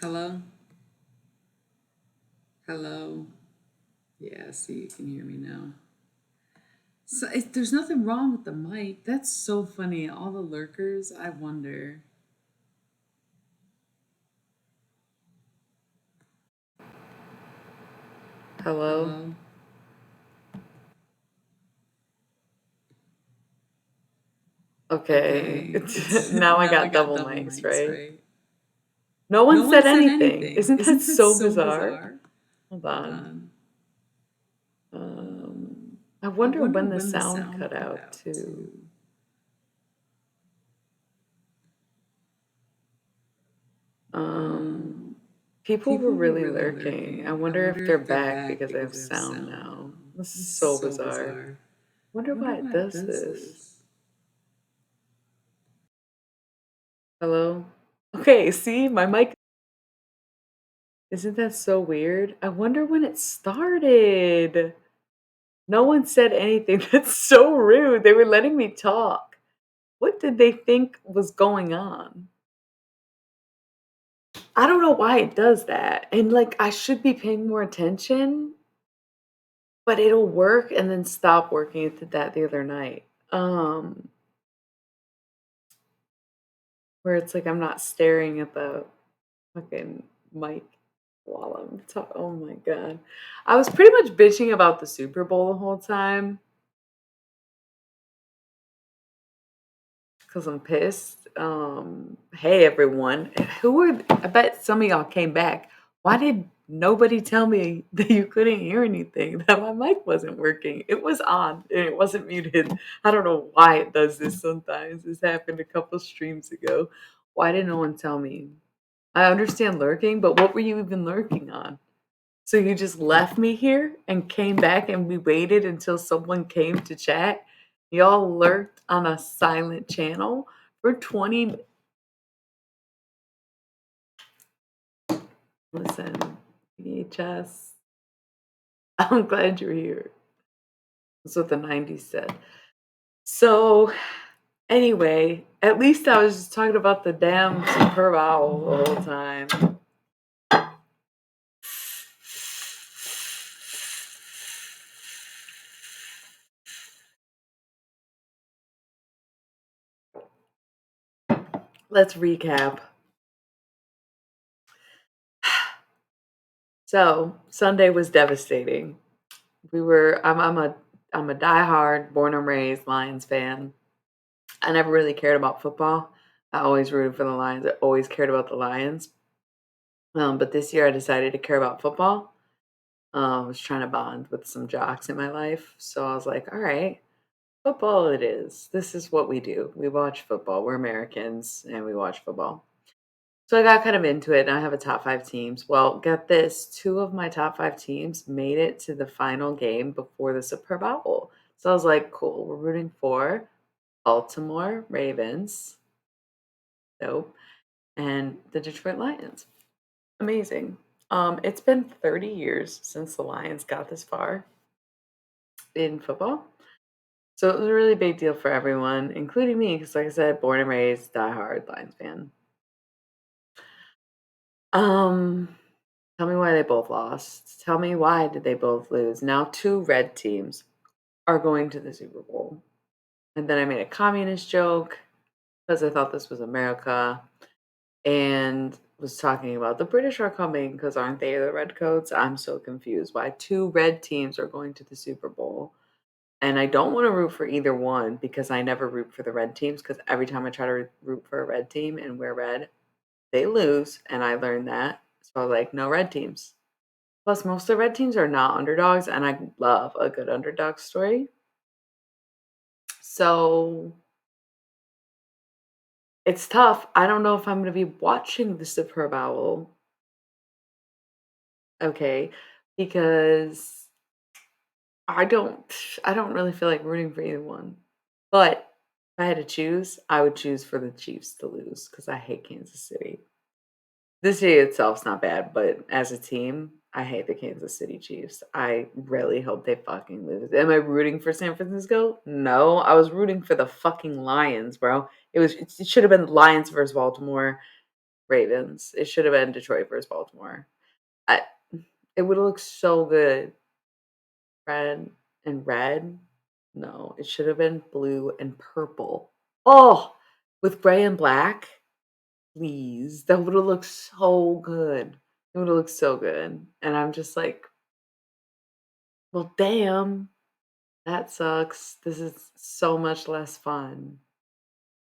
Hello? Hello? Yeah, see, you can hear me now. So there's nothing wrong with the mic. That's so funny. All the lurkers, I wonder. Hello? Hello? Okay. Okay, it's Now I now I got got double double mics, mics, right? right? No one No one said said anything. anything. Isn't that Isn't that so so bizarre? bizarre? Hold Hold on. on. I I wonder wonder when the when the sound sound cut cut out out, too. too. Um, Um, People were People were really really lurking. I lurking. I wonder if wonder they're if they're back back because I because have they have sound sound now. now. This is This is so so bizarre. bizarre. Wonder Wonder why it why it does does this. this. Hello? Okay, see, my mic. Isn't that so weird? I wonder when it started. No one said anything. That's so rude. They were letting me talk. What did they think was going on? I don't know why it does that. And like I should be paying more attention, but it'll work and then stop working. It did that the other night. Um, where it's like I'm not staring at the fucking mic while I'm talking. Oh my god. I was pretty much bitching about the Super Bowl the whole time because I'm pissed. Hey everyone, who were? I bet some of y'all came back. Why did nobody tell me that you couldn't hear anything? That my mic wasn't working. It was on and it wasn't muted. I don't know why it does this sometimes. This happened a couple streams ago. Why did no one tell me? I understand lurking, but what were you even lurking on? So you just left me here and came back and we waited until someone came to chat. Y'all lurked on a silent channel for 20. Listen, VHS. I'm glad you're here. That's what the 90s said. So anyway, at least I was just talking about the damn Super Owl the whole time. Let's recap. So Sunday was devastating. I'm a diehard, born and raised Lions fan. I never really cared about football. I always rooted for the Lions. I always cared about the Lions. But this year I decided to care about football. I was trying to bond with some jocks in my life. So I was like, all right, football it is. This is what we do. We watch football. We're Americans and we watch football. So I got kind of into it and I have a top five teams. Well, get this, two of my top five teams made it to the final game before the Super Bowl. So I was like, cool, we're rooting for Baltimore Ravens. Dope. And the Detroit Lions. Amazing. It's been 30 years since the Lions got this far in football. So it was a really big deal for everyone, including me, because like I said, born and raised, diehard Lions fan. Um, Tell me why they both lost. Tell me why did they both lose. Now two red teams are going to the Super Bowl. And then I made a communist joke because I thought this was America and was talking about the British are coming because aren't they the redcoats? I'm so confused why two red teams are going to the Super Bowl. And I don't want to root for either one because I never root for the red teams because every time I try to root for a red team and wear red, they lose. And I learned that. So I was like, no red teams. Plus, most of the red teams are not underdogs, and I love a good underdog story. So it's tough. I don't know if I'm going to be watching the Super Bowl, okay, because I don't I don't really feel like rooting for either one. But if I had to choose, I would choose for the Chiefs to lose because I hate Kansas City. The city itself's not bad, but as a team, I hate the Kansas City Chiefs. I really hope they fucking lose. Am I rooting for San Francisco? No, I was rooting for the fucking Lions, bro. It should have been Lions versus Baltimore Ravens. It should have been Detroit versus Baltimore. I it would have looked so good. Red and red. No, it should have been blue and purple. Oh, with gray and black. Please, that would have looked so good. It would have looked so good. And I'm just like, well, damn, that sucks. This is so much less fun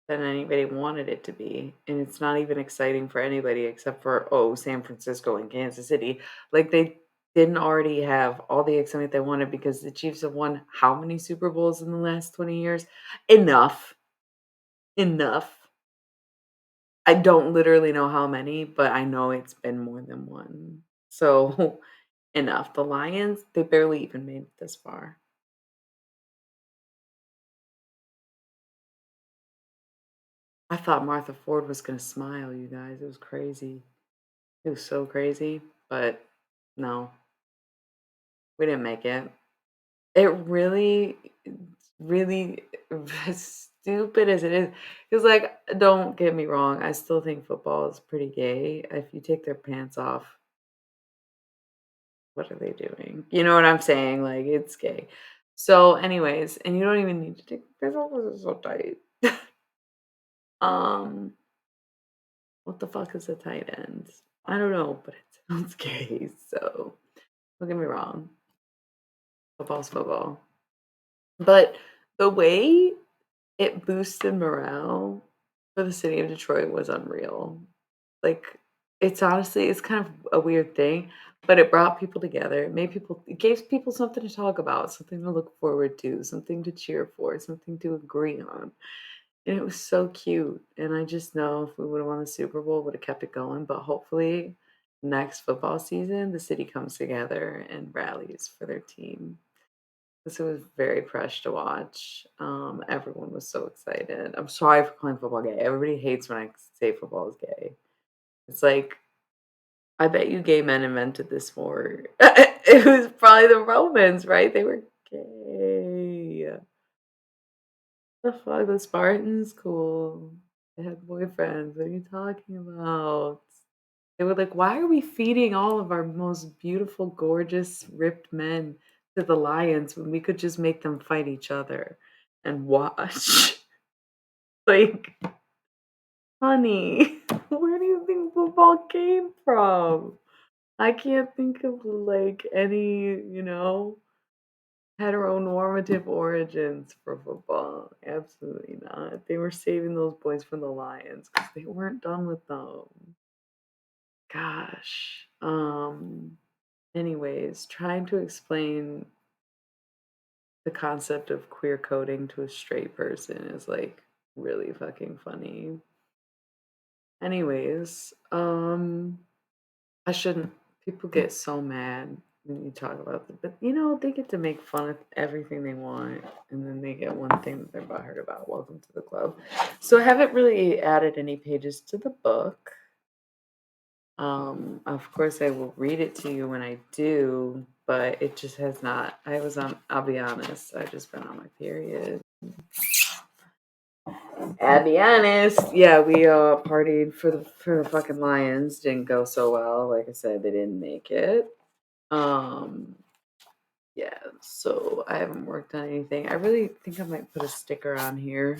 than anybody wanted it to be. And it's not even exciting for anybody except for, oh, San Francisco and Kansas City. Like they didn't already have all the excitement they wanted because the Chiefs have won how many Super Bowls in the last 20 years? Enough. Enough. I don't literally know how many, but I know it's been more than one. So enough. The Lions, they barely even made it this far. I thought Martha Ford was gonna smile, you guys. It was crazy. It was so crazy, but no, we didn't make it. It really, really, as stupid as it is, because like, don't get me wrong, I still think football is pretty gay. If you take their pants off, what are they doing? You know what I'm saying? Like, it's gay. So, anyways, and you don't even need to take your pants off 'cause it's so tight. Um, what the fuck is a tight end? I don't know, but it sounds gay. So, don't get me wrong, football's football. But the way it boosted morale for the city of Detroit was unreal. Like, it's honestly it's kind of a weird thing, but it brought people together. It gave people something to talk about, something to look forward to, something to cheer for, something to agree on. And it was so cute. And I just know if we would have won the Super Bowl, would have kept it going. But hopefully next football season, the city comes together and rallies for their team. This was very fresh to watch. Everyone was so excited. I'm sorry for calling football gay. Everybody hates when I say football is gay. It's like, I bet you gay men invented this for it was probably the Romans, right? They were gay. The fuck? The Spartans? Cool. They had boyfriends. What are you talking about? They were like, why are we feeding all of our most beautiful, gorgeous, ripped men to the lions when we could just make them fight each other and watch? Like, honey, where do you think football came from? I can't think of like any, heteronormative origins for football. Absolutely not. They were saving those boys from the lions because they weren't done with them. Gosh. Anyways, trying to explain the concept of queer coding to a straight person is like really fucking funny. Anyways, I shouldn't people get so mad when you talk about it, but they get to make fun of everything they want and then they get one thing that they're butthurt about. Welcome to the club. So I haven't really added any pages to the book. Of course, I will read it to you when I do, but it just has not. I'll be honest, I've just been on my period. I'll be honest. Yeah, we partied for the fucking Lions. Didn't go so well. Like I said, they didn't make it. Um, yeah, so I haven't worked on anything. I really think I might put a sticker on here.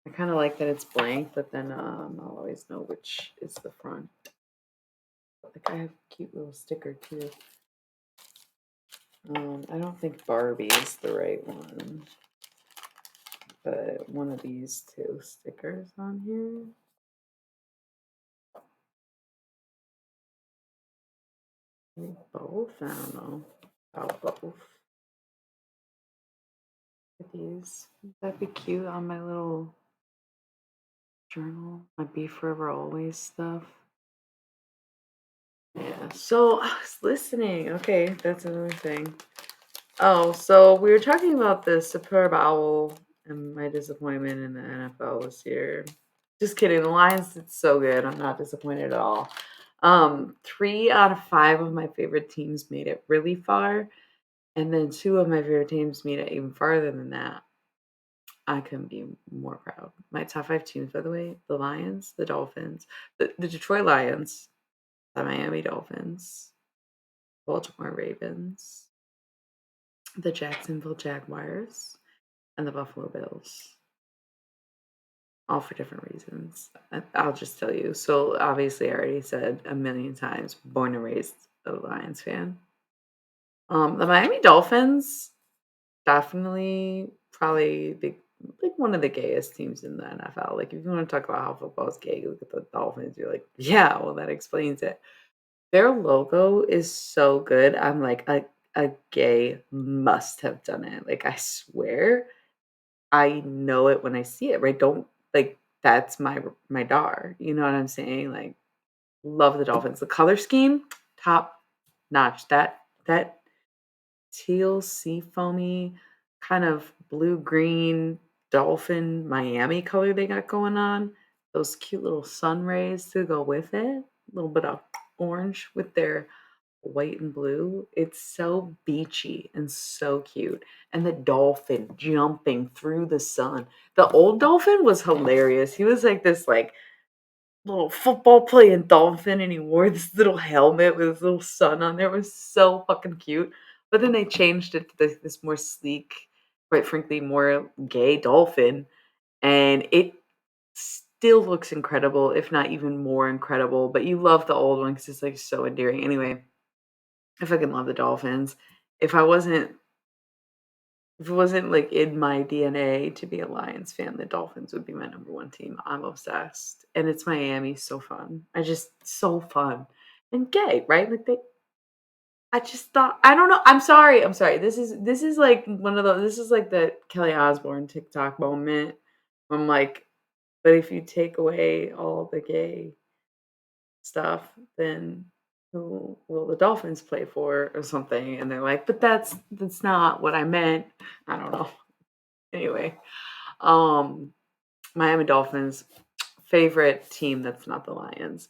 I kind of like that it's blank, but then I'll always know which is the front. Like I have a cute little sticker too. I don't think Barbie is the right one, but one of these two stickers on here. Maybe both? I don't know. About both. Look at these. That'd be cute on my little journal. My Be Forever Always stuff. Yeah. So I was listening. Okay, that's another thing. Oh, so we were talking about the superb owl and my disappointment in the NFL this year. Just kidding. The Lions did so good. I'm not disappointed at all. 3 out of 5 of my favorite teams made it really far, and then 2 of my favorite teams made it even farther than that. I couldn't be more proud. My top 5 teams, by the way, the Lions, the Dolphins, the Detroit Lions, the Miami Dolphins, Baltimore Ravens, the Jacksonville Jaguars, and the Buffalo Bills. All for different reasons. I'll just tell you. So obviously, I already said a million times, born and raised a Lions fan. The Miami Dolphins, definitely probably like one of the gayest teams in the NFL. Like if you want to talk about how football is gay, look at the Dolphins. You're like, yeah, well that explains it. Their logo is so good. I'm like a gay must have done it. Like I swear I know it when I see it, right? Don't like that's my dar. You know what I'm saying? Like love the Dolphins. The color scheme, top notch. That teal sea foamy kind of blue green dolphin Miami color they got going on. Those cute little sun rays to go with it. A little bit of orange with their white and blue. It's so beachy and so cute. And the dolphin jumping through the sun. The old dolphin was hilarious. He was like this like little football playing dolphin and he wore this little helmet with his little sun on there. It was so fucking cute. But then they changed it to this more sleek, quite frankly, more gay dolphin. And it still looks incredible, if not even more incredible. But you love the old one because it's like so endearing. Anyway, I fucking love the Dolphins. If I wasn't if it wasn't like in my DNA to be a Lions fan, the Dolphins would be my number one team. I'm obsessed. And it's Miami, so fun. I just so fun. And gay, right? Like they I just thought I don't know. I'm sorry. I'm sorry. This is like one of those this is like the Kelly Osbourne TikTok moment. I'm like, but if you take away all the gay stuff, then who will the Dolphins play for or something? And they're like, but that's not what I meant. I don't know. Anyway, um, Miami Dolphins favorite team that's not the Lions.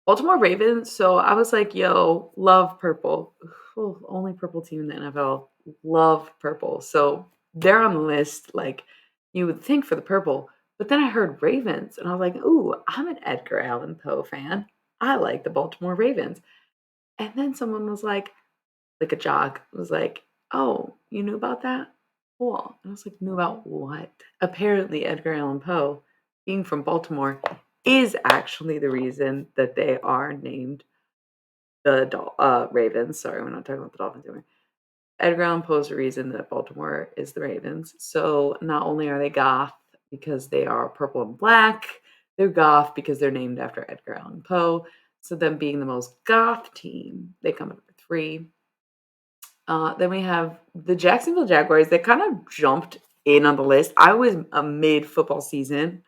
Baltimore Ravens. So I was like, yo, love purple. Ooh, only purple team in the NFL. Love purple. So they're on the list, like you would think for the purple. But then I heard Ravens, and I was like, ooh, I'm an Edgar Allan Poe fan. I like the Baltimore Ravens. And then someone was like a jock was like, oh, you knew about that? Cool. And I was like, knew about what? Apparently, Edgar Allan Poe, being from Baltimore, is actually the reason that they are named the Ravens. Sorry, we're not talking about the Dolphins anymore. Edgar Allan Poe is the reason that Baltimore is the Ravens. So not only are they goth because they are purple and black, they're goth because they're named after Edgar Allan Poe. So them being the most goth team, they come at number three. Then we have the Jacksonville Jaguars. They kind of jumped in on the list. I was a mid football season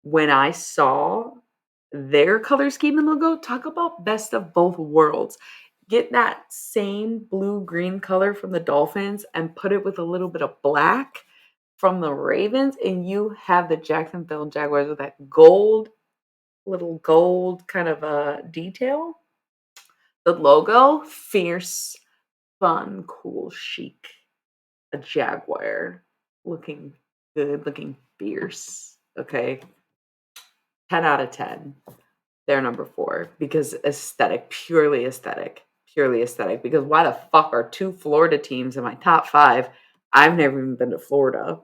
when I saw their color scheme and logo. Talk about best of both worlds. Get that same blue green color from the Dolphins and put it with a little bit of black from the Ravens, and you have the Jacksonville Jaguars with that little gold kind of detail. The logo, fierce, fun, cool, chic. A jaguar looking good, looking fierce. Okay. 10 out of 10. They're number 4 because aesthetic, purely aesthetic. Purely aesthetic. Because why the fuck are 2 Florida teams in my top 5? I've never even been to Florida.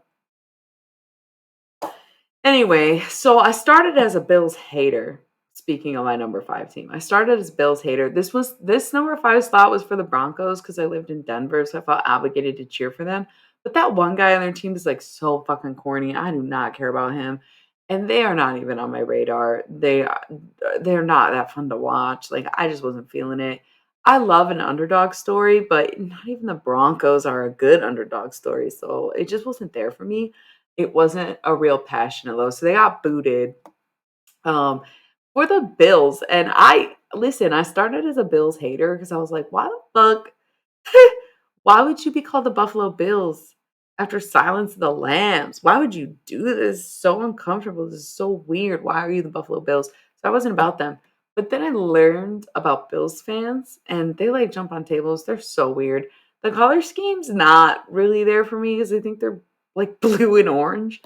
Anyway, so I started as a Bills hater. Speaking of my number 5 team, I started as Bills hater. This number 5 spot was for the Broncos because I lived in Denver, so I felt obligated to cheer for them. But that one guy on their team is like so fucking corny. I do not care about him, and they are not even on my radar. They're not that fun to watch. Like I just wasn't feeling it. I love an underdog story, but not even the Broncos are a good underdog story. So it just wasn't there for me. It wasn't a real passion of those. So they got booted um, for the Bills. And I started as a Bills hater because I was like, why the fuck? Why would you be called the Buffalo Bills after Silence of the Lambs? Why would you do this? So uncomfortable. This is so weird. Why are you the Buffalo Bills? So I wasn't about them. But then I learned about Bills fans and they like jump on tables. They're so weird. The color scheme's not really there for me because I think they're like blue and orange,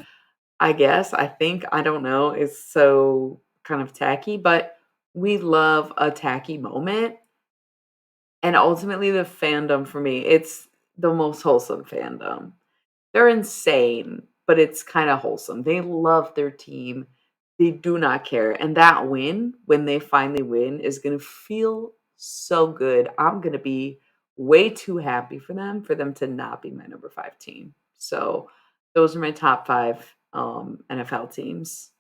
I guess, I think, I don't know, is so kind of tacky, but we love a tacky moment, and ultimately the fandom for me, it's the most wholesome fandom. They're insane, but it's kinda wholesome. They love their team. They do not care, and that win, when they finally win, is gonna feel so good. I'm gonna be way too happy for them to not be my number 5 team. So, those are my top 5, NFL teams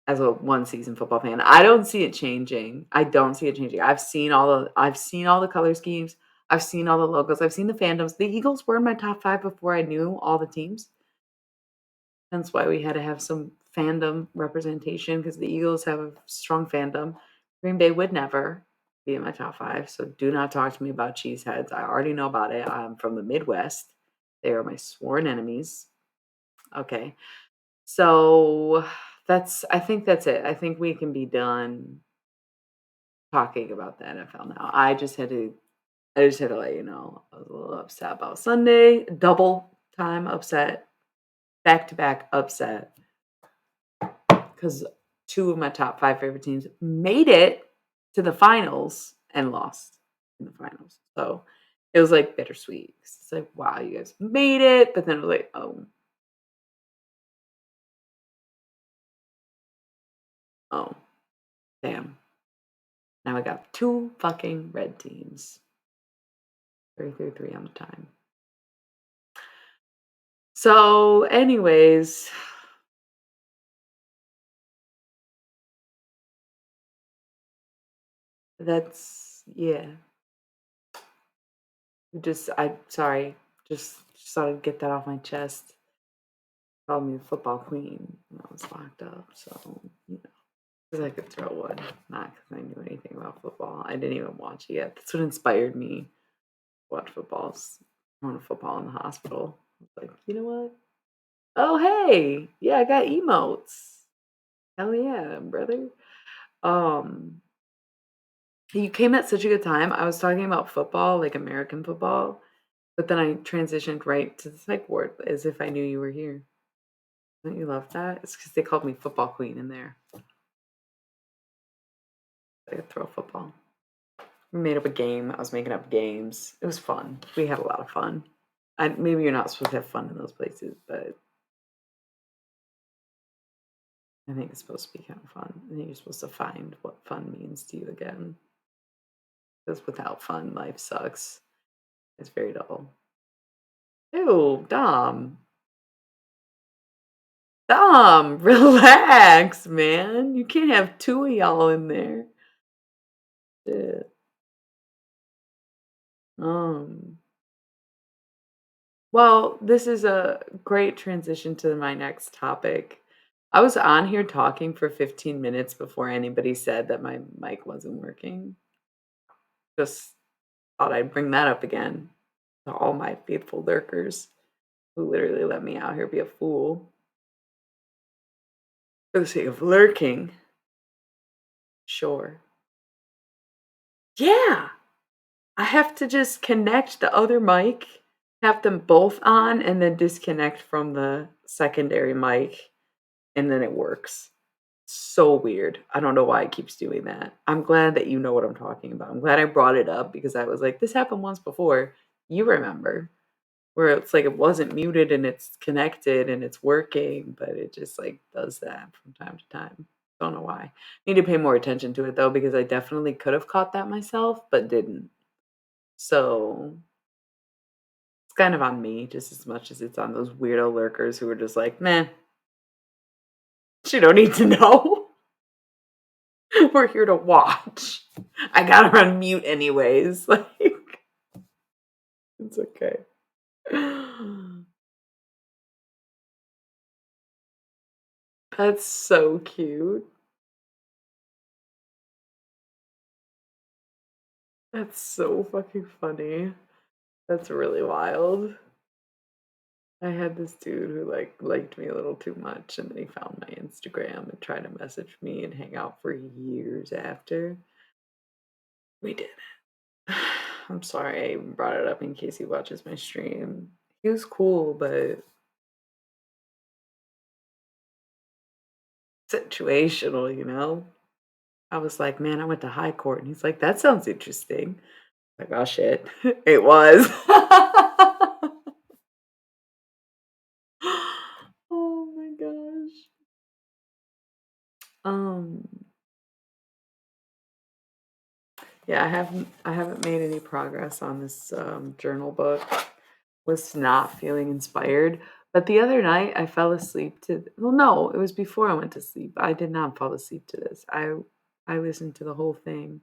as a one-season football fan. I don't see it changing. I don't see it changing. I've seen all the color schemes. I've seen all the logos. I've seen the fandoms. The Eagles were in my top 5 before I knew all the teams. Hence why we had to have some fandom representation because the Eagles have a strong fandom. Green Bay would never be in my top 5, so do not talk to me about cheeseheads. I already know about it. I'm from the Midwest. They are my sworn enemies. Okay. So I think that's it. I think we can be done talking about the NFL now. I just had to let you know I was a little upset about Sunday, double time upset, back to back upset because 2 of my top 5 favorite teams made it to the finals and lost in the finals. So it was like bittersweet. It's like, wow, you guys made it, but then it was like, oh, damn. Now I got 2 fucking red teams. 3-3 on the time. So, anyways, that's yeah. Just thought I'd get that off my chest. Called me the football queen when I was locked up, so you know, because I could throw one, not because I knew anything about football. I didn't even watch it yet. That's what inspired me to watch footballs. I want football in the hospital. I was like, you know what? Oh hey, yeah, I got emotes. Hell yeah, brother. Um, You came at such a good time. I was talking about football, like American football, but then I transitioned right to the psych ward as if I knew you were here. Don't you love that? It's because they called me football queen in there. I could throw football. We made up a game. I was making up games. It was fun. We had a lot of fun. Maybe you're not supposed to have fun in those places, but I think it's supposed to be kind of fun. I think you're supposed to find what fun means to you again. Because without fun, life sucks. It's very dull. Ew, Dom. Relax, man. You can't have 2 of y'all in there. Shit. Um, well, this is a great transition to my next topic. I was on here talking for 15 minutes before anybody said that my mic wasn't working. Just thought I'd bring that up again to all my faithful lurkers who literally let me out here be a fool for the sake of lurking. Sure. Yeah. I have to just connect the other mic, have them both on, and then disconnect from the secondary mic, and then it works. So weird. I don't know why it keeps doing that. I'm glad that you know what I'm talking about. I'm glad I brought it up because I was like, this happened once before. You remember where it's like it wasn't muted and it's connected and it's working, but it just like does that from time to time. Don't know why. Need to pay more attention to it though because I definitely could have caught that myself, but didn't. So it's kind of on me just as much as it's on those weirdo lurkers who are just like, "Meh, she don't need to know. We're here to watch. I got her on mute anyways." Like, it's okay. That's so cute. That's so fucking funny. That's really wild. I had this dude who like liked me a little too much and then he found my Instagram and tried to message me and hang out for years after. We did. I'm sorry I even brought it up in case he watches my stream. He was cool, but situational, I was like, "Man, I went to high court." And he's like, "That sounds interesting." Like, "Oh, shit." It was. Oh my gosh. Um, yeah, I haven't made any progress on this, journal book. Was not feeling inspired, but the other night I fell asleep to well, no, it was before I went to sleep. I did not fall asleep to this. I listened to the whole thing,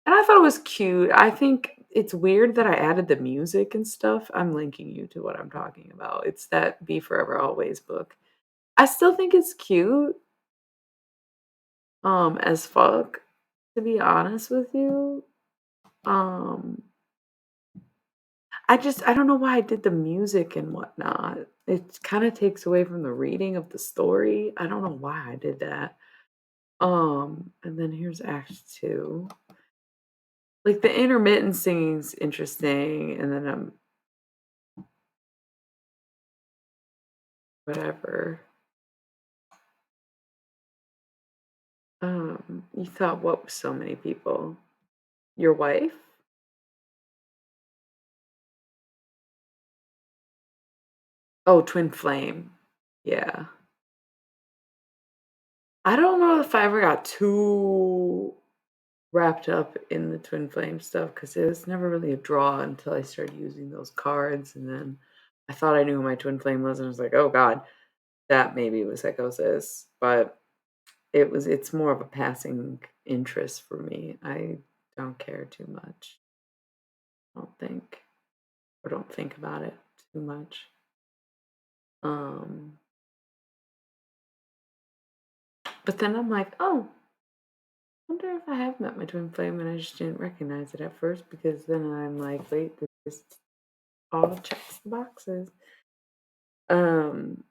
and I thought it was cute. I think it's weird that I added the music and stuff. I'm linking you to what I'm talking about. It's that Be Forever Always book. I still think it's cute, as fuck, to be honest with you. Um, I don't know why I did the music and whatnot. It kinda takes away from the reading of the story. I don't know why I did that. And then here's act 2. Like, the intermittent singing's interesting, and then, whatever. You thought what with so many people? Your wife? Oh, twin flame. Yeah. I don't know if I ever got too wrapped up in the twin flame stuff because it was never really a draw until I started using those cards, and then I thought I knew who my twin flame was, and I was like, "Oh god, that maybe was psychosis," but it's more of a passing interest for me. I don't care too much. I don't think or don't think about it too much. Um, but then I'm like, "Oh, wonder if I have met my twin flame and I just didn't recognize it at first because then I'm like, wait, this all checks the boxes." Um,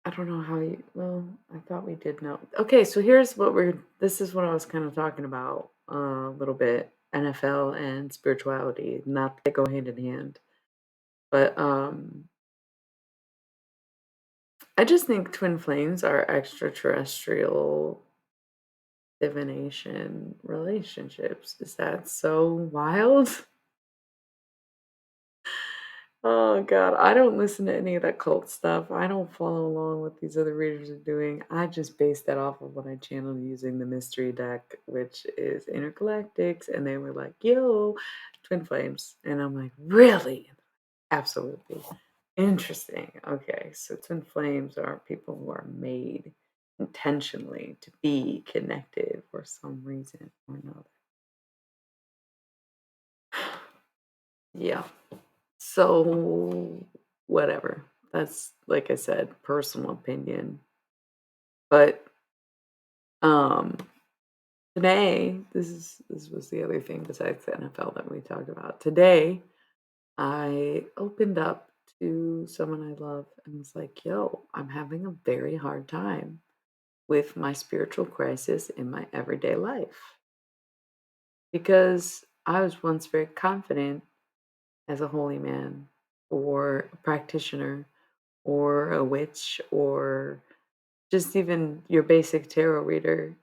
I don't know how you well, I thought we did know. Okay, so here's what we're this is what I was kind of talking about a little bit. NFL and spirituality, not that they go hand in hand. But I just think twin flames are extraterrestrial divination relationships. Is that so wild? Oh god, I don't listen to any of that cult stuff. I don't follow along what these other readers are doing. I just base that off of what I channeled using the mystery deck, which is intergalactics, and they were like, "Yo, twin flames," and I'm like, "Really? Absolutely interesting. Okay, so twin flames are people who are made intentionally to be connected for some reason or another." Yeah. So, whatever. That's, like I said, personal opinion. But, um, today, this was the other thing besides the NFL that we talked about. Today, I opened up to someone I love and was like, "Yo, I'm having a very hard time with my spiritual crisis in my everyday life." Because I was once very confident as a holy man or a practitioner or a witch or just even your basic tarot reader,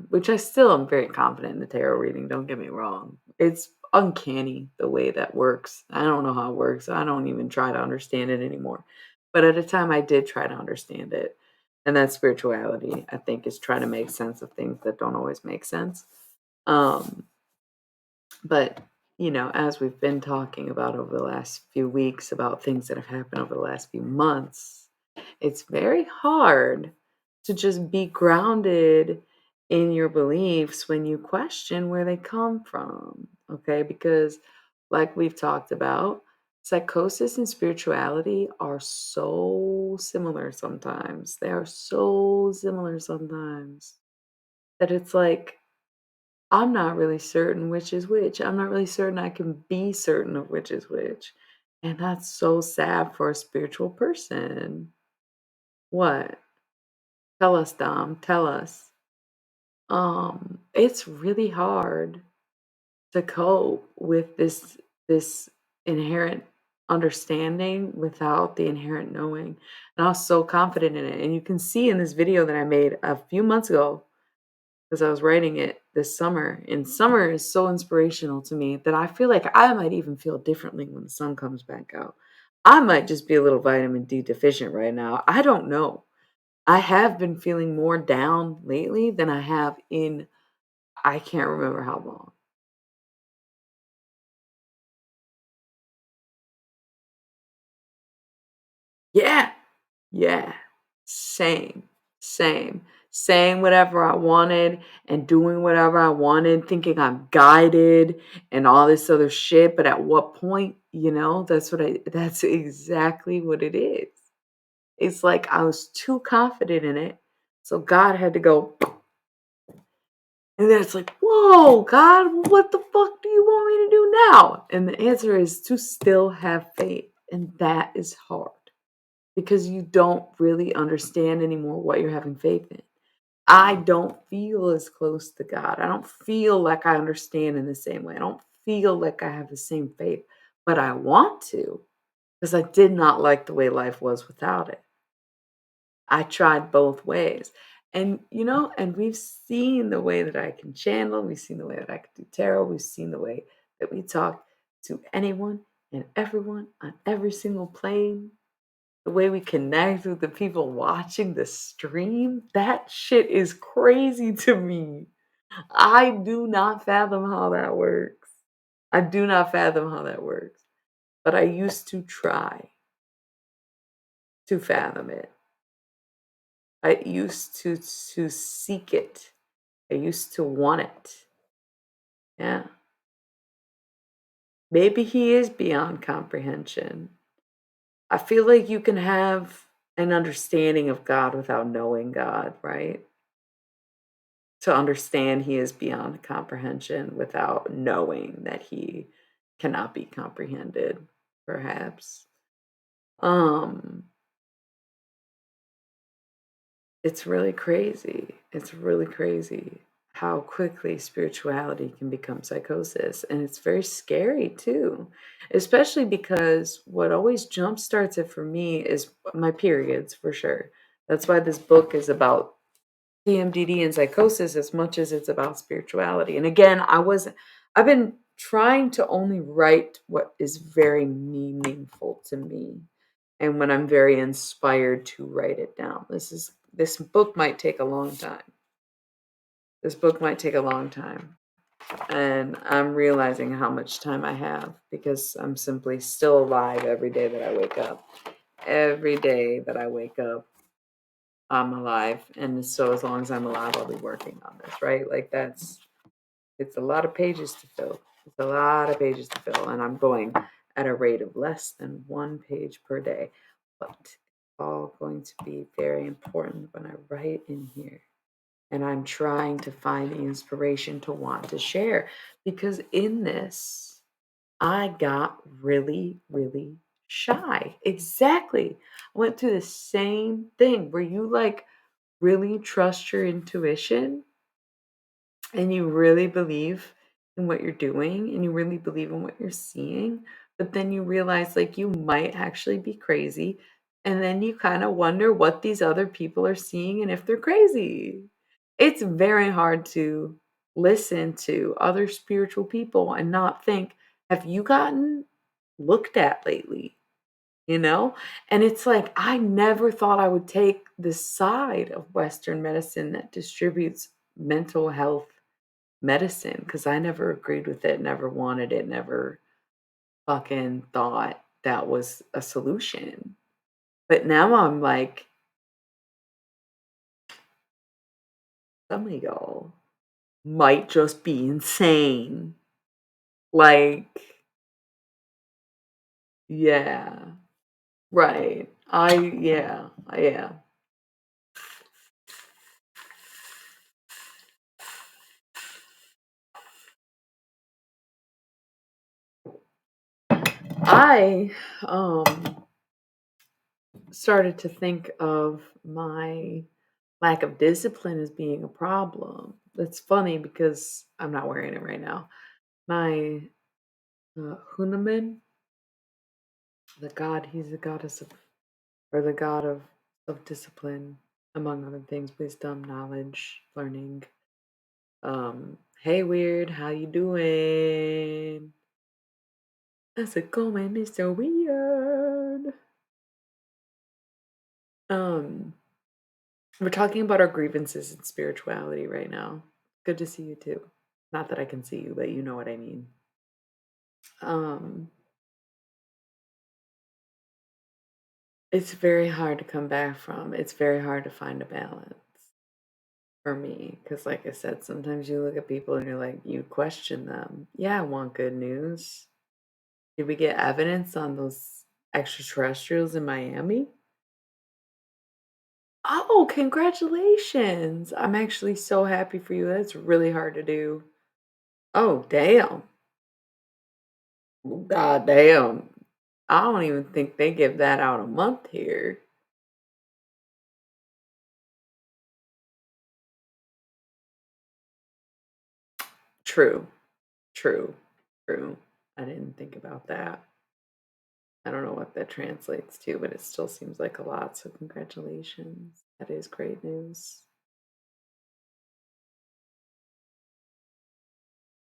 which I still am very confident in the tarot reading, don't get me wrong. It's uncanny the way that works. I don't know how it works. I don't even try to understand it anymore. But at a time, I did try to understand it. And that spirituality, I think, is trying to make sense of things that don't always make sense. Um, but, as we've been talking about over the last few weeks about things that have happened over the last few months, it's very hard to just be grounded in your beliefs when you question where they come from. Okay. Because, like we've talked about, psychosis and spirituality are so similar sometimes. They are so similar sometimes that it's like, I'm not really certain which is which. I'm not really certain I can be certain of which is which. And that's so sad for a spiritual person. What? Tell us, Dom. Tell us. It's really hard to cope with this inherent understanding without the inherent knowing. And I was so confident in it. And you can see in this video that I made a few months ago, because I was writing it this summer. And summer is so inspirational to me that I feel like I might even feel differently when the sun comes back out. I might just be a little vitamin D deficient right now. I don't know. I have been feeling more down lately than I have in I can't remember how long. Yeah. Yeah. Same. Same. Saying whatever I wanted and doing whatever I wanted, thinking I'm guided and all this other shit. But at what point, that's exactly what it is. It's like I was too confident in it. So God had to go, and then it's like, whoa, God, what the fuck do you want me to do now? And the answer is to still have faith. And that is hard because you don't really understand anymore what you're having faith in. I don't feel as close to God. I don't feel like I understand in the same way. I don't feel like I have the same faith, but I want to because I did not like the way life was without it. I tried both ways. And we've seen the way that I can channel, we've seen the way that I can do tarot, we've seen the way that we talk to anyone and everyone on every single plane, the way we connect with the people watching the stream. That shit is crazy to me. I do not fathom how that works. I do not fathom how that works. But I used to try to fathom it. I used to seek it. I used to want it. Yeah. Maybe he is beyond comprehension. I feel like you can have an understanding of God without knowing God, right? To understand he is beyond comprehension without knowing that he cannot be comprehended, perhaps. Um, it's really crazy. It's really crazy how quickly spirituality can become psychosis. And it's very scary too, especially because what always jumpstarts it for me is my periods, for sure. That's why this book is about PMDD and psychosis as much as it's about spirituality. And again, I've been trying to only write what is very meaningful to me and when I'm very inspired to write it down. This book might take a long time. This book might take a long time. And I'm realizing how much time I have because I'm simply still alive every day that I wake up. Every day that I wake up, I'm alive. And so as long as I'm alive, I'll be working on this, right? Like it's a lot of pages to fill. It's a lot of pages to fill. And I'm going at a rate of less than 1 page per day. But it's all going to be very important when I write in here. And I'm trying to find the inspiration to want to share because in this, I got really, really shy. Exactly. I went through the same thing where you like really trust your intuition and you really believe in what you're doing and you really believe in what you're seeing, but then you realize like you might actually be crazy. And then you kind of wonder what these other people are seeing and if they're crazy. It's very hard to listen to other spiritual people and not think, have you gotten looked at lately? You know? And it's like, I never thought I would take the side of Western medicine that distributes mental health medicine because I never agreed with it, never wanted it, never fucking thought that was a solution. But now I'm like, some of y'all might just be insane. Like, yeah, right. Yeah. I started to think of my lack of discipline as being a problem. That's funny because I'm not wearing it right now. My Hunaman The god, he's the goddess of, or the god of discipline, among other things, wisdom, knowledge, learning. Hey Weird, how you doing? How's it going, Mr. Weird? Um, we're talking about our grievances and spirituality right now. Good to see you too. Not that I can see you, but you know what I mean. Um, it's very hard to come back from. It's very hard to find a balance for me because, like I said, sometimes you look at people and you're like, you question them. Yeah, I want good news. Did we get evidence on those extraterrestrials in Miami? Oh, congratulations. I'm actually so happy for you. That's really hard to do. Oh, damn. God damn. I don't even think they give that out a month here. True. True. True. I didn't think about that. I don't know what that translates to, but it still seems like a lot. So, congratulations. That is great news.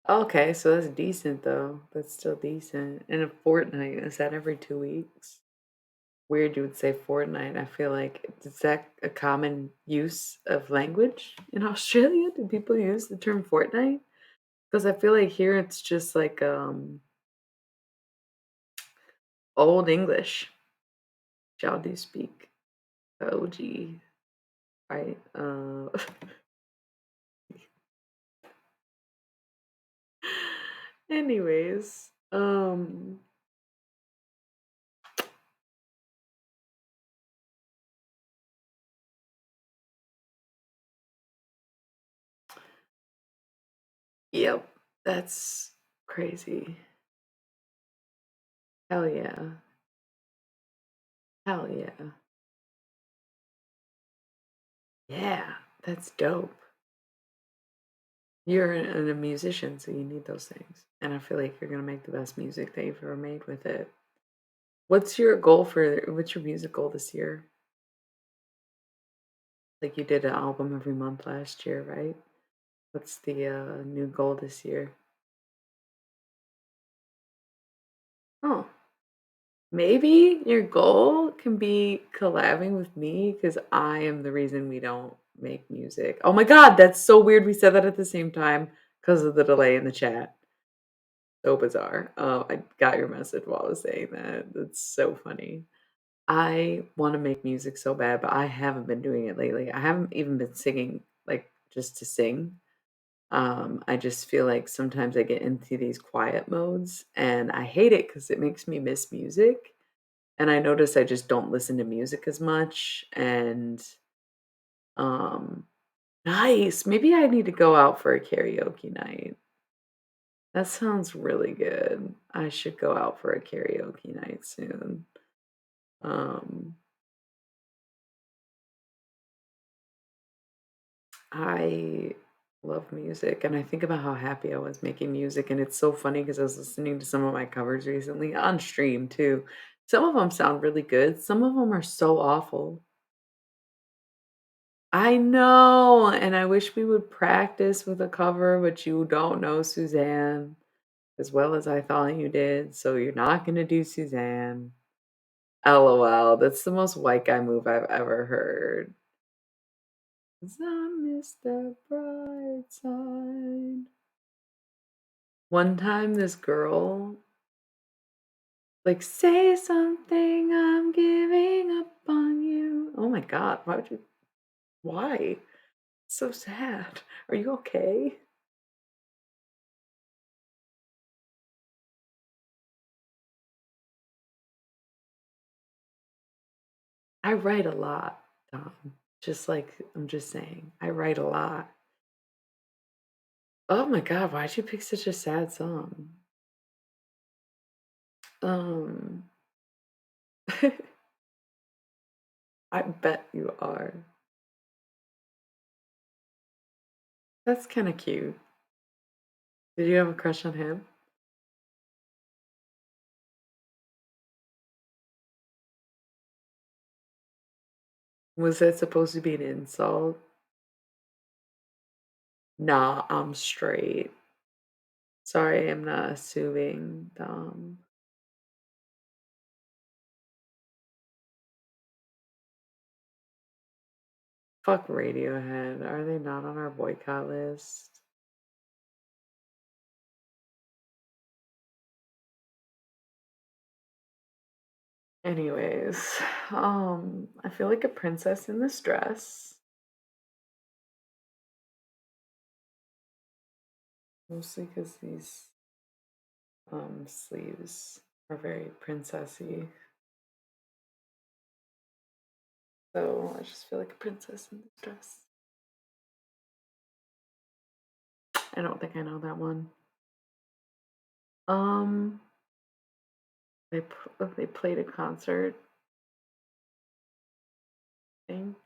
Okay, so that's decent though. That's still decent. And a fortnight, is that every 2 weeks? Weird you would say fortnight. I feel like is that a common use of language in Australia? Do people use the term fortnight? Because I feel like here it's just like old English. Shall do speak. OG, right? Anyways, yep, that's crazy. Hell yeah. Hell yeah. Yeah, that's dope. You're a musician, so you need those things. And I feel like you're gonna make the best music that you've ever made with it. What's your music goal this year? Like you did an album every month last year, right? What's the new goal this year? Oh, maybe your goal can be collabing with me because I am the reason we don't make music. Oh my God, that's so weird. We said that at the same time because of the delay in the chat. So bizarre. I got your message while I was saying that. That's so funny. I want to make music so bad, but I haven't been doing it lately. I haven't even been singing like just to sing. I just feel like sometimes I get into these quiet modes and I hate it because it makes me miss music. And I notice I just don't listen to music as much. And um, nice. Maybe I need to go out for a karaoke night. That sounds really good. I should go out for a karaoke night soon. Um, I love music, and I think about how happy I was making music, and it's so funny because I was listening to some of my covers recently on stream too. Some of them sound really good, some of them are so awful. I know, and I wish we would practice with a cover, but you don't know Suzanne as well as I thought you did, so you're not gonna do Suzanne. LOL, that's the most white guy move I've ever heard. 'Cause I miss the bright side. One time this girl like, "Say something, I'm giving up on you." Oh my god, why? So sad. Are you okay? I write a lot, just like I'm just saying, I write a lot. Oh my god, why'd you pick such a sad song? Um, I bet you are. That's kinda cute. Did you have a crush on him? Was that supposed to be an insult? Nah, I'm straight. Sorry, I'm not assuming, Dom. Fuck Radiohead. Are they not on our boycott list? Anyways, I feel like a princess in this dress. Mostly because these sleeves are very princessy. So I just feel like a princess in this dress. I don't think I know that one. Um, they played a concert, I think,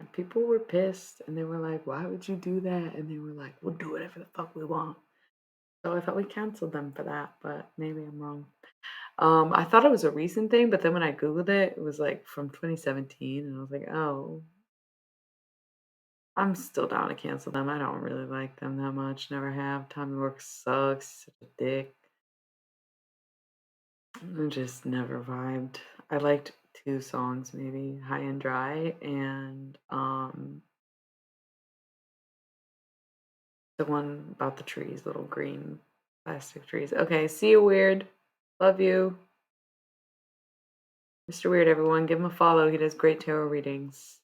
and people were pissed, and they were like, "Why would you do that?" And they were like, "We'll do whatever the fuck we want." So I thought we canceled them for that, but maybe I'm wrong. I thought it was a recent thing, but then when I googled it, it was like from 2017, and I was like, "Oh, I'm still down to cancel them. I don't really like them that much. Never have. Tommy York sucks. Such a dick. I just never vibed. I liked two songs maybe, High and Dry and the one about the trees, little green plastic trees. Okay, see you, Weird. Love you. Mr. Weird, everyone. Give him a follow. He does great tarot readings.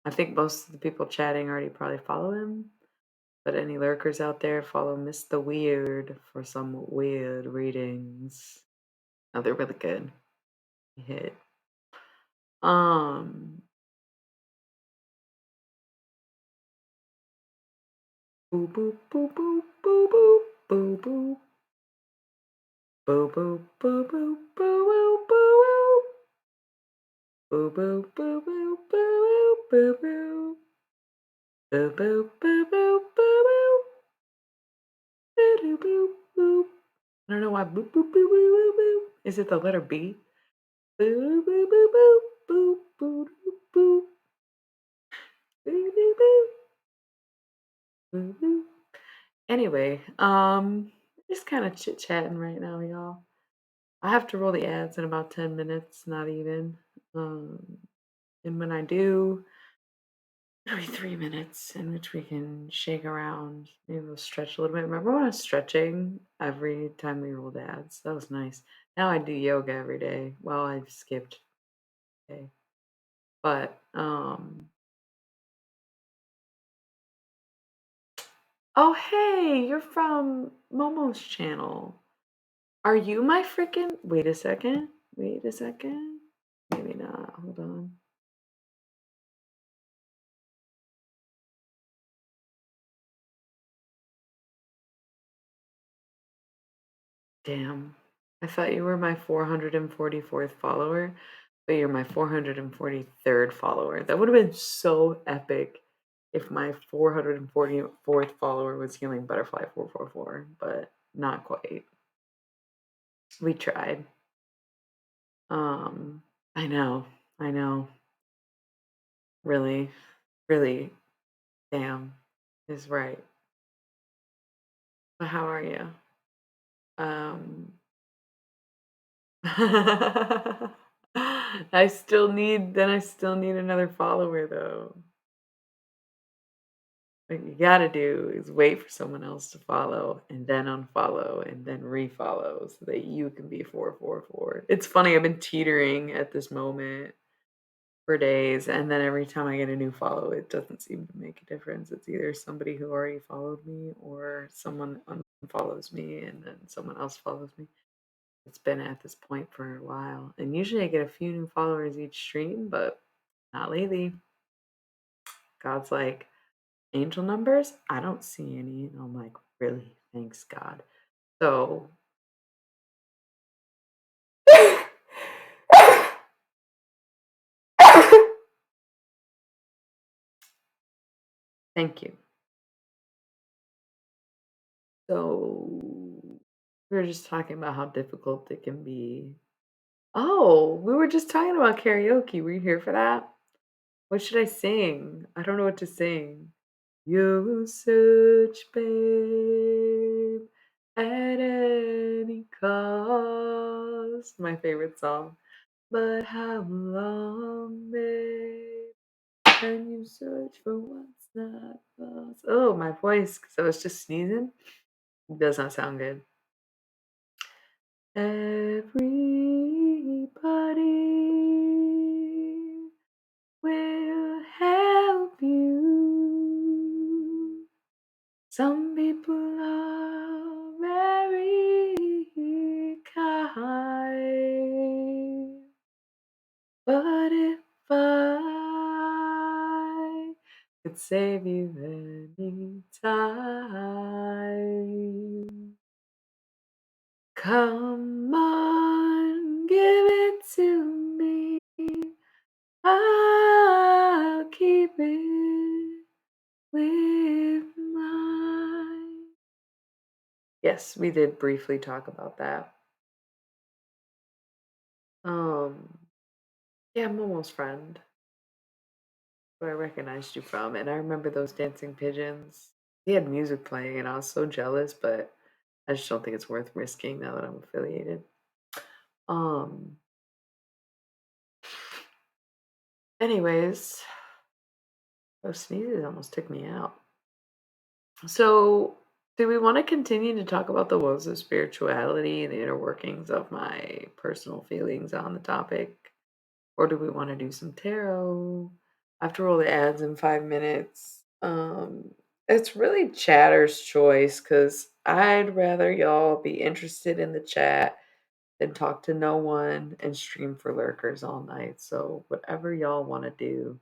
I think most of the people chatting already probably follow him. But any lurkers out there, follow Mr. Weird for some weird readings. Oh, they're really good. Hit. Um Boo boop boo boop boo boop boo boop. Boo boop boo boop boo boop boo boop. Boo boop boo boop boo boop boo boop. Boo boop boo boop boo boop. Boo doo boop boop. I don't know why boop boop boo boo boo boo. Is it the letter B? Boo boo boo boo boo boo boo boo. Boo boo boo boo boo. Anyway, just kind of chit chatting right now, y'all. I have to roll the ads in about 10 minutes, not even. Um, and when I do, it'll be 3 minutes in which we can shake around. Maybe we'll stretch a little bit. Remember when I was stretching every time we rolled ads? That was nice. Now I do yoga every day. Well, I've skipped a day. But oh hey, you're from Momo's channel. Are you my freaking wait a second? Wait a second. Maybe not. Hold on. Damn. I thought you were my 444th follower, but you're my 443rd follower. That would have been so epic if my 444th follower was Healing Butterfly 444, but not quite. We tried. Um, I know. I know. Really, really, damn is right. But how are you? Um, I still need another follower though. What you gotta do is wait for someone else to follow and then unfollow and then refollow so that you can be 444. It's funny, I've been teetering at this moment for days, and then every time I get a new follow, it doesn't seem to make a difference. It's either somebody who already followed me or someone unfollows me and then someone else follows me. It's been at this point for a while. And usually I get a few new followers each stream, but not lately. God's like, angel numbers? I don't see any. And I'm like, really? Thanks, God. So thank you. So we were just talking about how difficult it can be. Oh, we were just talking about karaoke. Were you here for that? What should I sing? I don't know what to sing. You'll search, babe, at any cost. My favorite song. But how long, babe, can you search for what's not lost? Oh, my voice, because I was just sneezing. It does not sound good. Everybody will help you. Some people are very kind, but if I could save you any time, come on, give it to me. I'll keep it with mine. Yes, we did briefly talk about that. Um, yeah, Momo's friend, who I recognized you from, and I remember those dancing pigeons. He had music playing, and I was so jealous, but I just don't think it's worth risking now that I'm affiliated. Um, anyways, those sneezes almost took me out. So, do we want to continue to talk about the woes of spirituality and the inner workings of my personal feelings on the topic? Or do we want to do some tarot? I have to roll the ads in 5 minutes. It's really chatter's choice because I'd rather y'all be interested in the chat than talk to no one and stream for lurkers all night. So, whatever y'all want to do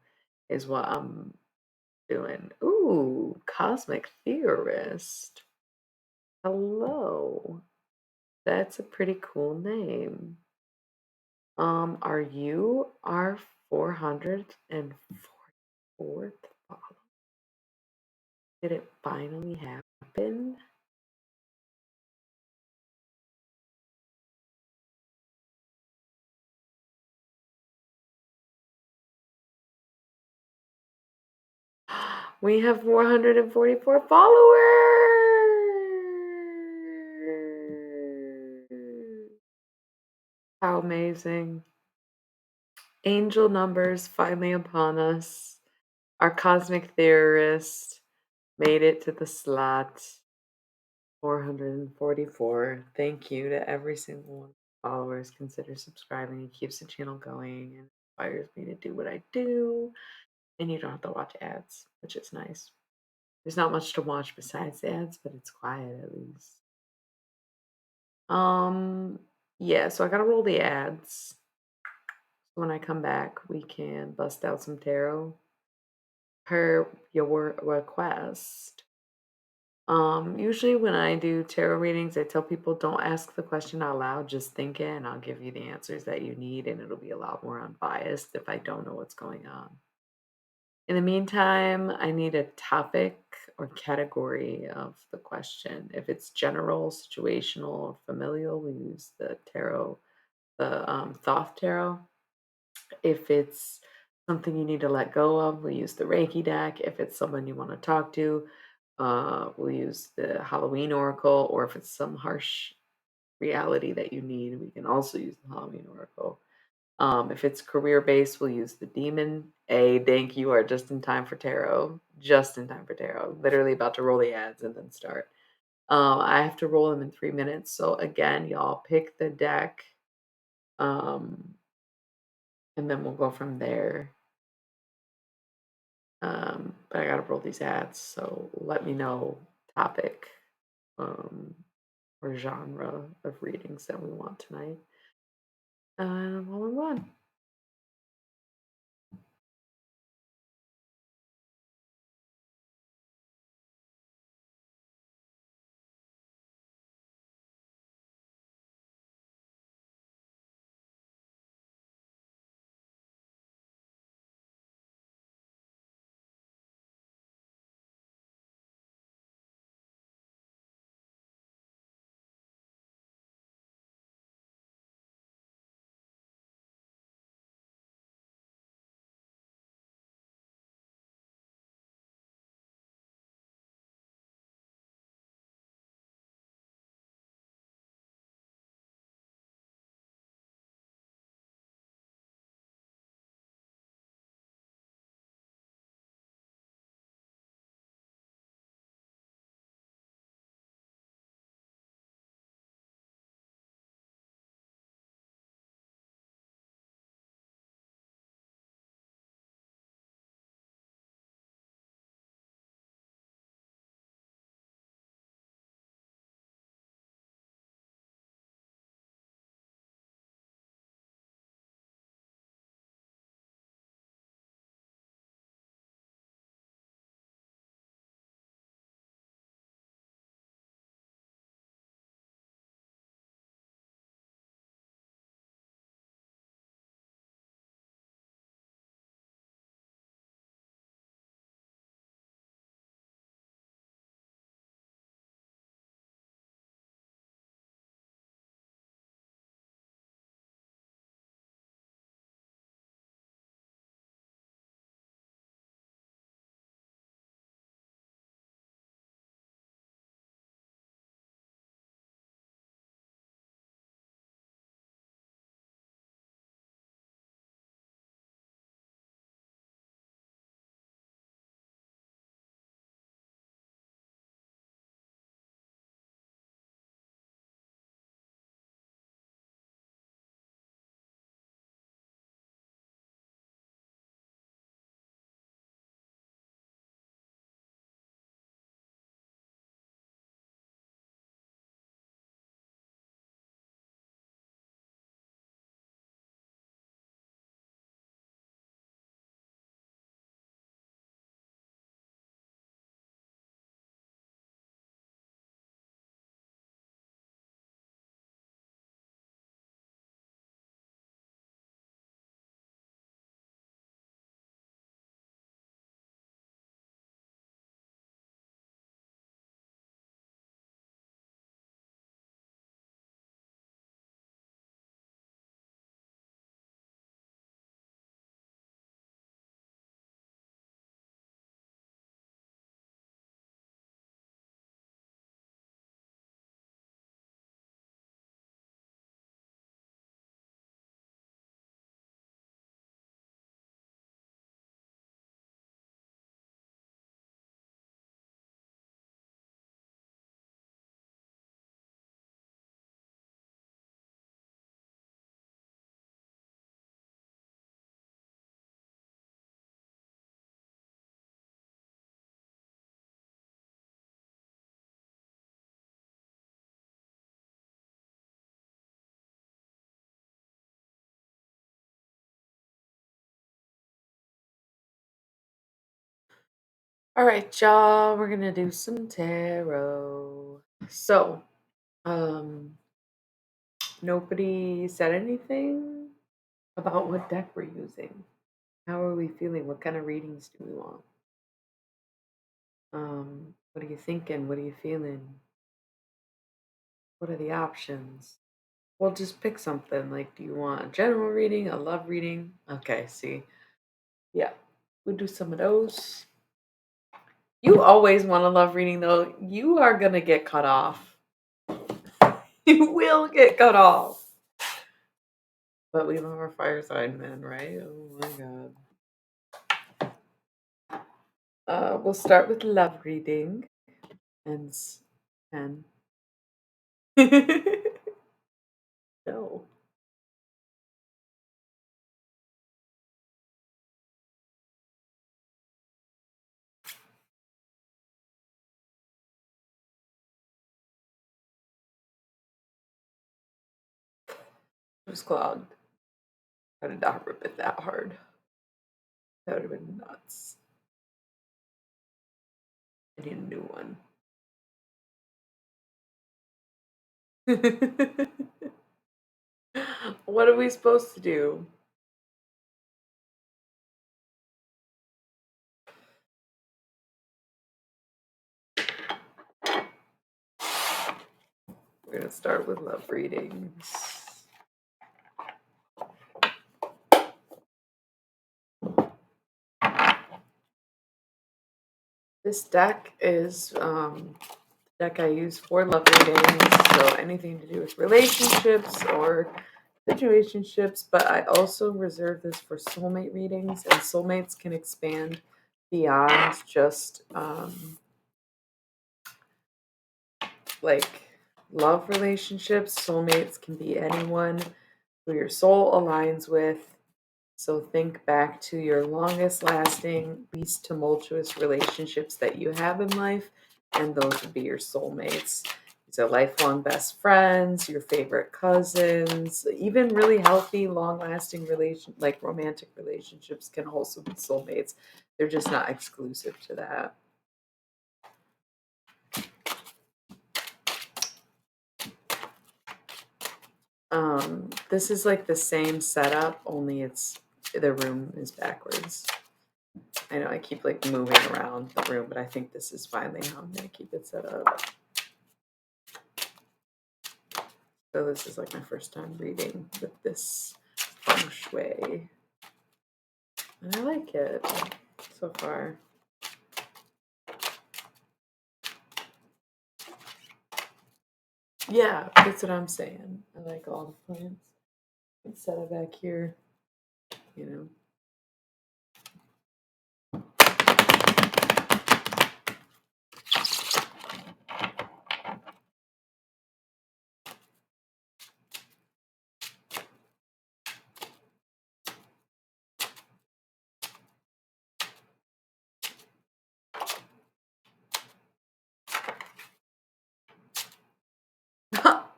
is what I'm doing. Ooh, Cosmic Theorist. Hello. That's a pretty cool name. Are you our 444th follower? Did it finally happen? We have 444 followers. How amazing. Angel numbers finally upon us. Our cosmic theorist made it to the slot. 444. Thank you to every single one of the followers. Consider subscribing. It keeps the channel going and inspires me to do what I do. And you don't have to watch ads, which is nice. There's not much to watch besides the ads, but it's quiet at least. Um, yeah, so I gotta roll the ads. When I come back, we can bust out some tarot per your request. Usually when I do tarot readings, I tell people don't ask the question out loud, just think it, and I'll give you the answers that you need, and it'll be a lot more unbiased if I don't know what's going on. In the meantime, I need a topic or category of the question. If it's general, situational, or familial, we use the tarot, the Thoth tarot. If it's something you need to let go of, we use the Reiki deck. If it's someone you want to talk to, we'll use the Halloween Oracle. Or if it's some harsh reality that you need, we can also use the Halloween Oracle. If it's career based, we'll use the Demon. Thank you are just in time for tarot. Just in time for tarot. Literally about to roll the ads and then start. I have to roll them in 3 minutes. So again, y'all pick the deck. And then we'll go from there. But I gotta roll these ads, so let me know topic or genre of readings that we want tonight. All in one. All right, y'all, we're gonna do some tarot. So, um, nobody said anything about what deck we're using. How are we feeling? What kind of readings do we want? What are you thinking? What are you feeling? What are the options? Well, just pick something. Like, do you want a general reading, a love reading? Okay, see. Yeah, we'll do some of those. You always want a love reading, though. You are going to get cut off. You will get cut off. But we love our fire sign men, right? Oh my god. We'll start with love reading. And. And. No. It was clogged. I did not rip it that hard. That would have been nuts. I need a new one. What are we supposed to do? We're going to start with love readings. This deck is deck I use for love readings, so anything to do with relationships or situationships, but I also reserve this for soulmate readings, and soulmates can expand beyond just like love relationships. Soulmates can be anyone who your soul aligns with. So think back to your longest lasting, least tumultuous relationships that you have in life, and those would be your soulmates. These are lifelong best friends, your favorite cousins, even really healthy, long-lasting like romantic relationships can also be soulmates. They're just not exclusive to that. This is like the same setup, only the room is backwards. I know I keep like moving around the room, but I think this is finally how I'm gonna keep it set up. So this is like my first time reading with this feng shui. And I like it so far. Yeah, that's what I'm saying. I like all the plants. Let's set it back here, you know.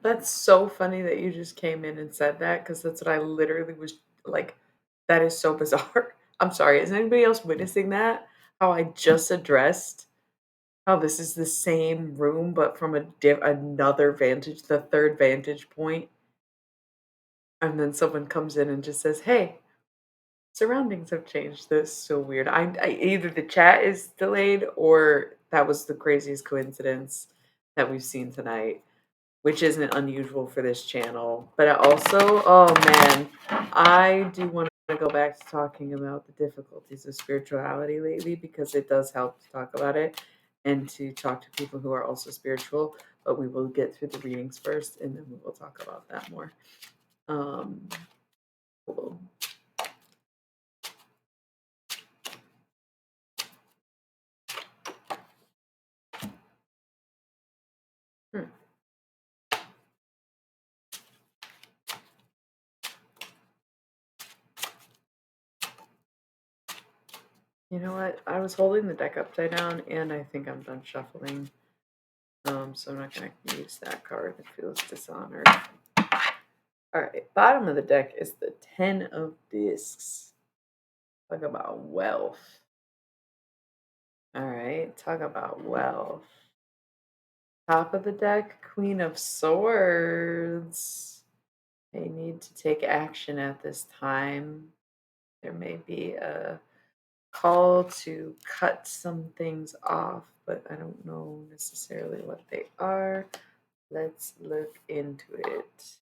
That's so funny that you just came in and said that, because that's what I literally was like. That is so bizarre. I'm sorry. Is anybody else witnessing that? How I just addressed how this is the same room, but from another vantage, the third vantage point, and then someone comes in and just says, "Hey, surroundings have changed." That's so weird. Either the chat is delayed or that was the craziest coincidence that we've seen tonight, which isn't unusual for this channel. But I also, oh man, I do want to go back to talking about the difficulties of spirituality lately, because it does help to talk about it and to talk to people who are also spiritual. But we will get through the readings first, and then we will talk about that more. Cool. Hmm. You know what? I was holding the deck upside down, and I think I'm done shuffling. So I'm not going to use that card. It feels dishonored. All right, bottom of the deck is the 10 of discs. Talk about wealth. All right, talk about wealth. Top of the deck, Queen of Swords. They need to take action at this time. There may be a call to cut some things off, but I don't know necessarily what they are. Let's look into it.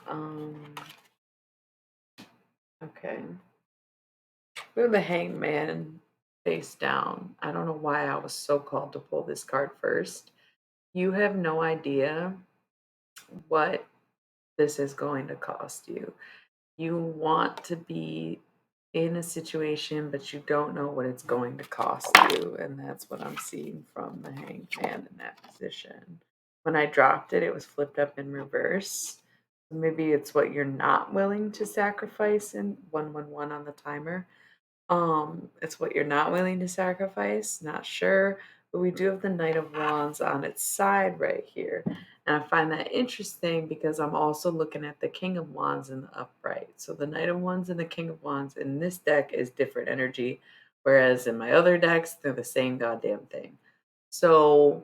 Um, okay. We're the Hangman face down. I don't know why I was so called to pull this card first. You have no idea what this is going to cost you. You want to be in a situation, but you don't know what it's going to cost you. And that's what I'm seeing from the Hanged Man in that position. When I dropped it, it was flipped up in reverse. Maybe it's what you're not willing to sacrifice in 111 on the timer. It's what you're not willing to sacrifice, not sure. But we do have the Knight of Wands on its side right here. And I find that interesting because I'm also looking at the King of Wands in the upright. So the Knight of Wands and the King of Wands in this deck is different energy, whereas in my other decks, they're the same goddamn thing. So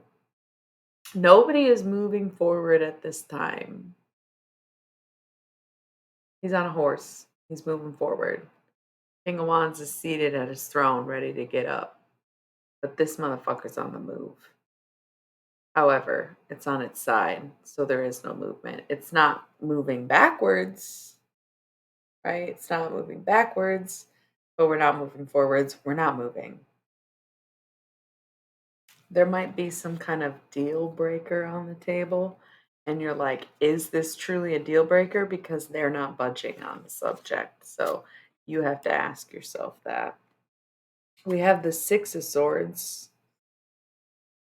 nobody is moving forward at this time. He's on a horse. He's moving forward. King of Wands is seated at his throne, ready to get up. But this motherfucker's on the move. However, it's on its side, so there is no movement. It's not moving backwards, right? It's not moving backwards, but we're not moving forwards. We're not moving. There might be some kind of deal breaker on the table, and you're like, is this truly a deal breaker? Because they're not budging on the subject. So you have to ask yourself that. We have the Six of Swords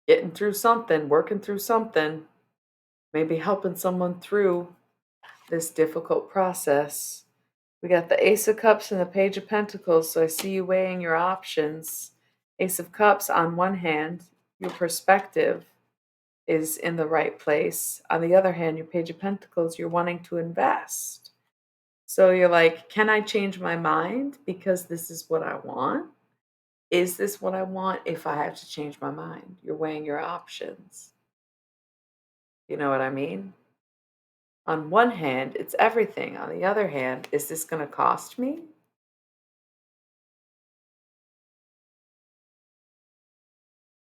getting through something, working through something, maybe helping someone through this difficult process. We got the Ace of Cups and the Page of Pentacles, so I see you weighing your options. Ace of Cups, on one hand, your perspective is in the right place. On the other hand, your Page of Pentacles, you're wanting to invest. So you're like, can I change my mind because this is what I want? Is this what I want if I have to change my mind? You're weighing your options. You know what I mean? On one hand, it's everything. On the other hand, is this going to cost me?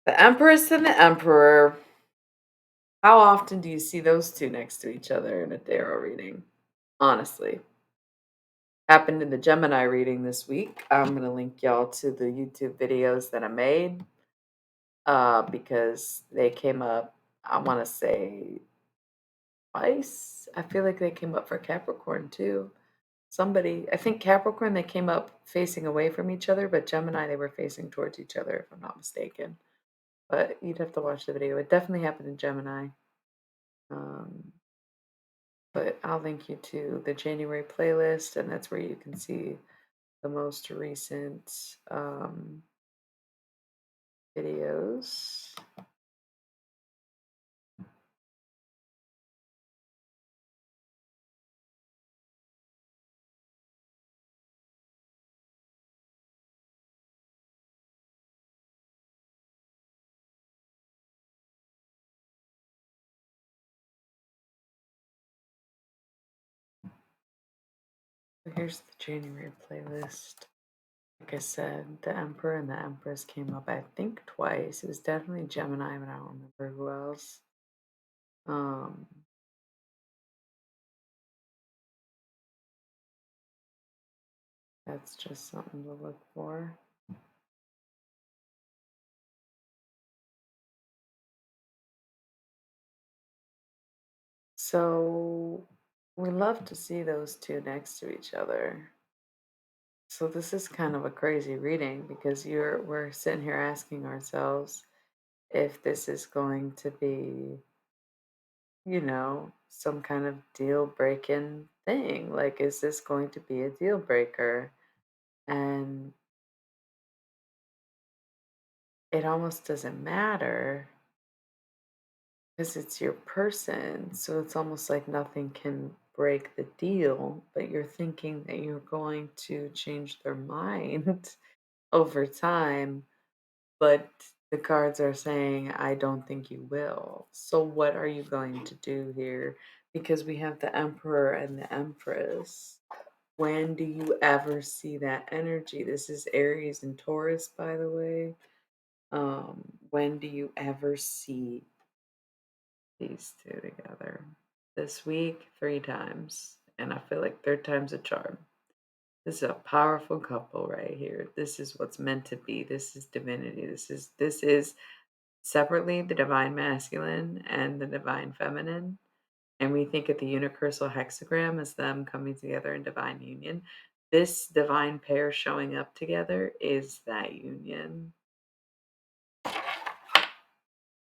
The Empress and the Emperor. How often do you see those two next to each other in a tarot reading? Honestly. Happened in the Gemini reading this week. I'm going to link y'all to the YouTube videos that I made because they came up, I want to say, twice. I feel like they came up for Capricorn too. Somebody, I think Capricorn, they came up facing away from each other, but Gemini, they were facing towards each other, if I'm not mistaken. But you'd have to watch the video. It definitely happened in Gemini. Um, but I'll link you to the January playlist, and that's where you can see the most recent videos. So here's the January playlist. Like I said, the Emperor and the Empress came up, I think, twice. It was definitely Gemini, but I don't remember who else. Um, that's just something to look for. So we love to see those two next to each other. So this is kind of a crazy reading because we're sitting here asking ourselves if this is going to be, some kind of deal breaking thing. Like, is this going to be a deal breaker? And it almost doesn't matter because it's your person. So it's almost like nothing can break the deal, but you're thinking that you're going to change their mind over time, but the cards are saying, I don't think you will. So, what are you going to do here? Because we have the Emperor and the Empress. When do you ever see that energy? This is Aries and Taurus, by the way. When do you ever see these two together? This week, 3 times. And I feel like third time's a charm. This is a powerful couple right here. This is what's meant to be. This is divinity. This is separately the divine masculine and the divine feminine. And we think of the universal hexagram as them coming together in divine union. This divine pair showing up together is that union.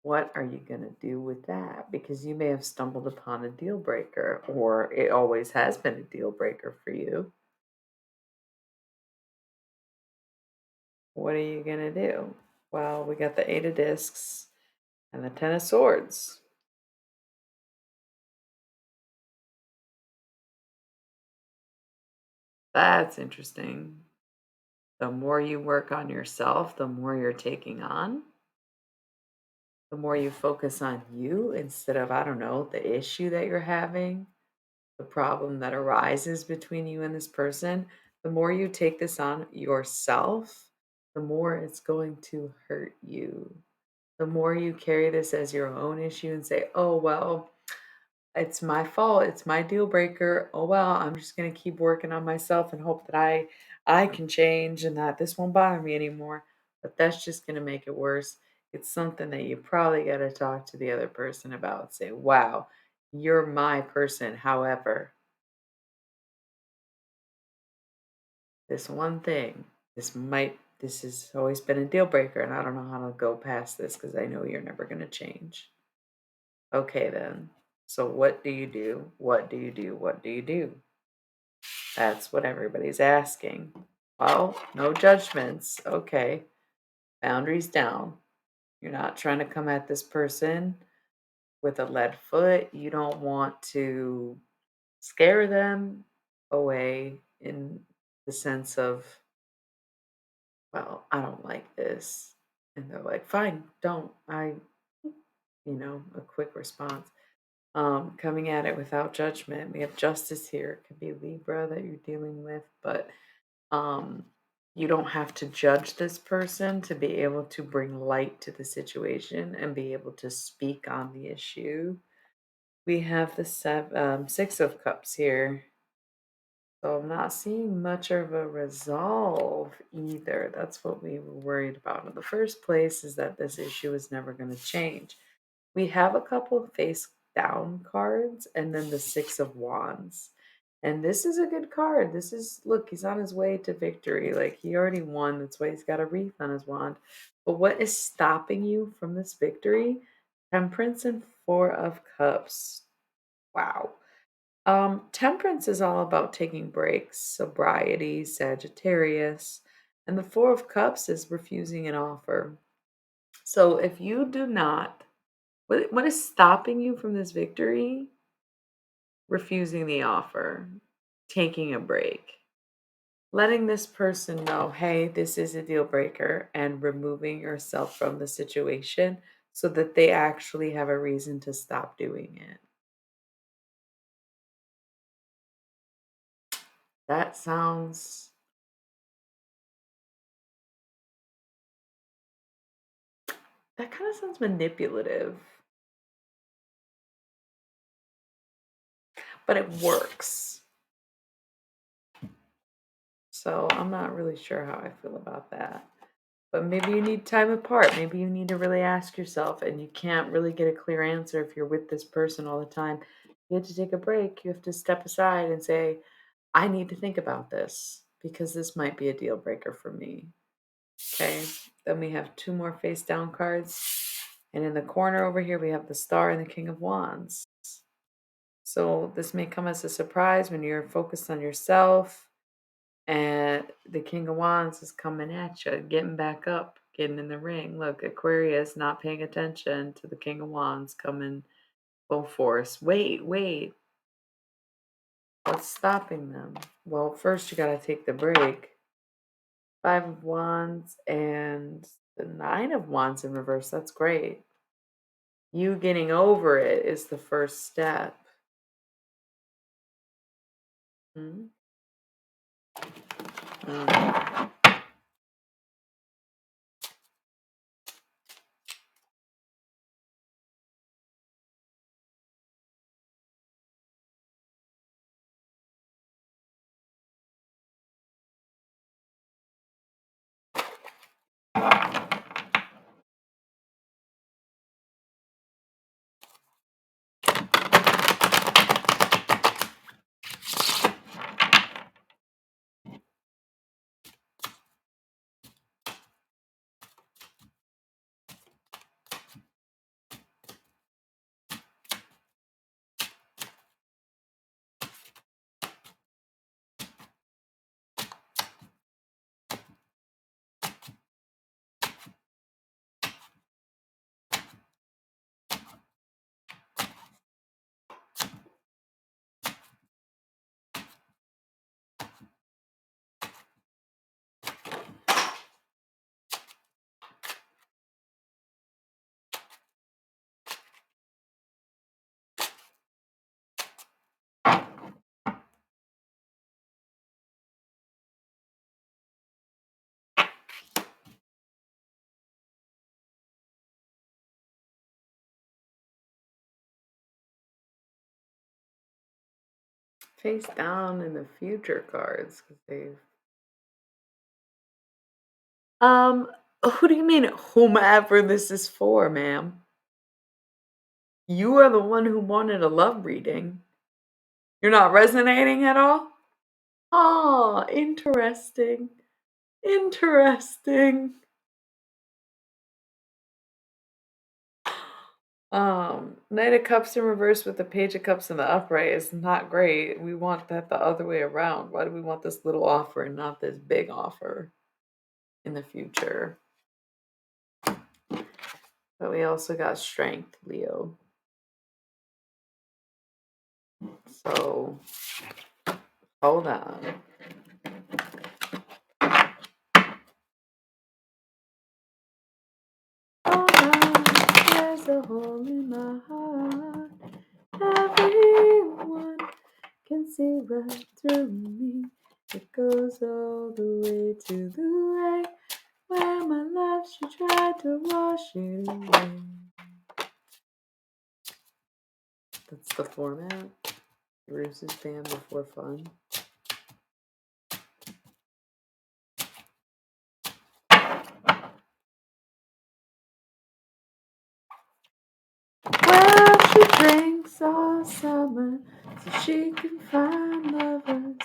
What are you going to do with that? Because you may have stumbled upon a deal breaker, or it always has been a deal breaker for you. What are you going to do? Well, we got the Eight of Discs and the Ten of Swords. That's interesting. The more you work on yourself, the more you're taking on. The more you focus on you instead of, I don't know, the issue that you're having, the problem that arises between you and this person, the more you take this on yourself, the more it's going to hurt you. The more you carry this as your own issue and say, oh, well, it's my fault. It's my deal breaker. Oh, well, I'm just going to keep working on myself and hope that I can change and that this won't bother me anymore. But that's just going to make it worse. It's something that you probably got to talk to the other person about. Say, wow, you're my person. However, this one thing, this has always been a deal breaker, and I don't know how to go past this because I know you're never going to change. Okay, then. So, what do you do? What do you do? What do you do? That's what everybody's asking. Well, no judgments. Okay. Boundaries down. You're not trying to come at this person with a lead foot. You don't want to scare them away in the sense of, well, I don't like this. And they're like, fine, don't. A quick response. Coming at it without judgment. We have justice here. It could be Libra that you're dealing with, but um, you don't have to judge this person to be able to bring light to the situation and be able to speak on the issue. We have the Six of Cups here. So I'm not seeing much of a resolve either. That's what we were worried about in the first place, is that this issue is never going to change. We have a couple of face down cards and then the Six of Wands. And this is a good card. This is, look, he's on his way to victory. Like, he already won. That's why he's got a wreath on his wand. But what is stopping you from this victory? Temperance and Four of Cups. Wow. Temperance is all about taking breaks, sobriety, Sagittarius. And the Four of Cups is refusing an offer. So if you do not, what is stopping you from this victory? Refusing the offer, taking a break, letting this person know, hey, this is a deal breaker, and removing yourself from the situation so that they actually have a reason to stop doing it. That sounds, that kind of sounds manipulative, but it works. So I'm not really sure how I feel about that. But maybe you need time apart. Maybe you need to really ask yourself, and you can't really get a clear answer if you're with this person all the time. You have to take a break. You have to step aside and say, I need to think about this because this might be a deal breaker for me. Okay. Then we have two more face down cards. And in the corner over here, we have the Star and the King of Wands. So this may come as a surprise when you're focused on yourself. And the King of Wands is coming at you, getting back up, getting in the ring. Look, Aquarius not paying attention to the King of Wands coming full force. Wait, wait. What's stopping them? Well, first you gotta take the break. Five of Wands and the Nine of Wands in reverse. That's great. You getting over it is the first step. Hmm? Um, Face down in the future cards because they've. Who do you mean, whomever this is for, ma'am? You are the one who wanted a love reading. You're not resonating at all? Oh, interesting. Interesting. Knight of Cups in reverse with the Page of Cups in the upright is not great. We want that the other way around. Why do we want this little offer and not this big offer in the future? But we also got strength, Leo. So hold on. Hold on, there's a hole in my heart. Everyone can see right through me. It goes all the way to the lake where my love she tried to wash it away. That's the format. Bruce's band before fun. Well, she drinks all summer so she can find lovers.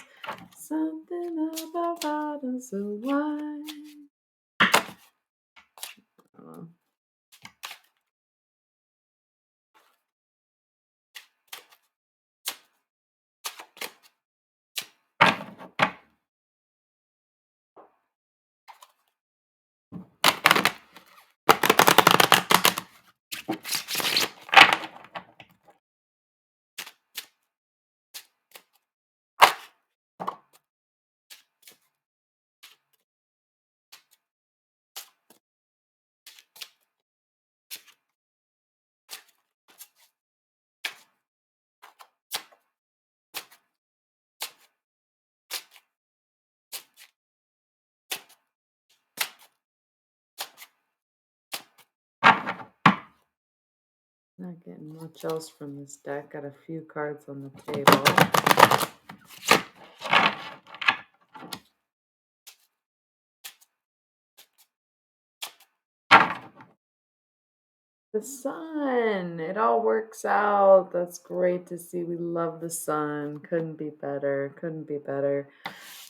Something about bottles of wine. Oh. Not getting much else from this deck. Got a few cards on the table. The sun. It all works out. That's great to see. We love the sun. Couldn't be better. Couldn't be better.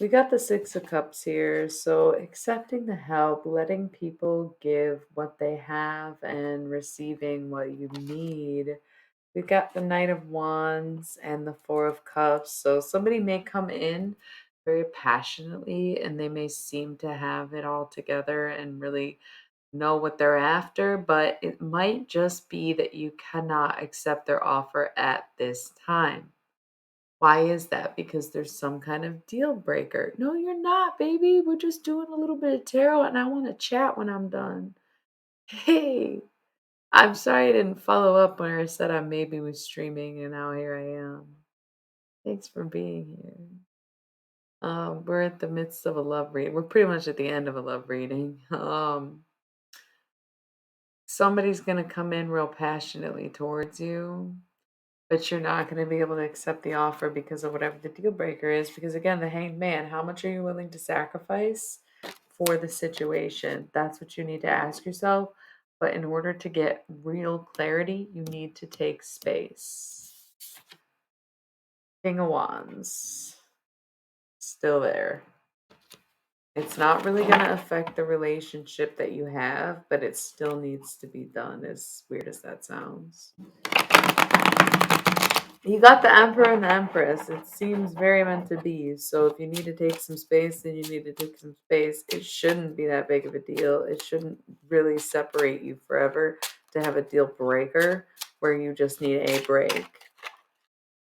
We got the Six of Cups here. So accepting the help, letting people give what they have, and receiving what you need. We got the Knight of Wands and the Four of Cups. So somebody may come in very passionately and they may seem to have it all together and really know what they're after, but it might just be that you cannot accept their offer at this time. Why is that? Because there's some kind of deal breaker. No, you're not, baby. We're just doing a little bit of tarot and I want to chat when I'm done. Hey, I'm sorry I didn't follow up when I said I maybe was streaming and now here I am. Thanks for being here. We're at the midst of a love reading. We're pretty much at the end of a love reading. Somebody's gonna come in real passionately towards you, but you're not gonna be able to accept the offer because of whatever the deal breaker is. Because again, the hanged man, how much are you willing to sacrifice for the situation? That's what you need to ask yourself. But in order to get real clarity, you need to take space. King of Wands. Still there. It's not really going to affect the relationship that you have, but it still needs to be done, as weird as that sounds. You got the Emperor and the Empress. It seems very meant to be. So if you need to take some space, then you need to take some space. It shouldn't be that big of a deal. It shouldn't really separate you forever to have a deal breaker where you just need a break.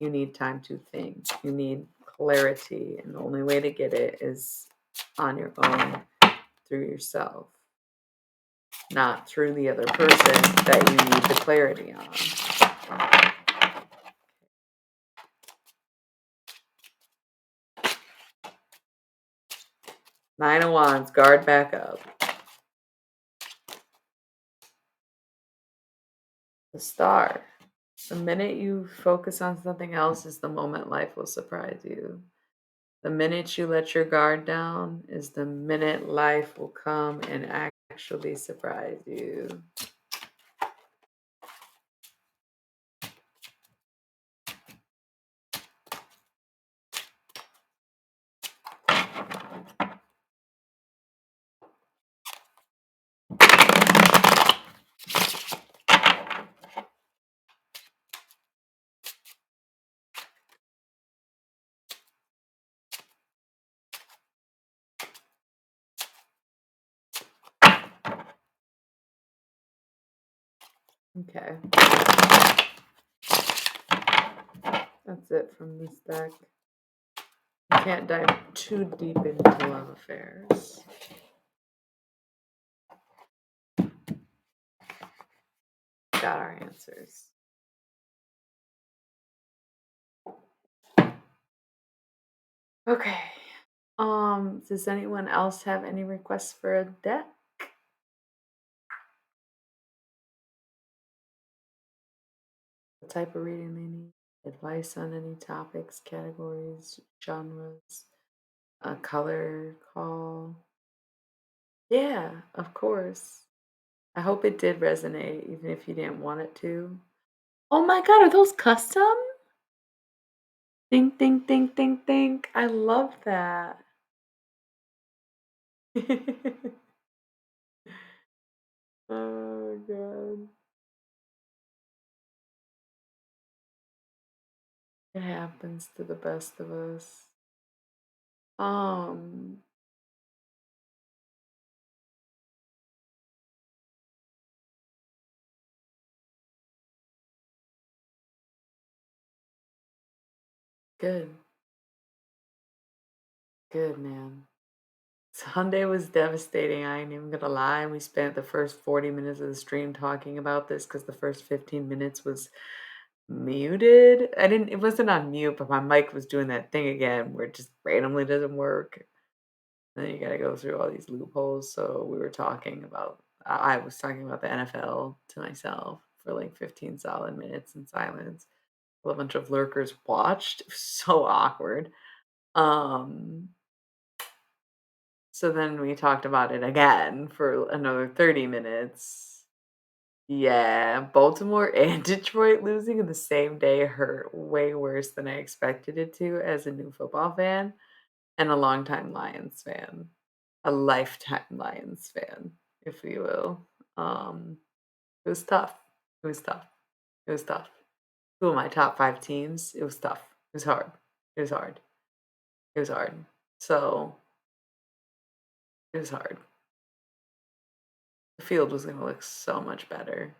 You need time to think. You need clarity. And the only way to get it is on your own through yourself, not through the other person that you need the clarity on. Nine of Wands, guard back up. The Star. The minute you focus on something else is the moment life will surprise you. The minute you let your guard down is the minute life will come and actually surprise you. Okay. That's it from this deck. You can't dive too deep into love affairs. Got our answers. Okay. Does anyone else have any requests for a deck? What type of reading they need? Advice on any topics, categories, genres, a color call? Yeah, of course. I hope it did resonate, even if you didn't want it to. Oh my god, are those custom? Think, think, think, think, think. I love that. Oh god. It happens to the best of us. Um, good. Good, man. Sunday was devastating. I ain't even gonna lie. We spent the first 40 minutes of the stream talking about this because the first 15 minutes was muted. It wasn't on mute, but my mic was doing that thing again where it just randomly doesn't work. And then you gotta go through all these loopholes. So we were talking about, I was talking about the NFL to myself for like 15 solid minutes in silence. A bunch of lurkers watched. It was so awkward. Um, So then we talked about it again for another 30 minutes. Yeah, Baltimore and Detroit losing in the same day hurt way worse than I expected it to as a new football fan and a longtime Lions fan, a lifetime Lions fan, if you will. It was tough. It was tough. It was tough. Two of my top five teams. It was tough. It was hard. It was hard. It was hard. So it was hard. The field was going to look so much better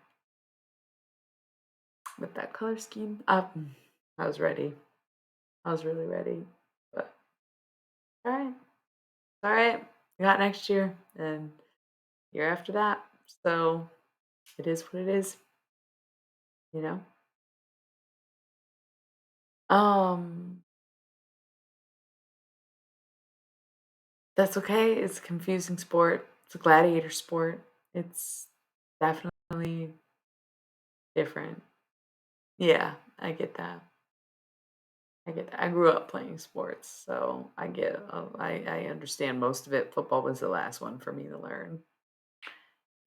with that color scheme. I was ready. I was really ready. But all right. All right. We got next year and year after that. So it is what it is, you know? Um, that's okay. It's a confusing sport. It's a gladiator sport. It's definitely different. Yeah, I get that. I get that. I grew up playing sports, so I understand most of it. Football was the last one for me to learn.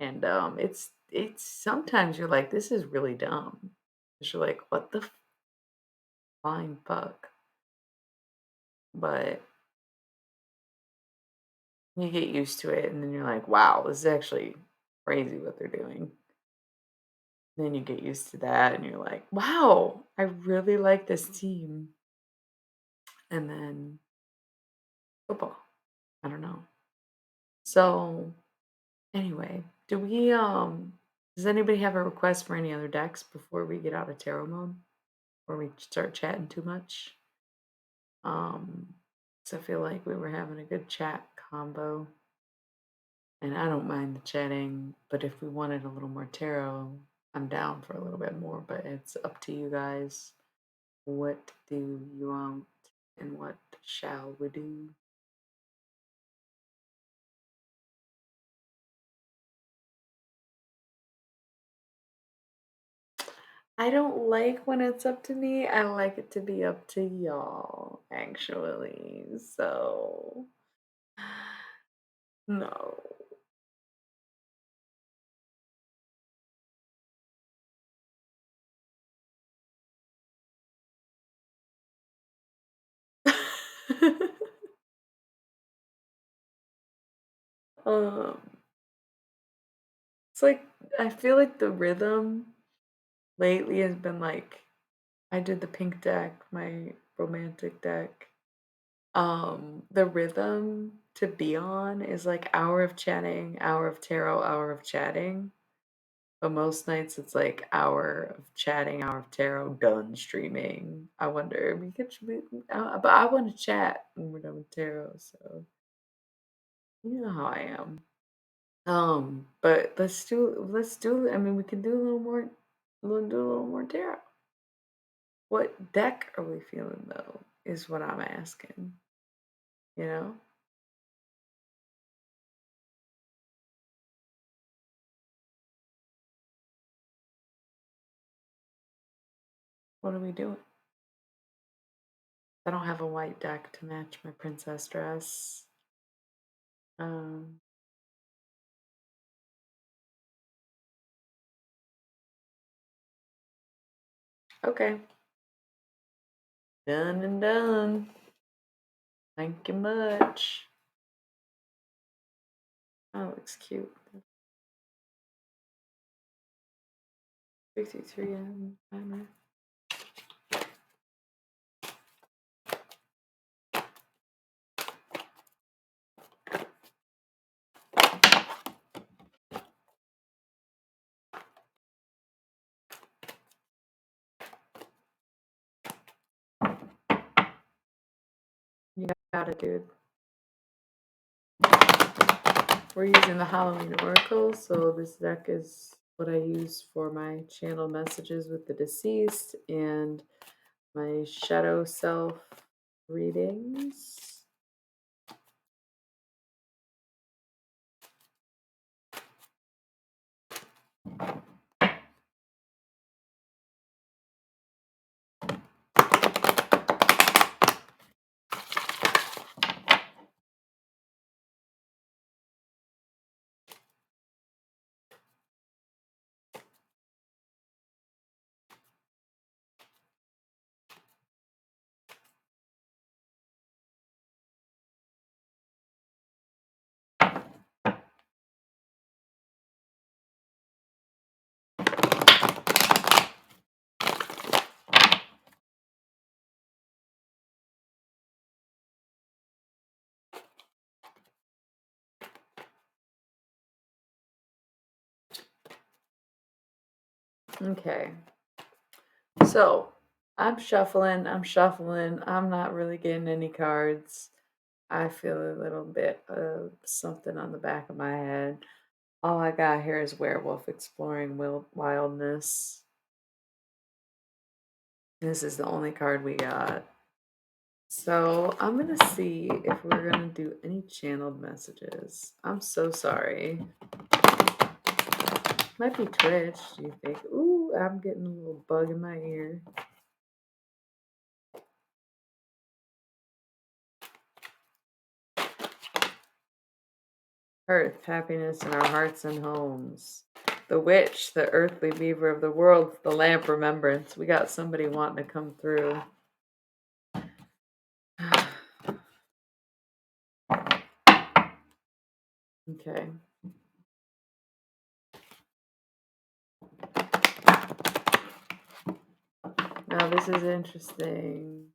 And it's sometimes you're like, this is really dumb. 'Cause you're like, what the flying fuck? But you get used to it and then you're like, wow, this is actually crazy what they're doing. Then you get used to that and you're like, wow, I really like this team. And then football. I don't know. So anyway, does anybody have a request for any other decks before we get out of tarot mode? Or we start chatting too much? So I feel like we were having a good chat combo. And I don't mind the chatting, but if we wanted a little more tarot, I'm down for a little bit more, but it's up to you guys. What do you want and what shall we do? I don't like when it's up to me. I like it to be up to y'all, actually. So, no. um, it's like I feel like the rhythm lately has been like I did the pink deck, my romantic deck. The rhythm to be on is like hour of chatting, hour of tarot, hour of chatting. But most nights it's like hour of chatting, hour of tarot, done streaming. I wonder we could, but I want to chat when we're done with tarot. So you know how I am. But let's do. I mean, we can do a little more. We'll do a little more tarot. What deck are we feeling though? Is what I'm asking. You know, what are we doing? I don't have a white deck to match my princess dress. Um, okay, done and done. Thank you much. Oh, looks cute. 63 and timer. You got it, dude. We're using the Halloween Oracle, so this deck is what I use for my channel messages with the deceased and my shadow self readings. Okay, so I'm shuffling. I'm not really getting any cards. I feel a little bit of something on the back of my head. All I got here is Werewolf Exploring Wildness. This is the only card we got. So I'm going to see if we're going to do any channeled messages. I'm so sorry. Might be Twitch, do you think? Ooh, I'm getting a little bug in my ear. Earth, happiness in our hearts and homes. The witch, the earthly weaver of the world, the lamp, remembrance. We got somebody wanting to come through. Okay. Now this is interesting.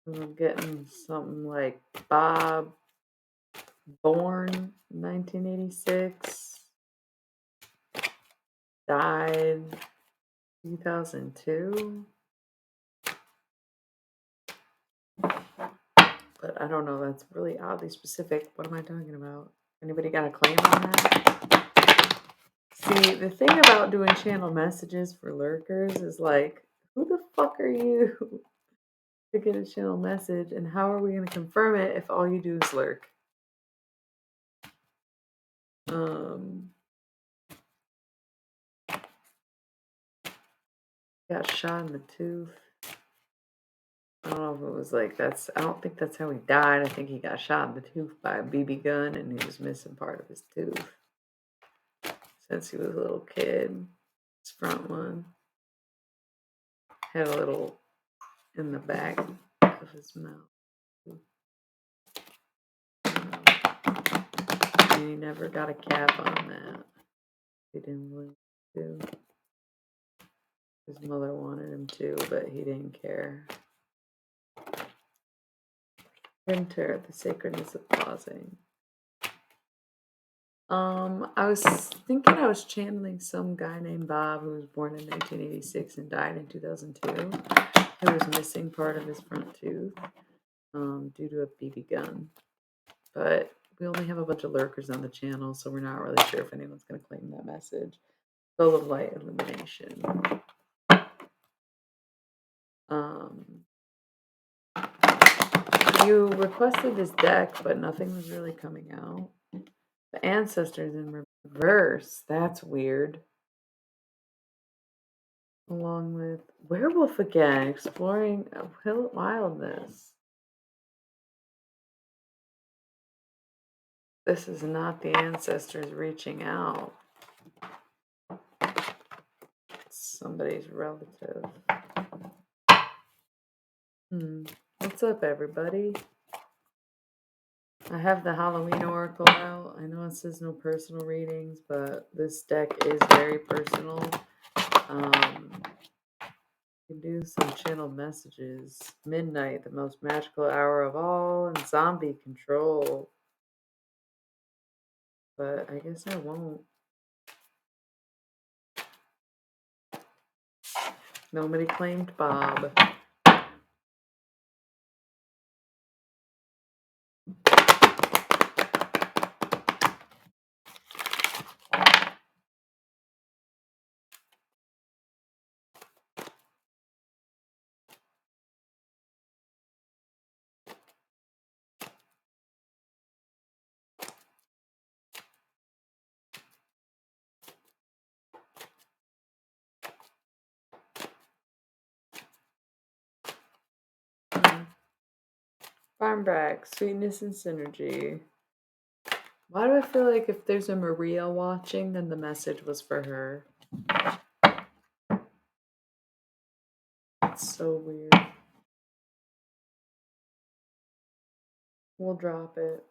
I'm getting something like Bob, born 1986, died 2002. But I don't know, that's really oddly specific. What am I talking about? Anybody got a claim on that? See, the thing about doing channel messages for lurkers is like, who the fuck are you to get a channel message, and how are we going to confirm it if all you do is lurk? Got shot in the tooth. I don't know if it was like I don't think that's how he died. I think he got shot in the tooth by a BB gun and he was missing part of his tooth since he was a little kid. His front one had a little in the back of his mouth. And he never got a cap on that. He didn't want to. His mother wanted him to, but he didn't care. Winter, the sacredness of pausing. I was thinking I was channeling some guy named Bob who was born in 1986 and died in 2002, who was missing part of his front tooth due to a BB gun. But we only have a bunch of lurkers on the channel, so we're not really sure if anyone's going to claim that message. Soul of Light Illumination. You requested this deck, but nothing was really coming out. The Ancestors in reverse. That's weird. Along with Werewolf again, Exploring Wildness. This is not the Ancestors reaching out. It's somebody's relative. What's up, everybody? I have the Halloween Oracle out. I know it says no personal readings, but this deck is very personal. You can do some channeled messages. Midnight, the most magical hour of all, and zombie control. But I guess I won't. Nobody claimed Bob. Farmbrack, sweetness and synergy. Why do I feel like if there's a Maria watching, then the message was for her? It's so weird. We'll drop it.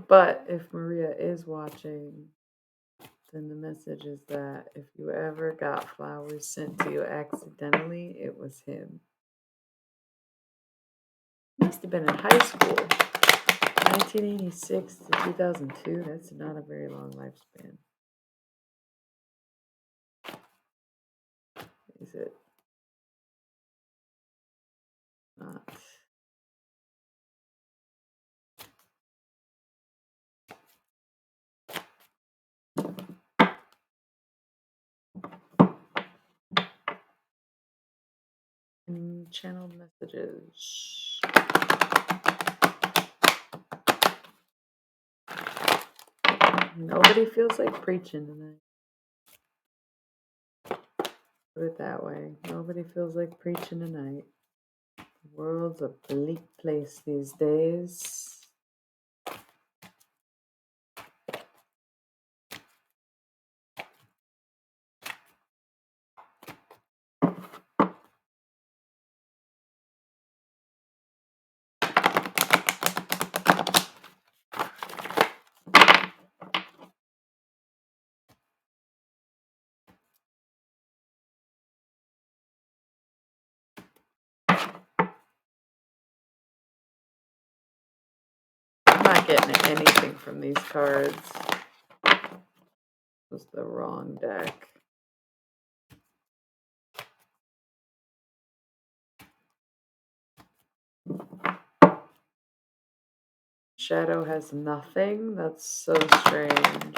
But if Maria is watching, then the message is that if you ever got flowers sent to you accidentally, it was him. Must have been in high school. 1986 to 2002, that's not a very long lifespan. Is it? Not. Channel messages. Nobody feels like preaching tonight. Put it that way. Nobody feels like preaching tonight. The world's a bleak place these days. I'm not getting anything from these cards. It was the wrong deck. Shadow has nothing. That's so strange.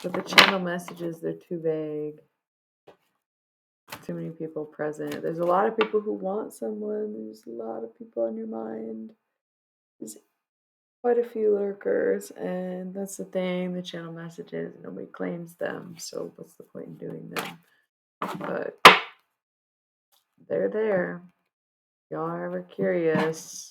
But the channel messages, they're too vague. Too many people present. There's a lot of people who want someone. There's a lot of people on your mind. There's quite a few lurkers, and that's the thing. The channel messages, nobody claims them, so what's the point in doing them? But they're there. Y'all are ever curious?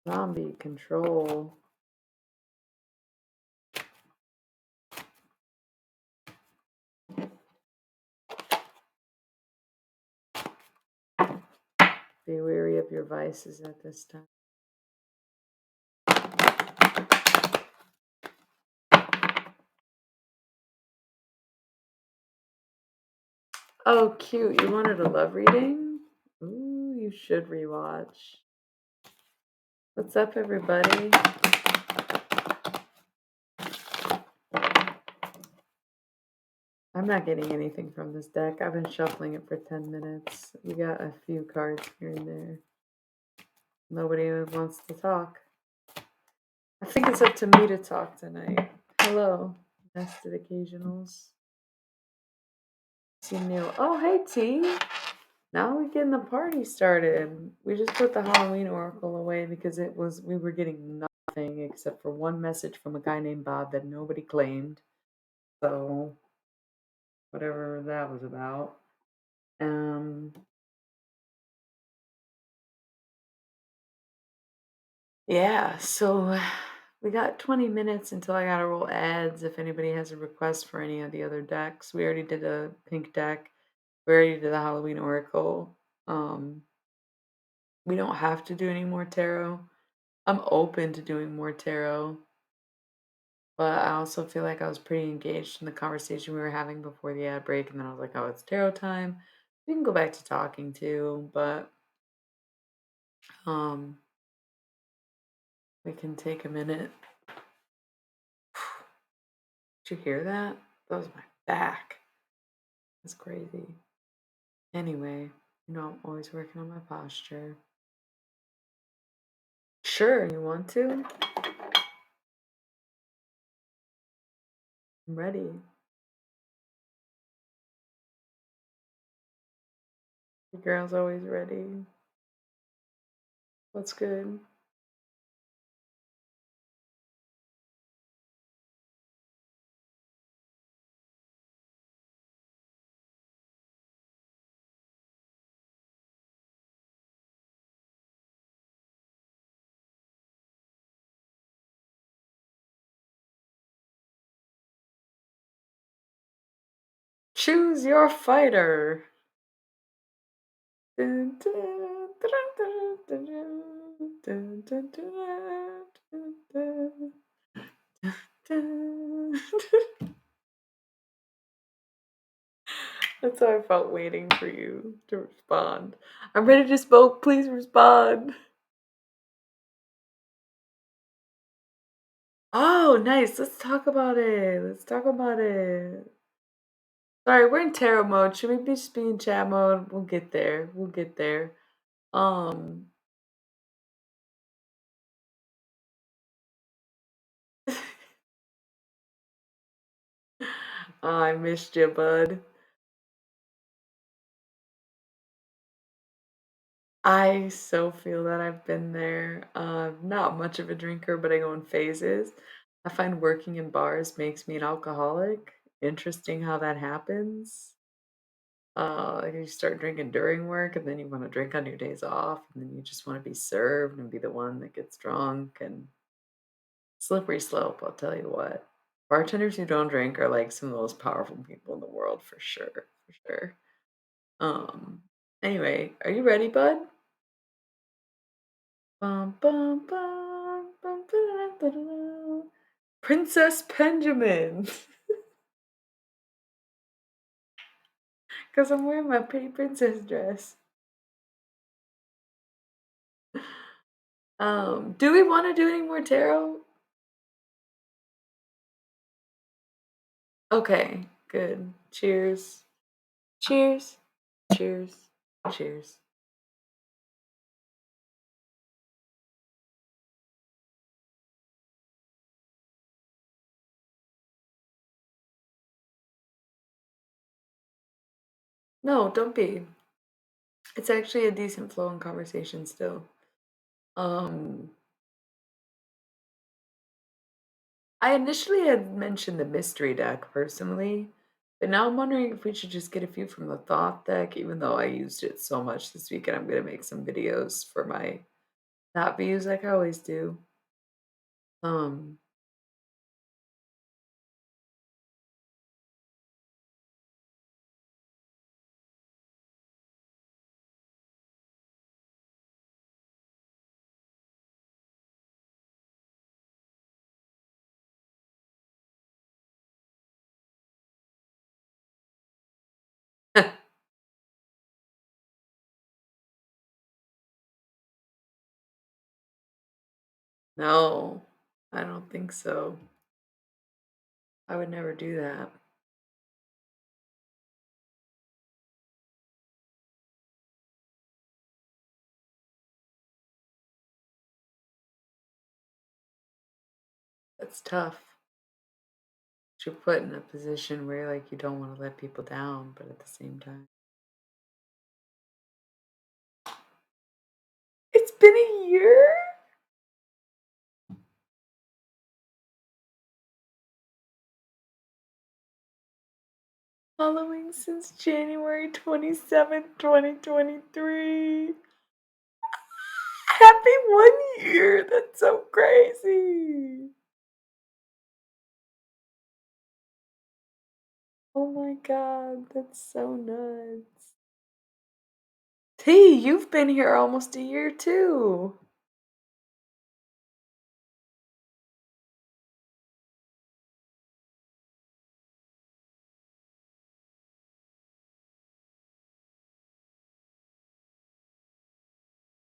Zombie control. Be wary of your vices at this time. Oh, cute. You wanted a love reading? Ooh, you should rewatch. What's up, everybody? I'm not getting anything from this deck. I've been shuffling it for 10 minutes. We got a few cards here and there. Nobody wants to talk. I think it's up to me to talk tonight. Hello, nested occasionals. See new. Oh, hey, T. Now we're getting the party started. We just put the Halloween Oracle away because we were getting nothing except for one message from a guy named Bob that nobody claimed. So, whatever that was about. Yeah, so we got 20 minutes until I gotta roll ads if anybody has a request for any of the other decks. We already did a pink deck. We already did the Halloween Oracle. We don't have to do any more tarot. I'm open to doing more tarot. But I also feel like I was pretty engaged in the conversation we were having before the ad break, and then I was like, oh, it's tarot time. We can go back to talking too, but we can take a minute. Did you hear that? That was my back. That's crazy. Anyway, I'm always working on my posture. Sure, you want to? I'm ready. The girl's always ready. What's good? Choose your fighter. Dun, dun, dun, dun, dun, dun, dun, dun, dun, dun, dun. That's how I felt waiting for you to respond. I'm ready to smoke. Please respond. Oh, nice. Let's talk about it. Let's talk about it. Sorry, we're in tarot mode. Should we just be in chat mode? We'll get there. We'll get there. Um, I missed you, bud. I so feel that I've been there. Not much of a drinker, but I go in phases. I find working in bars makes me an alcoholic. Interesting how that happens. Like you start drinking during work, and then you want to drink on your days off, and then you just want to be served and be the one that gets drunk and slippery slope. I'll tell you what. Bartenders who don't drink are like some of the most powerful people in the world for sure. For sure. Um. Anyway, are you ready, bud? Bum, bum, bum, bum, ba-da-da-da-da. Princess Benjamin. Because I'm wearing my pretty princess dress. Do we want to do any more tarot? Okay, good. Cheers. Cheers. Cheers. Cheers. No, don't be. It's actually a decent flow in conversation still. Um, I initially had mentioned the mystery deck personally, but now I'm wondering if we should just get a few from the thought deck, even though I used it so much this week and I'm gonna make some videos for my thought views like I always do. Um, no, I don't think so. I would never do that. That's tough. You're put in a position where like you don't want to let people down, but at the same time. It's been a year? Following since January 27th, 2023. Happy 1 year! That's so crazy! Oh my god, that's so nuts. T, you've been here almost a year too.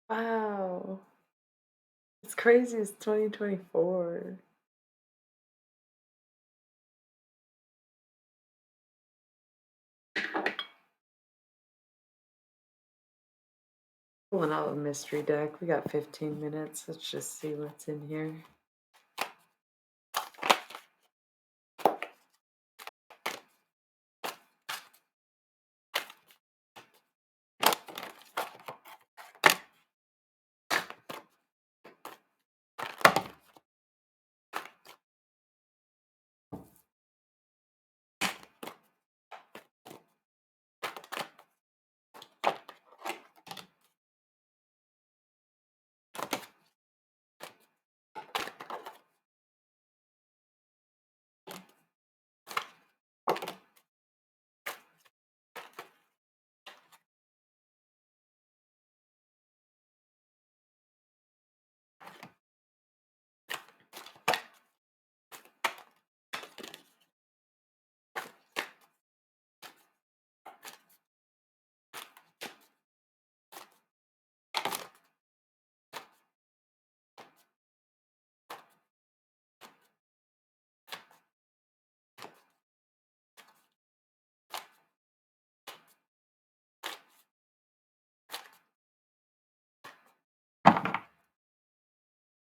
Wow. It's crazy it's 2024. Pulling out a mystery deck. We got 15 minutes. Let's just see what's in here.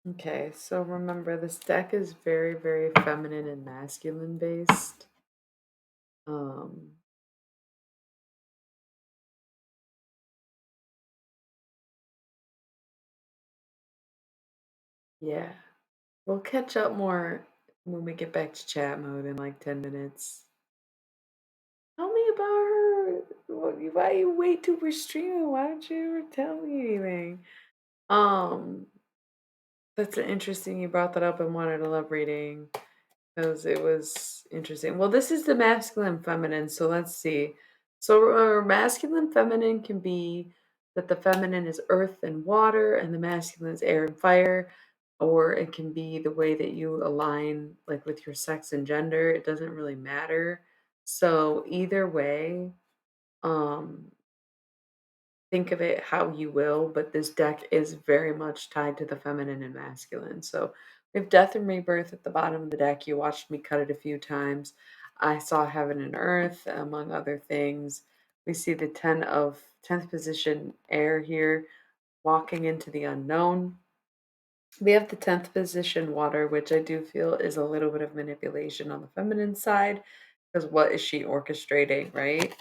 Okay, so remember this deck is very, very feminine and masculine based. Um, yeah. We'll catch up more when we get back to chat mode in like 10 minutes. Tell me about her. Why you wait till we're streaming? Why don't you ever tell me anything? Um, that's interesting you brought that up and wanted a love reading because it was interesting. Well, this is the masculine feminine, so let's see. So masculine feminine can be that the feminine is earth and water and the masculine is air and fire, or it can be the way that you align like with your sex and gender. It doesn't really matter. So either way, um think of it how you will, but this deck is very much tied to the feminine and masculine. So we have Death and Rebirth at the bottom of the deck. You watched me cut it a few times. I saw Heaven and Earth, among other things. We see the 10th position air here, walking into the unknown. We have the 10th position water, which I do feel is a little bit of manipulation on the feminine side, because what is she orchestrating, right?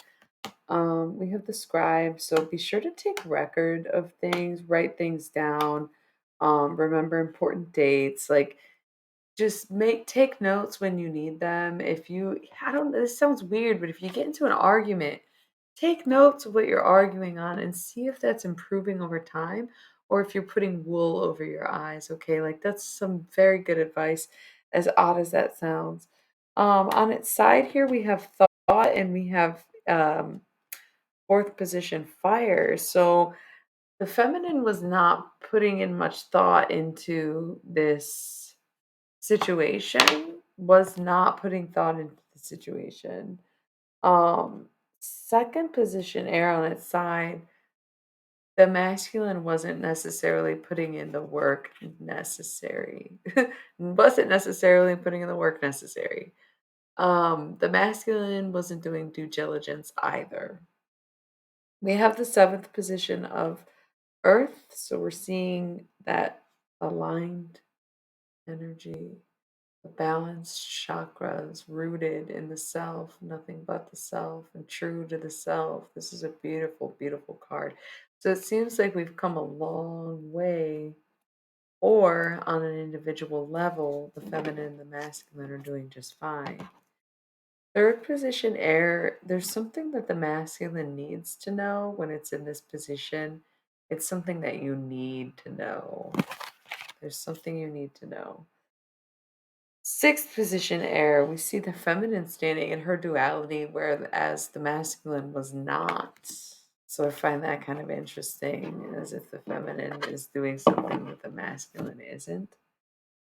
We have the scribe, so be sure to take record of things, write things down, remember important dates, like just take notes when you need them. If you, I don't, this sounds weird, but if you get into an argument, take notes of what you're arguing on and see if that's improving over time or if you're putting wool over your eyes. Okay, like that's some very good advice, as odd as that sounds. On its side here, we have thought and we have fourth position fire. So the feminine was not putting in much thought into this situation, was not putting thought into the situation. Um, Second position air on its side, the masculine wasn't necessarily putting in the work necessary. Wasn't necessarily putting in the work necessary. The masculine wasn't doing due diligence either. We have the seventh position of Earth, so we're seeing that aligned energy, the balanced chakras rooted in the self, nothing but the self, and true to the self. This is a beautiful, beautiful card. So it seems like we've come a long way, or on an individual level, the feminine and the masculine are doing just fine. Third position air, there's something that the masculine needs to know when it's in this position. It's something that you need to know. There's something you need to know. Sixth position air, we see the feminine standing in her duality, whereas the masculine was not. So I find that kind of interesting, as if the feminine is doing something that the masculine isn't.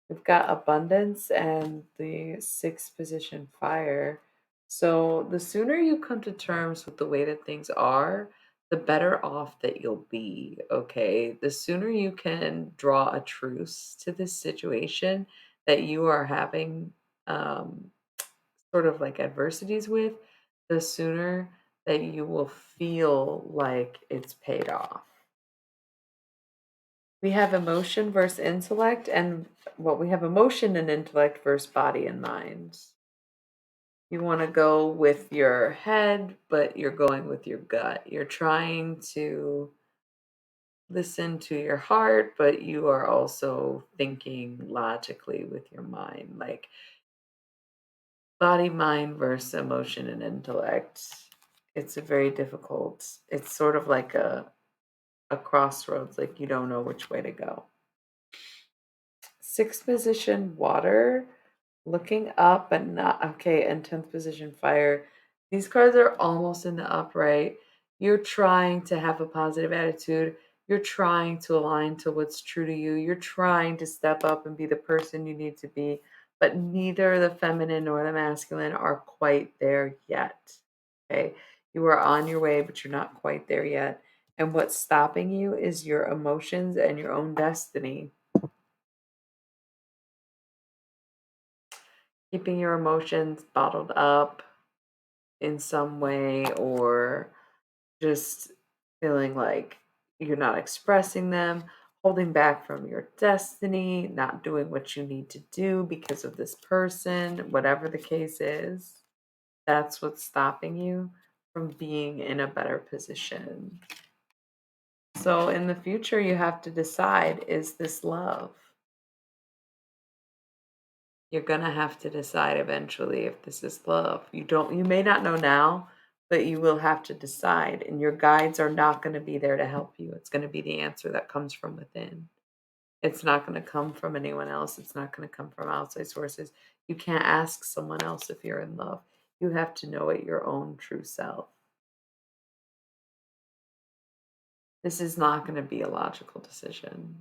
We've got abundance and the sixth position fire. So the sooner you come to terms with the way that things are, the better off that you'll be. Okay. The sooner you can draw a truce to this situation that you are having um, sort of like adversities with, the sooner that you will feel like it's paid off. We have emotion versus intellect, and well, we have emotion and intellect versus body and mind. You want to go with your head, but you're going with your gut. You're trying to listen to your heart, but you are also thinking logically with your mind. Like body, mind versus emotion and intellect. It's a very difficult, it's sort of like a crossroads, like you don't know which way to go. Sixth position, water. Looking up, but not okay. And 10th position, fire. These cards are almost in the upright. You're trying to have a positive attitude. You're trying to align to what's true to you. You're trying to step up and be the person you need to be. But neither the feminine nor the masculine are quite there yet. Okay. You are on your way, but you're not quite there yet. And what's stopping you is your emotions and your own destiny. Keeping your emotions bottled up in some way, or just feeling like you're not expressing them, holding back from your destiny, not doing what you need to do because of this person, whatever the case is, that's what's stopping you from being in a better position. So in the future, you have to decide, is this love? You're gonna have to decide eventually if this is love. You may not know now, but you will have to decide, and your guides are not going to be there to help you. It's going to be the answer that comes from within. It's not going to come from anyone else. It's not going to come from outside sources. You can't ask someone else if you're in love. You have to know it your own true self. This is not going to be a logical decision.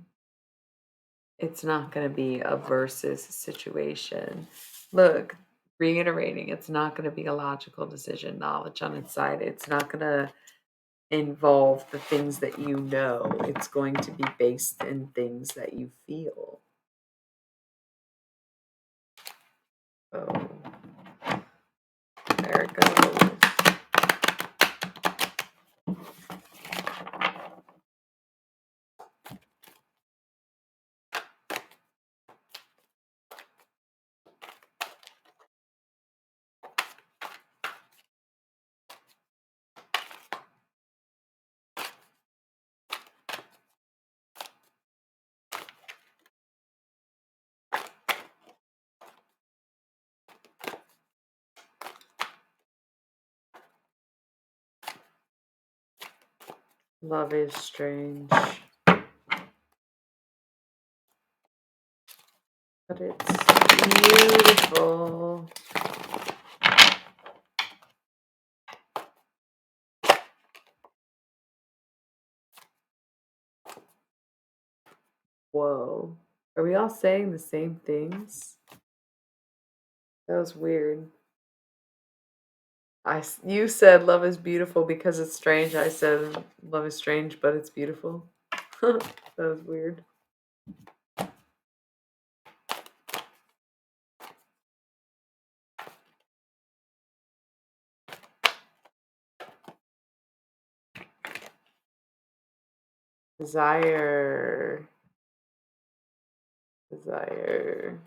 It's not going to be a versus situation. Look, reiterating, it's not going to be a logical decision, knowledge on its side. It's not going to involve the things that you know. It's going to be based in things that you feel. Oh, there it goes. Love is strange, but it's beautiful. Whoa. Are we all saying the same things? That was weird. You said love is beautiful because it's strange. I said love is strange, but it's beautiful. That was weird. Desire. Desire.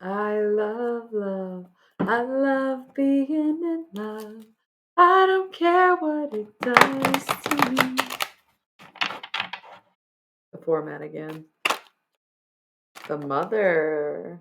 I love love. I love being in love. I don't care what it does to me. The format again. The mother.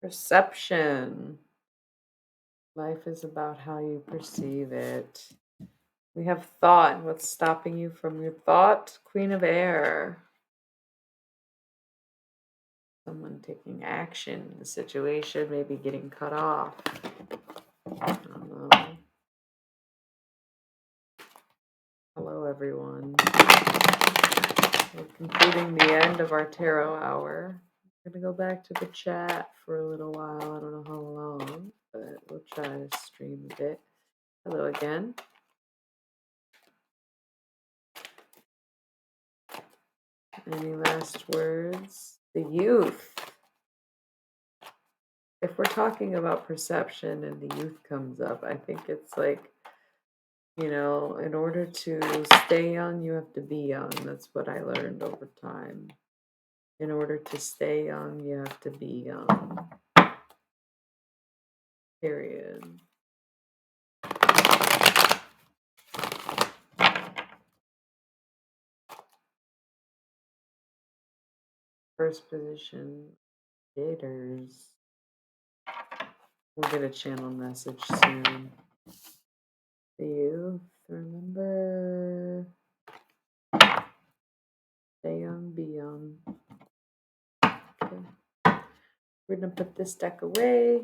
Perception. Life is about how you perceive it. We have thought. What's stopping you from your thought? Queen of Air. Someone taking action in the situation, maybe getting cut off. I don't know. Hello, everyone. We're concluding the end of our tarot hour. I'm going to go back to the chat for a little while. I don't know how long, but we'll try to stream a bit. Hello again. Any last words? The youth. If we're talking about perception and the youth comes up, I think it's like, in order to stay young, you have to be young. That's what I learned over time. In order to stay young, you have to be young. Period. First position, Gators. We'll get a channel message soon. The youth, remember Stay young, be young. Okay. We're gonna put this deck away.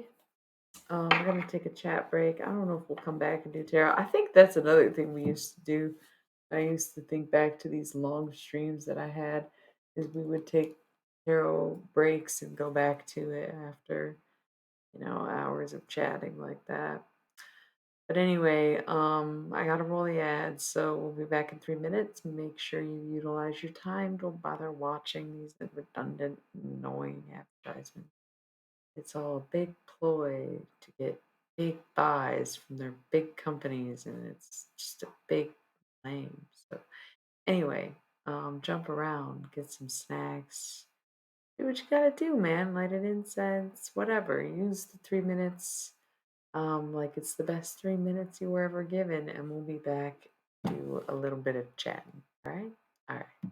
We're gonna take a chat break. I don't know if we'll come back and do tarot. I think that's another thing we used to do. I used to think back to these long streams that I had, is we would take tarot breaks and go back to it after, hours of chatting like that. But anyway, I gotta roll the ads, so we'll be back in 3 minutes. Make sure you utilize your time. Don't bother watching these redundant, annoying advertisements. It's all a big ploy to get big buys from their big companies, and it's just a big lame. So anyway, jump around, get some snacks, do what you gotta do, man. Light an incense, whatever. Use the 3 minutes like it's the best 3 minutes you were ever given, and we'll be back to do a little bit of chatting. All right? All right.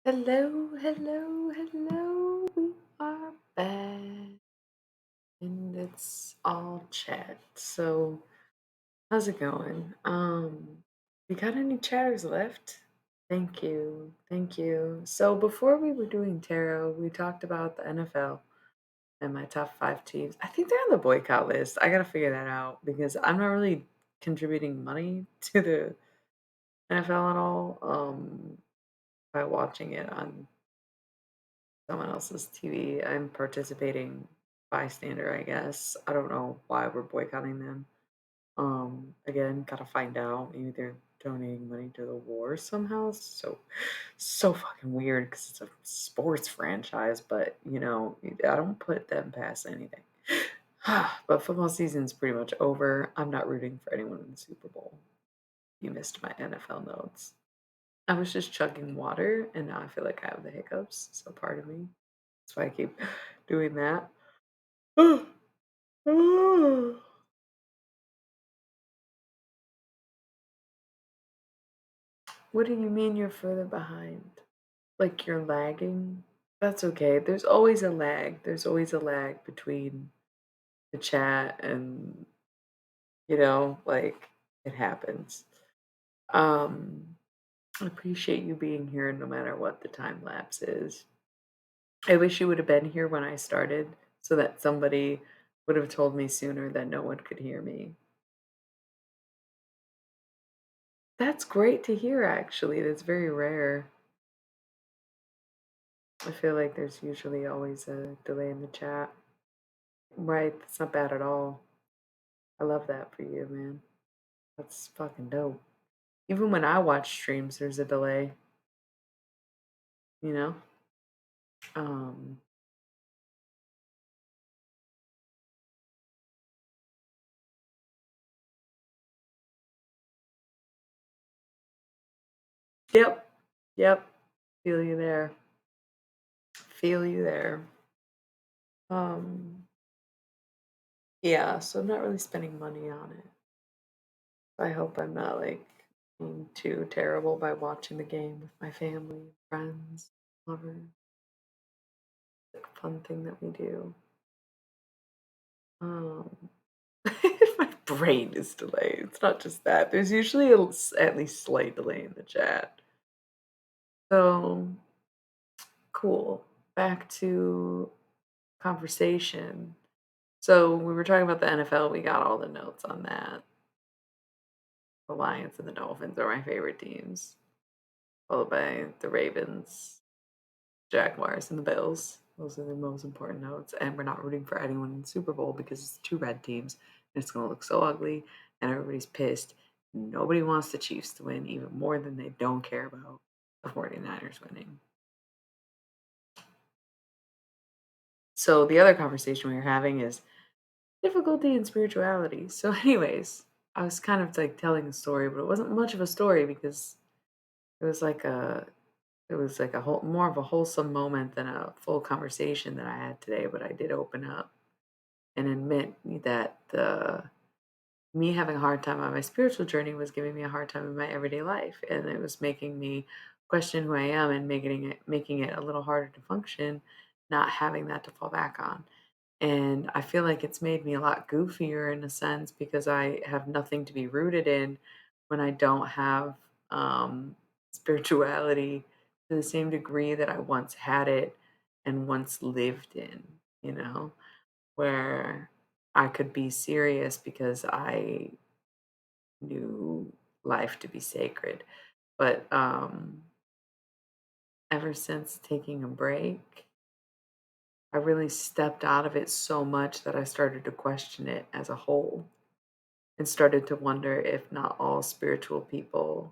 Hello, hello, hello. We are back. And it's all chat. So how's it going? We got any chatters left? Thank you. Thank you. So before we were doing tarot, we talked about the NFL and my top 5 teams. I think they're on the boycott list. I gotta figure that out because I'm not really contributing money to the NFL at all. By watching it on someone else's TV. I'm participating bystander, I guess. I don't know why we're boycotting them. Again, gotta find out. Maybe they're donating money to the war somehow. So fucking weird because it's a sports franchise, but I don't put them past anything. But football season's pretty much over. I'm not rooting for anyone in the Super Bowl. You missed my NFL notes. I was just chugging water, and now I feel like I have the hiccups. So pardon me. That's why I keep doing that. What do you mean you're further behind? Like you're lagging? That's okay. There's always a lag. There's always a lag between the chat and, like it happens. I appreciate you being here no matter what the time lapse is. I wish you would have been here when I started so that somebody would have told me sooner that no one could hear me. That's great to hear, actually. That's very rare. I feel like there's usually always a delay in the chat. Right, that's not bad at all. I love that for you, man. That's fucking dope. Even when I watch streams, there's a delay, you know? Um, yep, yep. Feel you there. Feel you there. Um, yeah, so I'm not really spending money on it. I hope I'm not like being too terrible by watching the game with my family, friends, lovers. Like a fun thing that we do. Um, my brain is delayed. It's not just that. There's usually at least slight delay in the chat. So cool. Back to conversation. So we were talking about the NFL. We got all the notes on that. The Lions and the Dolphins are my favorite teams, followed by the Ravens, Jaguars, and the Bills. Those are the most important notes. And we're not rooting for anyone in the Super Bowl because it's two red teams and it's going to look so ugly and everybody's pissed. Nobody wants the Chiefs to win even more than they don't care about the 49ers winning. So the other conversation we were having is difficulty in spirituality. So, anyways, I was kind of like telling a story, but it wasn't much of a story because it was like a whole more of a wholesome moment than a full conversation that I had today. But I did open up and admit that the me having a hard time on my spiritual journey was giving me a hard time in my everyday life, and it was making me question who I am and making it a little harder to function, not having that to fall back on. And I feel like it's made me a lot goofier in a sense because I have nothing to be rooted in when I don't have spirituality to the same degree that I once had it and once lived in, you know, where I could be serious because I knew life to be sacred. But ever since taking a break, I really stepped out of it so much that I started to question it as a whole and started to wonder if not all spiritual people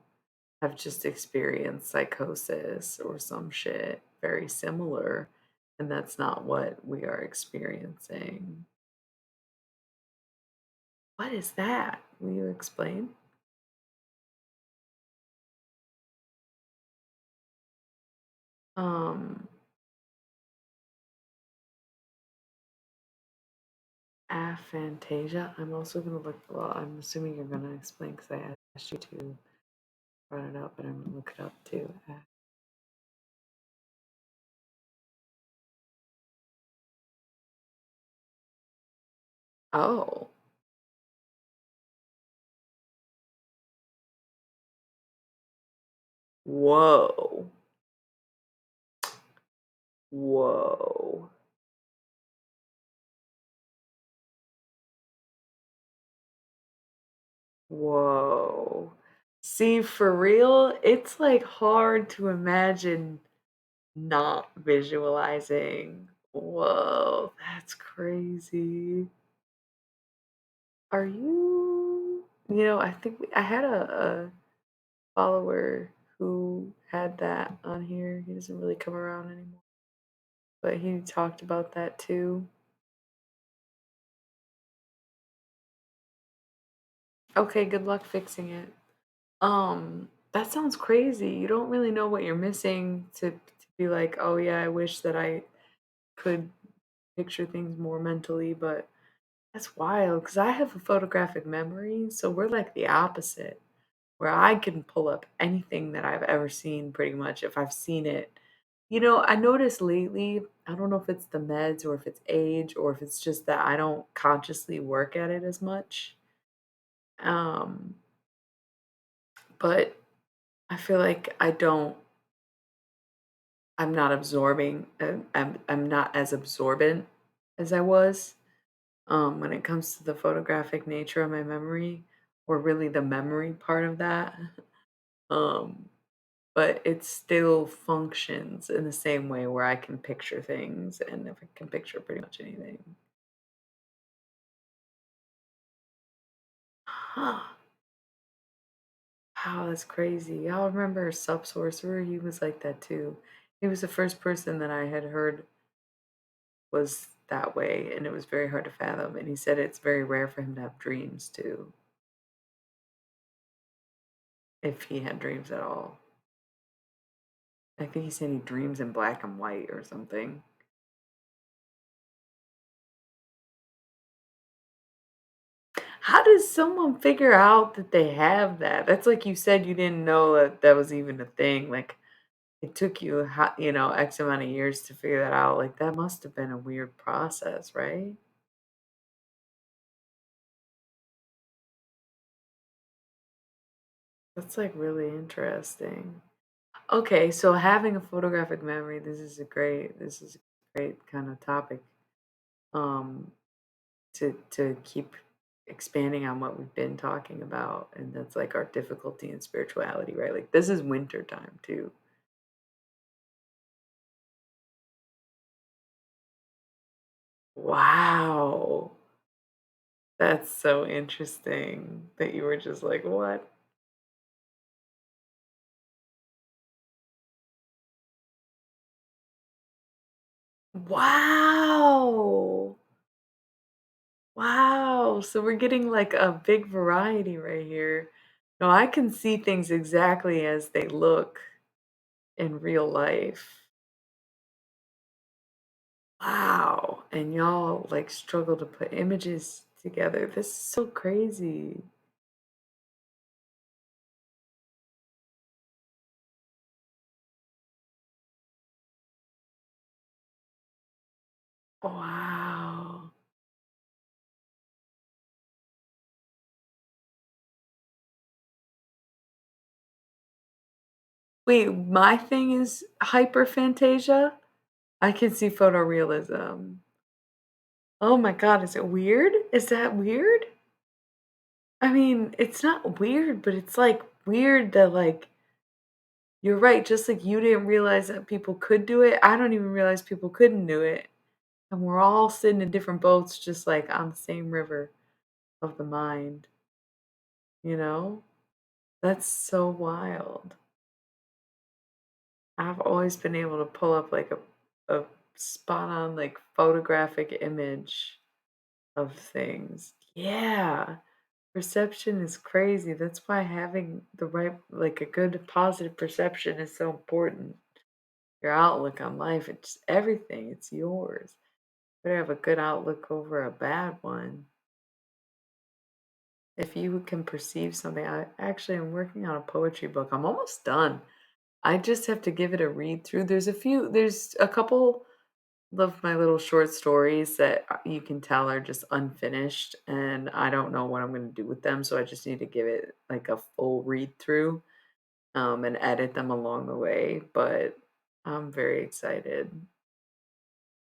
have just experienced psychosis or some shit very similar. And that's not what we are experiencing. What is that? Will you explain? Um, Aphantasia. I'm also gonna look. Well, I'm assuming you're gonna explain because I asked you to run it up, but I'm gonna look it up too. Oh, whoa, whoa. Whoa. See, for real, it's like hard to imagine not visualizing. Whoa, that's crazy. Are I think I had a follower who had that on here. He doesn't really come around anymore, but he talked about that too. Okay, good luck fixing it. That sounds crazy. You don't really know what you're missing to be like, oh yeah, I wish that I could picture things more mentally, but that's wild because I have a photographic memory, so we're like the opposite, where I can pull up anything that I've ever seen pretty much if I've seen it. I noticed lately, I don't know if it's the meds or if it's age or if it's just that I don't consciously work at it as much. Um, but I feel like I'm not absorbing, I'm not as absorbent as I was. When it comes to the photographic nature of my memory, or really the memory part of that. Um, but it still functions in the same way where I can picture things and if I can picture pretty much anything. Huh. Wow, that's crazy. I remember Sub Sorcerer, he was like that too. He was the first person that I had heard was that way, and it was very hard to fathom. And he said it's very rare for him to have dreams too, if he had dreams at all. I think he said he dreams in black and white or something. How does someone figure out that they have that? That's like you said you didn't know that that was even a thing. Like it took you, X amount of years to figure that out. Like that must have been a weird process, right? That's like really interesting. Okay, so having a photographic memory, this is a great kind of topic. Um, to keep expanding on what we've been talking about, and that's like our difficulty in spirituality, right? Like this is winter time too. Wow. That's so interesting that you were just like, "What?" Wow. Wow. So we're getting like a big variety right here. No, I can see things exactly as they look in real life. Wow. And y'all like struggle to put images together. This is so crazy. Wow. Wait, my thing is hyperphantasia? I can see photorealism. Oh my god, is it weird? Is that weird? I mean, it's not weird, but it's, like, weird that, like you're right, just like you didn't realize that people could do it, I don't even realize people couldn't do it, and we're all sitting in different boats just, like, on the same river of the mind, you know? That's so wild. I've always been able to pull up, like, a spot on, like, photographic image of things. Yeah. Perception is crazy. That's why having the right, like a good positive perception is so important. Your outlook on life, it's everything, it's yours. Better have a good outlook over a bad one. If you can perceive something, I actually am working on a poetry book. I'm almost done. I just have to give it a read through. There's a couple of my little short stories that you can tell are just unfinished, and I don't know what I'm going to do with them. So I just need to give it like a full read through and edit them along the way. But I'm very excited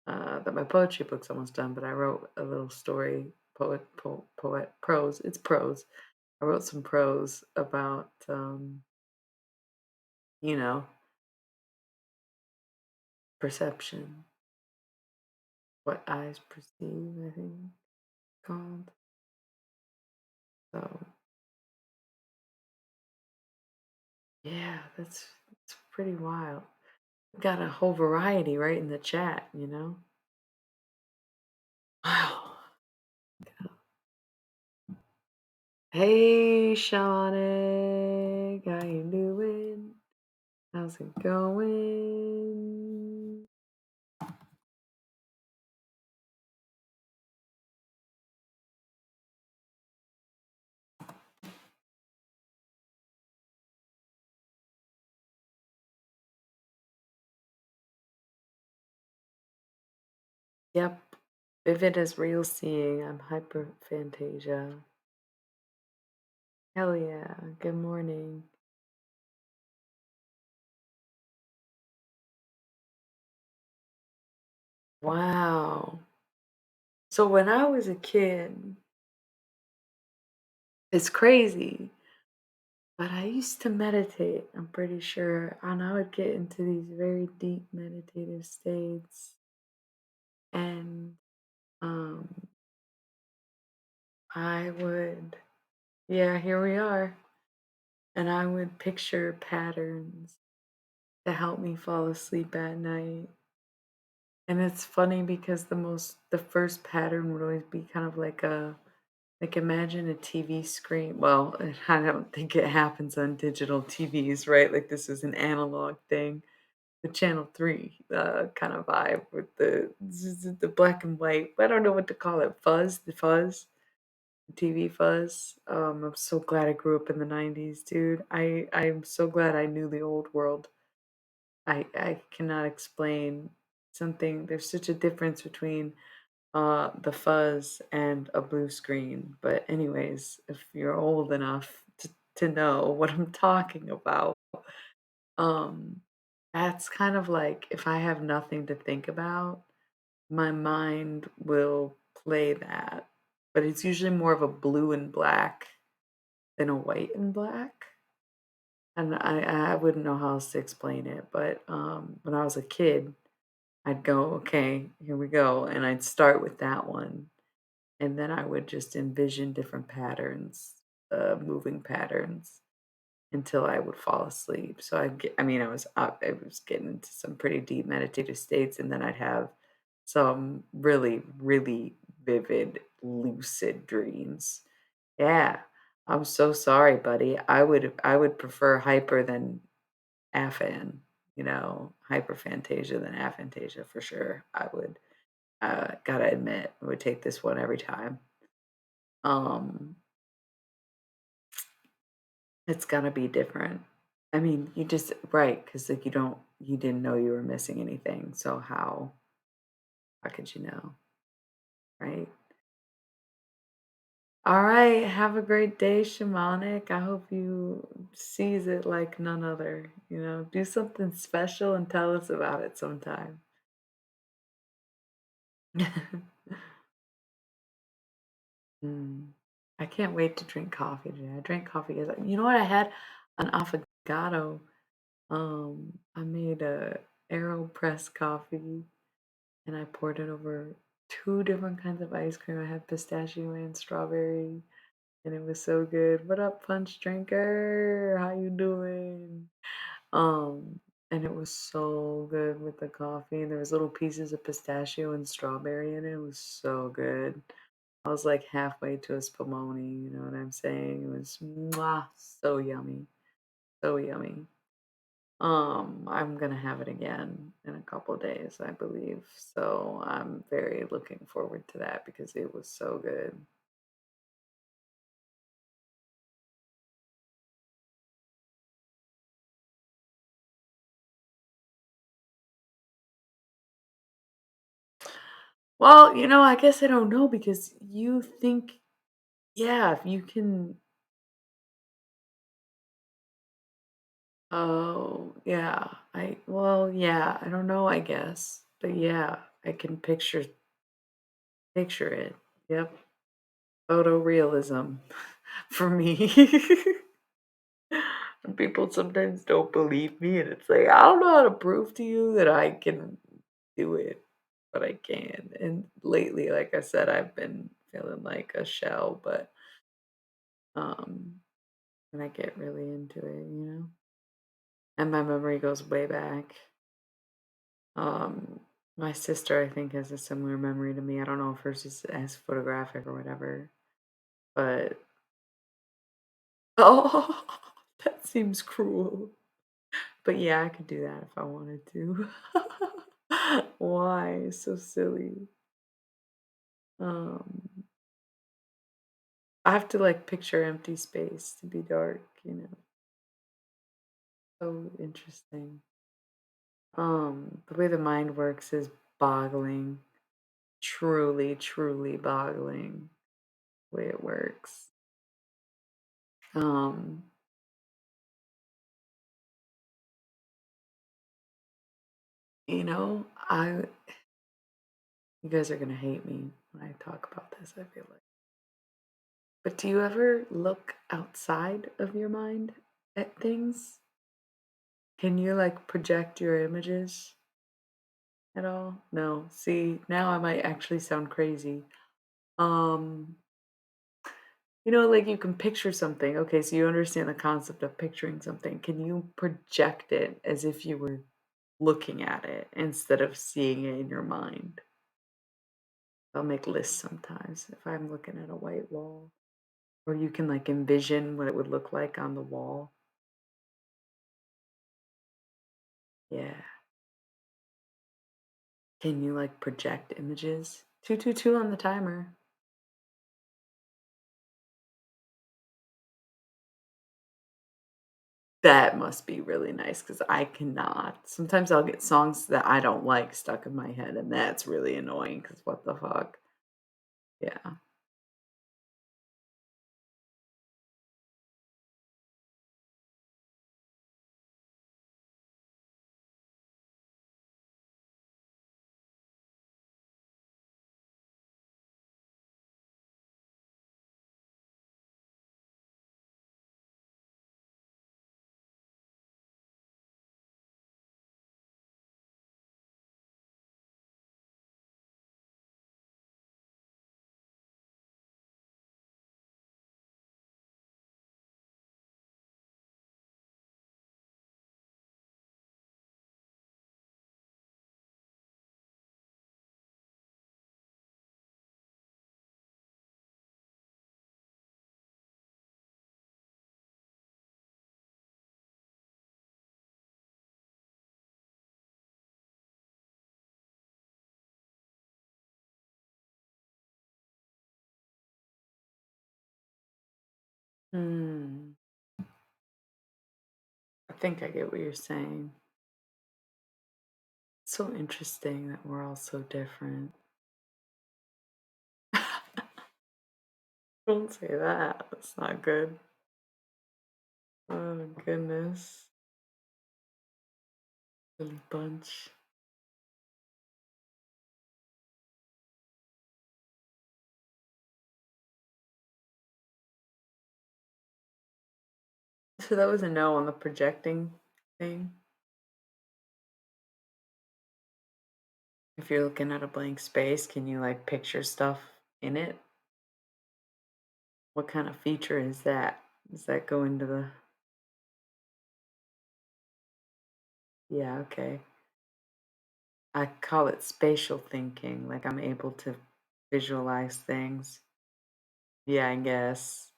that my poetry book's almost done. But I wrote a little story, poet, prose. It's prose. I wrote some prose about, you know, perception. What eyes perceive, I think it's called. So yeah, that's pretty wild. We got a whole variety right in the chat, you know? Wow. Hey, Shawnee, how you doing? How's it going? Yep. Vivid as real seeing. I'm hyperphantasia. Hell yeah. Good morning. Wow. So when I was a kid, it's crazy, but I used to meditate, I'm pretty sure, and I would get into these very deep meditative states. And um I would, yeah, here we are. And I would picture patterns to help me fall asleep at night. And it's funny because the first pattern would always be kind of like imagine a TV screen. Well, I don't think it happens on digital TVs, right? Like this is an analog thing. The channel 3 kind of vibe with the black and white. I don't know what to call it. The TV fuzz. I'm so glad I grew up in the 90s, dude. I'm so glad I knew the old world. I cannot explain something. There's such a difference between the fuzz and a blue screen. But anyways, if you're old enough to know what I'm talking about, um, that's kind of like if I have nothing to think about, my mind will play that. But it's usually more of a blue and black than a white and black. And I wouldn't know how else to explain it, but when I was a kid, I'd go, okay, here we go, and I'd start with that one, and then I would just envision different patterns, moving patterns, until I would fall asleep. So I mean, I was up, I was getting into some pretty deep meditative states, and then I'd have some really, really vivid, lucid dreams. Yeah. I'm so sorry, buddy. I would prefer hyper than aphan, hyperphantasia than aphantasia for sure. I would gotta admit, I would take this one every time. Um, it's gonna be different. I mean, you just right, because like you didn't know you were missing anything. So how could you know? Right? All right, have a great day, shamanic. I hope you seize it like none other. Do something special and tell us about it sometime. Mm. I can't wait to drink coffee today. I drank coffee as you know what I had? An affogato. I made a AeroPress coffee and I poured it over two different kinds of ice cream. I had pistachio and strawberry. And it was so good. What up, punch drinker? How you doing? And it was so good with the coffee. And there was little pieces of pistachio and strawberry in it. It was so good. I was like halfway to a spumoni, you know what I'm saying? It was mwah, so yummy. So yummy. I'm gonna have it again in a couple days, I believe. So I'm very looking forward to that because it was so good. Well, I guess I don't know because you think, yeah, if you can, oh, yeah, well, yeah, I don't know, I guess, but yeah, I can picture it. Yep, photorealism for me. And people sometimes don't believe me, and it's like, I don't know how to prove to you that I can do it, but I can. And lately, like I said, I've been feeling like a shell, but um when I get really into it. And my memory goes way back. Um my sister I think has a similar memory to me. I don't know if hers is as photographic or whatever, but oh, that seems cruel. But yeah, I could do that if I wanted to. Why? So silly. Um, I have to like picture empty space to be dark. So interesting. The way the mind works is boggling. Truly, truly boggling the way it works. Um, I you guys are gonna hate me when I talk about this, I feel like. But do you ever look outside of your mind at things? Can you like project your images at all? No. See, now I might actually sound crazy. Um, like you can picture something. Okay, so you understand the concept of picturing something. Can you project it as if you were looking at it instead of seeing it in your mind? I'll make lists sometimes if I'm looking at a white wall. Or you can like envision what it would look like on the wall. Yeah. Can you like project images? 222 on the timer. That must be really nice because I cannot. Sometimes I'll get songs that I don't like stuck in my head, and that's really annoying because what the fuck? Yeah. Hmm. I think I get what you're saying. It's so interesting that we're all so different. Don't say that. That's not good. Oh goodness. Silly bunch. So that was a no on the projecting thing. If you're looking at a blank space, can you like picture stuff in it? What kind of feature is that? Does that go into the Yeah, okay. I call it spatial thinking, like I'm able to visualize things. Yeah, I guess.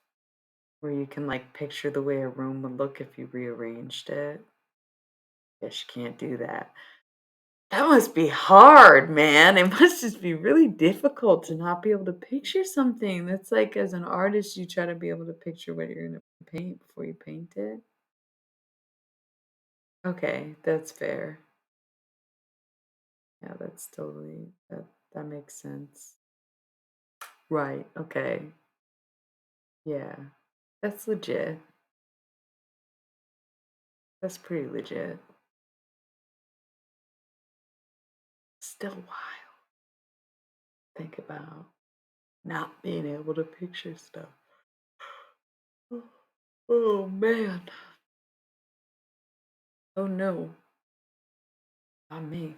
Where you can like picture the way a room would look if you rearranged it. Guess you can't do that. That must be hard, man. It must just be really difficult to not be able to picture something. That's like as an artist, you try to be able to picture what you're gonna paint before you paint it. Okay, that's fair. Yeah, that's totally that makes sense. Right. Okay. Yeah. That's legit. That's pretty legit. Still wild. Think about not being able to picture stuff. Oh man. Oh no. Not me.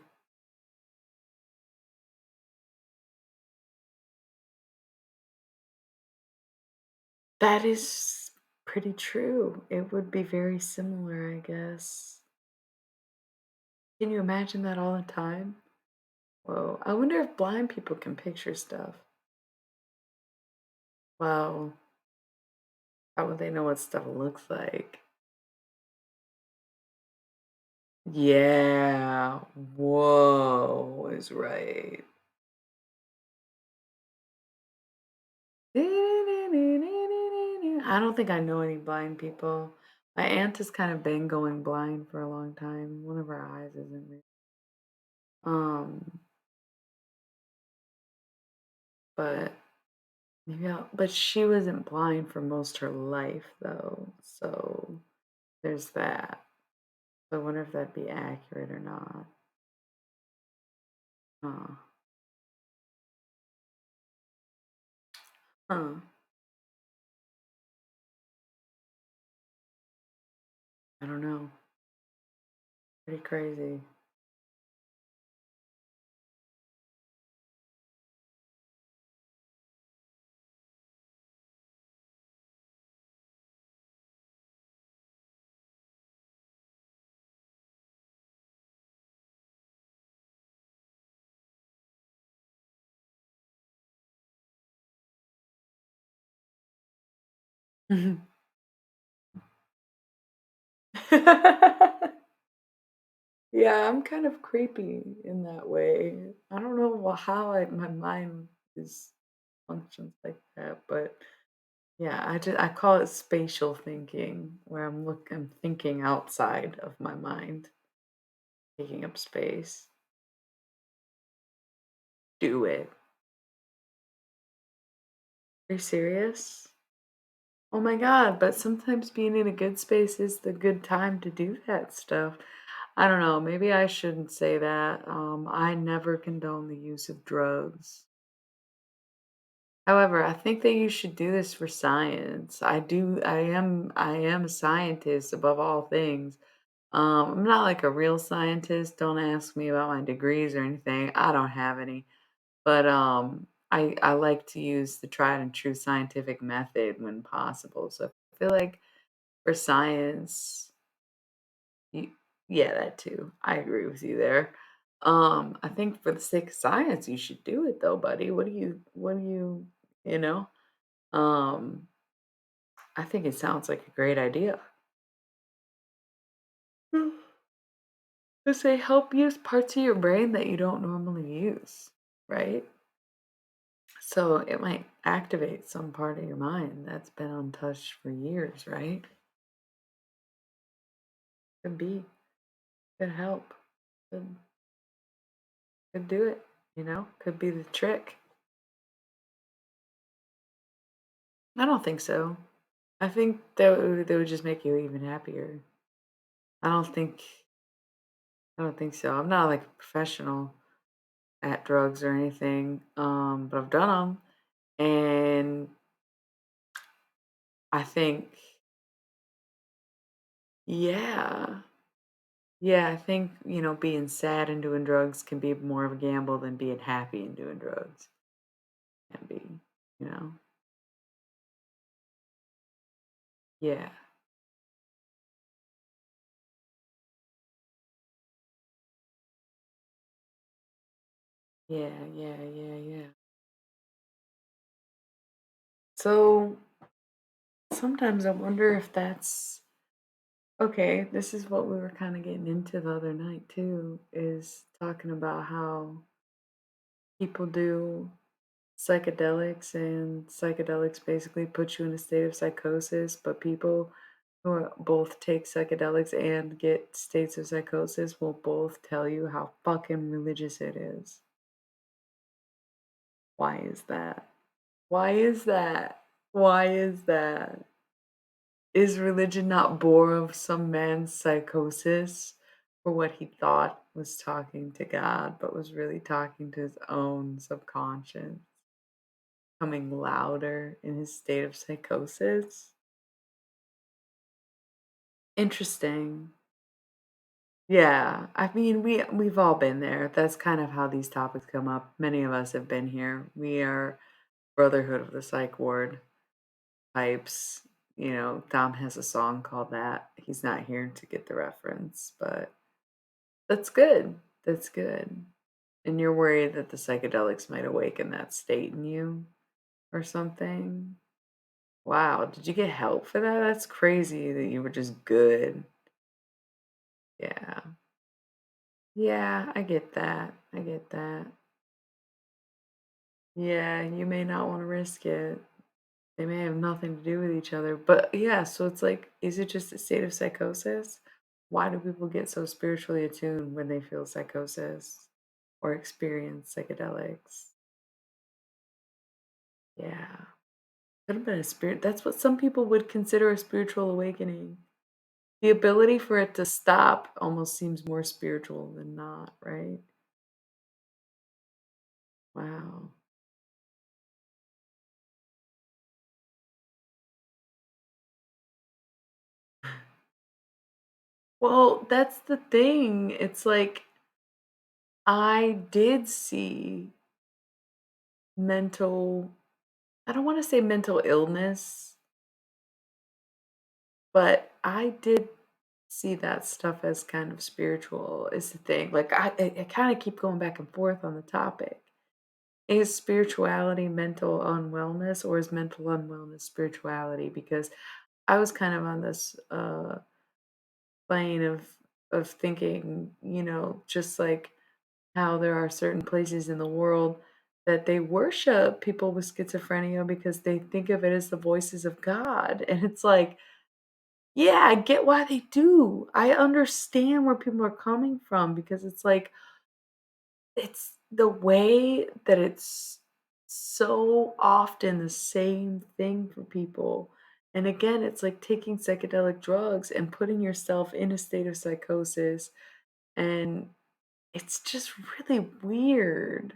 That is pretty true. It would be very similar, I guess. Can you imagine that all the time? Whoa. I wonder if blind people can picture stuff. Well, how would they know what stuff looks like? Yeah. Whoa is right. I don't think I know any blind people. My aunt has kind of been going blind for a long time. One of her eyes isn't really. Um, but but she wasn't blind for most her life though. So there's that. So I wonder if that'd be accurate or not. Huh. Huh. I don't know. Pretty crazy. Yeah, I'm kind of creepy in that way. I don't know how my mind is functions like that, but yeah, I call it spatial thinking, where I'm thinking outside of my mind, taking up space. Do it. Are you serious? Oh my god, but sometimes being in a good space is the good time to do that stuff. I don't know, maybe I shouldn't say that. I never condone the use of drugs. However, I think that you should do this for science. I am a scientist above all things. I'm not like a real scientist. Don't ask me about my degrees or anything. I don't have any. But I like to use the tried and true scientific method when possible. So I feel like for science, you, yeah, that too. I agree with you there. I think for the sake of science, you should do it though, buddy. You know? Um, I think it sounds like a great idea. Because they help use parts of your brain that you don't normally use, right? So it might activate some part of your mind that's been untouched for years, right? Could be, could help, could, could do it, could be the trick. I don't think so. I think that would just make you even happier. I don't think, I don't think so. I'm not like a professional at drugs or anything, but I've done them, and I think, yeah. Yeah, I think, being sad and doing drugs can be more of a gamble than being happy and doing drugs can be, you know? Yeah. Yeah, yeah, yeah, yeah. So sometimes I wonder if that's okay. This is what we were kind of getting into the other night too, is talking about how people do psychedelics, and psychedelics basically put you in a state of psychosis, but people who both take psychedelics and get states of psychosis will both tell you how fucking religious it is. Why is that? Why is that? Why is that? Is religion not born of some man's psychosis for what he thought was talking to God, but was really talking to his own subconscious, coming louder in his state of psychosis? Interesting. Yeah, I mean, we've all been there. That's kind of how these topics come up. Many of us have been here. We are brotherhood of the psych ward. pipes. Dom has a song called that. He's not here to get the reference, but that's good. That's good. And you're worried that the psychedelics might awaken that state in you or something? Wow, did you get help for that? That's crazy that you were just good. Yeah. Yeah, I get that. I get that. Yeah, you may not want to risk it. They may have nothing to do with each other. But yeah, so it's like, is it just a state of psychosis? Why do people get so spiritually attuned when they feel psychosis or experience psychedelics? Yeah. Could have been a spirit. That's what some people would consider a spiritual awakening. The ability for it to stop almost seems more spiritual than not, right? Wow. Well, that's the thing. It's like I did see mental, I don't want to say mental illness, but I did see that stuff as kind of spiritual, is the thing. Like I kind of keep going back and forth on the topic. Is spirituality mental unwellness, or is mental unwellness spirituality? Because I was kind of on this plane of thinking, just like how there are certain places in the world that they worship people with schizophrenia because they think of it as the voices of God. And it's like, yeah, I get why they do. I understand where people are coming from because it's like, it's the way that it's so often the same thing for people. And again, it's like taking psychedelic drugs and putting yourself in a state of psychosis. And it's just really weird.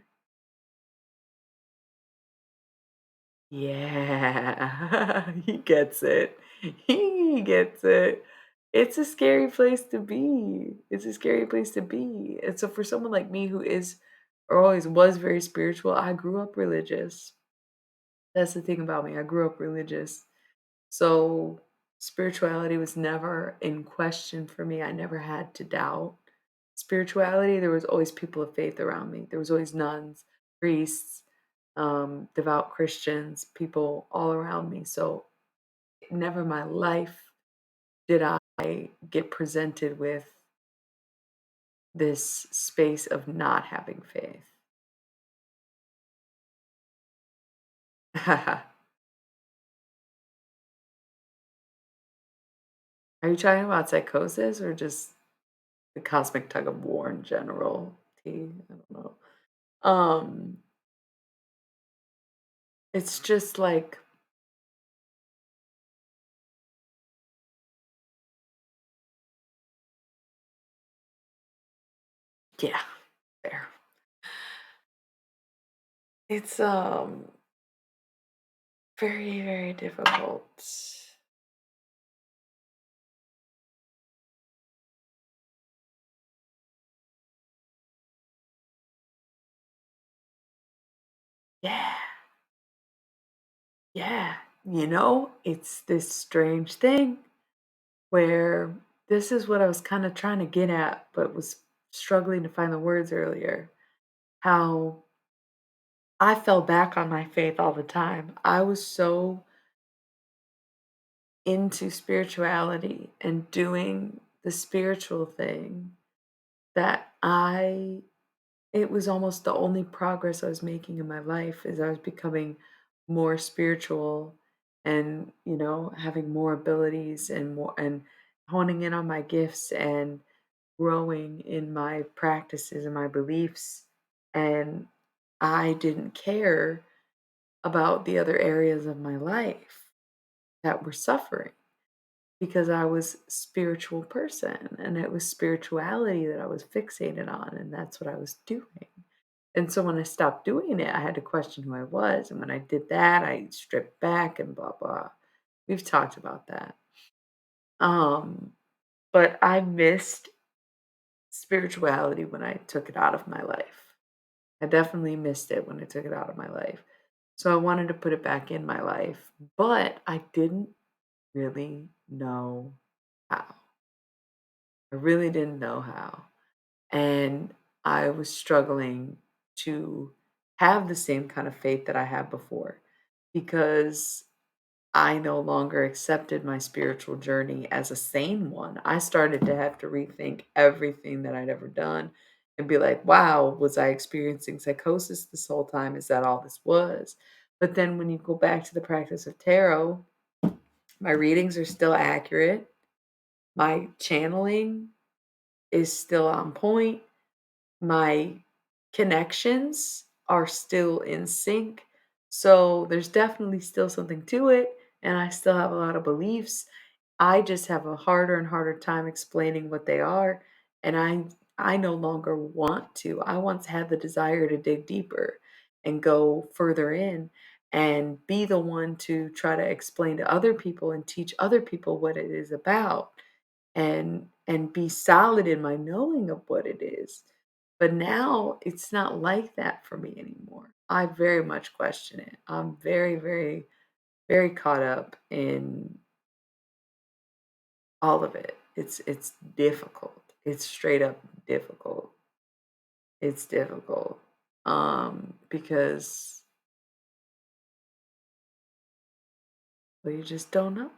Yeah, he gets it. He gets it. It's a scary place to be. It's a scary place to be. And so for someone like me who is or always was very spiritual, I grew up religious. That's the thing about me. I grew up religious. So spirituality was never in question for me. I never had to doubt spirituality. There was always people of faith around me. There was always nuns, priests, devout Christians, people all around me. So never in my life did I get presented with this space of not having faith. Are you talking about psychosis or just the cosmic tug of war in general? T, I don't know. Um, it's just like, yeah, fair. It's very, very difficult. Yeah, yeah. It's this strange thing where this is what I was kind of trying to get at, but was struggling to find the words earlier. How I fell back on my faith all the time. I was so into spirituality and doing the spiritual thing that it was almost the only progress I was making in my life as I was becoming more spiritual and, having more abilities and honing in on my gifts and growing in my practices and my beliefs. And I didn't care about the other areas of my life that were suffering because I was a spiritual person and it was spirituality that I was fixated on and that's what I was doing. And so when I stopped doing it, I had to question who I was. And when I did that, I stripped back and blah blah. We've talked about that. Um, but I missed spirituality when I took it out of my life. I definitely missed it when I took it out of my life. So I wanted to put it back in my life, but I didn't really know how. I really didn't know how. And I was struggling to have the same kind of faith that I had before because I no longer accepted my spiritual journey as a sane one. I started to have to rethink everything that I'd ever done and be like, wow, was I experiencing psychosis this whole time? Is that all this was? But then when you go back to the practice of tarot, my readings are still accurate. My channeling is still on point. My connections are still in sync. So there's definitely still something to it. And I still have a lot of beliefs. I just have a harder and harder time explaining what they are. And I no longer want to. I once had the desire to dig deeper and go further in and be the one to try to explain to other people and teach other people what it is about and be solid in my knowing of what it is. But now it's not like that for me anymore. I very much question it. I'm very, very, very caught up in all of it. It's difficult. It's straight up difficult. It's difficult. Because well, you just don't know.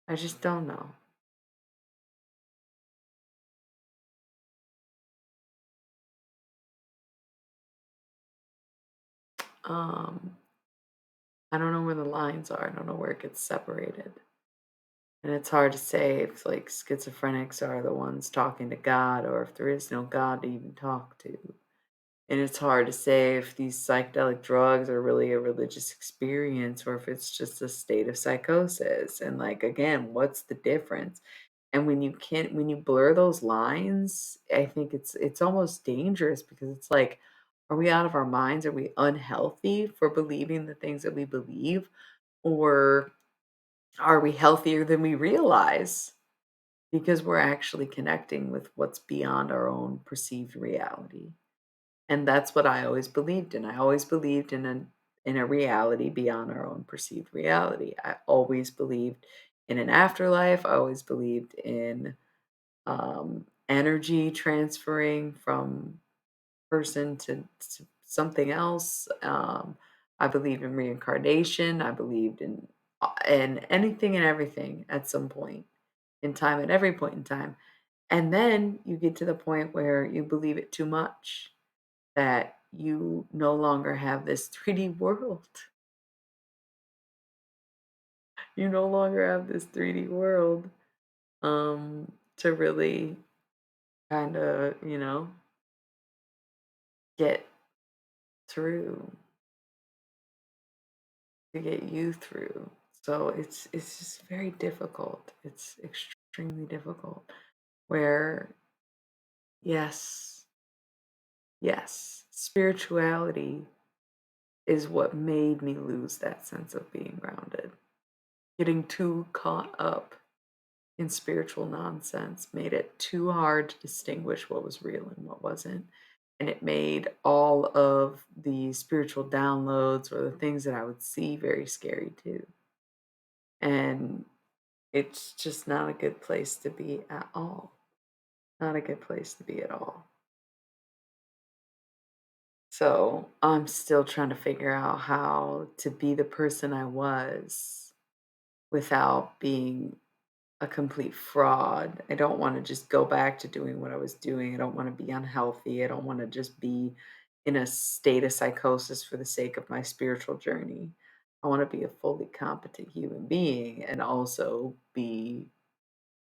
I just don't know. Um, I don't know where the lines are. I don't know where it gets separated. And it's hard to say if like schizophrenics are the ones talking to God or if there is no God to even talk to. And it's hard to say if these psychedelic drugs are really a religious experience or if it's just a state of psychosis. And like again, what's the difference? And when you blur those lines, I think it's almost dangerous because it's like, are we out of our minds? Are we unhealthy for believing the things that we believe? Or are we healthier than we realize? Because we're actually connecting with what's beyond our own perceived reality. And that's what I always believed in. I always believed in a reality beyond our own perceived reality. I always believed in an afterlife. I always believed in energy transferring from person to something else. I believed in reincarnation. I believed in anything and everything at some point in time, at every point in time. And then you get to the point where you believe it too much that you no longer have this 3D world. You no longer have this 3D world to really kind of, get through, to get you through. So it's just very difficult. It's extremely difficult. Where yes, yes, spirituality is what made me lose that sense of being grounded. Getting too caught up in spiritual nonsense made it too hard to distinguish what was real and what wasn't. And it made all of the spiritual downloads or the things that I would see very scary too. And it's just not a good place to be at all. Not a good place to be at all. So I'm still trying to figure out how to be the person I was without being a complete fraud. I don't want to just go back to doing what I was doing. I don't want to be unhealthy. I don't want to just be in a state of psychosis for the sake of my spiritual journey. I want to be a fully competent human being and also be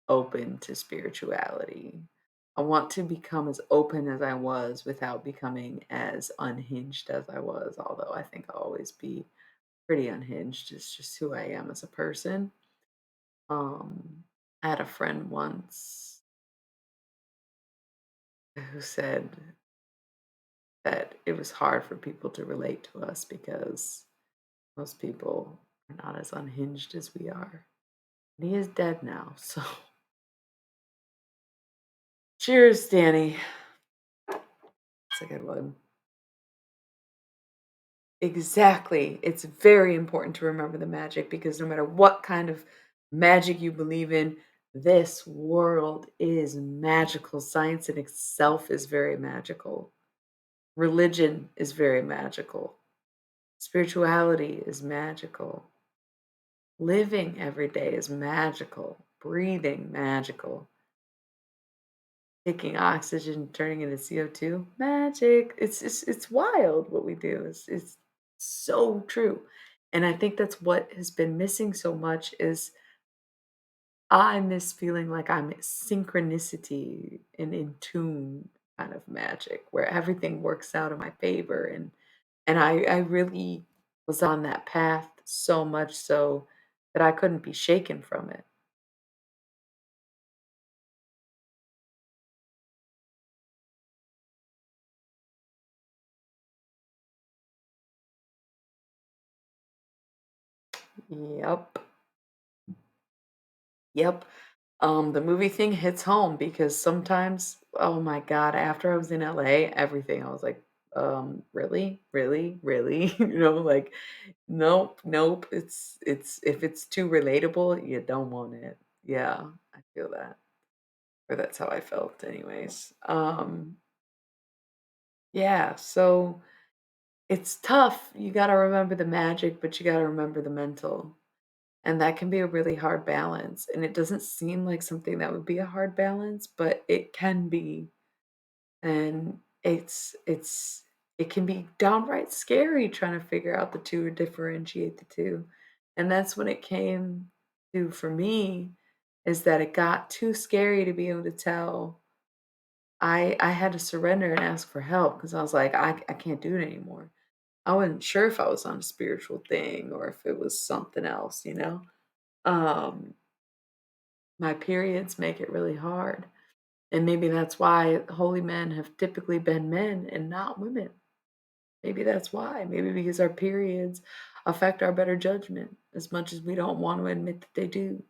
open to spirituality. I want to become as open as I was without becoming as unhinged as I was, although I think I'll always be pretty unhinged. It's just who I am as a person. I had a friend once who said that it was hard for people to relate to us because most people are not as unhinged as we are. And he is dead now, so cheers, Danny. It's a good one. Exactly. It's very important to remember the magic because no matter what kind of magic you believe in, this world is magical. Science in itself is very magical. Religion is very magical. Spirituality is magical. Living every day is magical. Breathing magical. Taking oxygen, turning into CO2, magic. It's wild what we do. It's so true. And I think that's what has been missing so much is I miss feeling like I'm synchronicity and in tune kind of magic where everything works out in my favor and I really was on that path so much so that I couldn't be shaken from it. Yep. Yep. The movie thing hits home because sometimes, oh my God, after I was in LA, everything I was like, really, really, really, like, nope, nope. It's if it's too relatable, you don't want it. Yeah, I feel that, or that's how I felt, anyways. Yeah, so it's tough. You got to remember the magic, but you got to remember the mental. And that can be a really hard balance, and it doesn't seem like something that would be a hard balance, but it can be, and it can be downright scary trying to figure out the 2 or differentiate the 2, and that's when it came to for me, is that it got too scary to be able to tell. I had to surrender and ask for help because I was like, "I can't do it anymore." I wasn't sure if I was on a spiritual thing or if it was something else, you know? Um My periods make it really hard, and maybe that's why holy men have typically been men and not women. Maybe that's why. Maybe because our periods affect our better judgment as much as we don't want to admit that they do.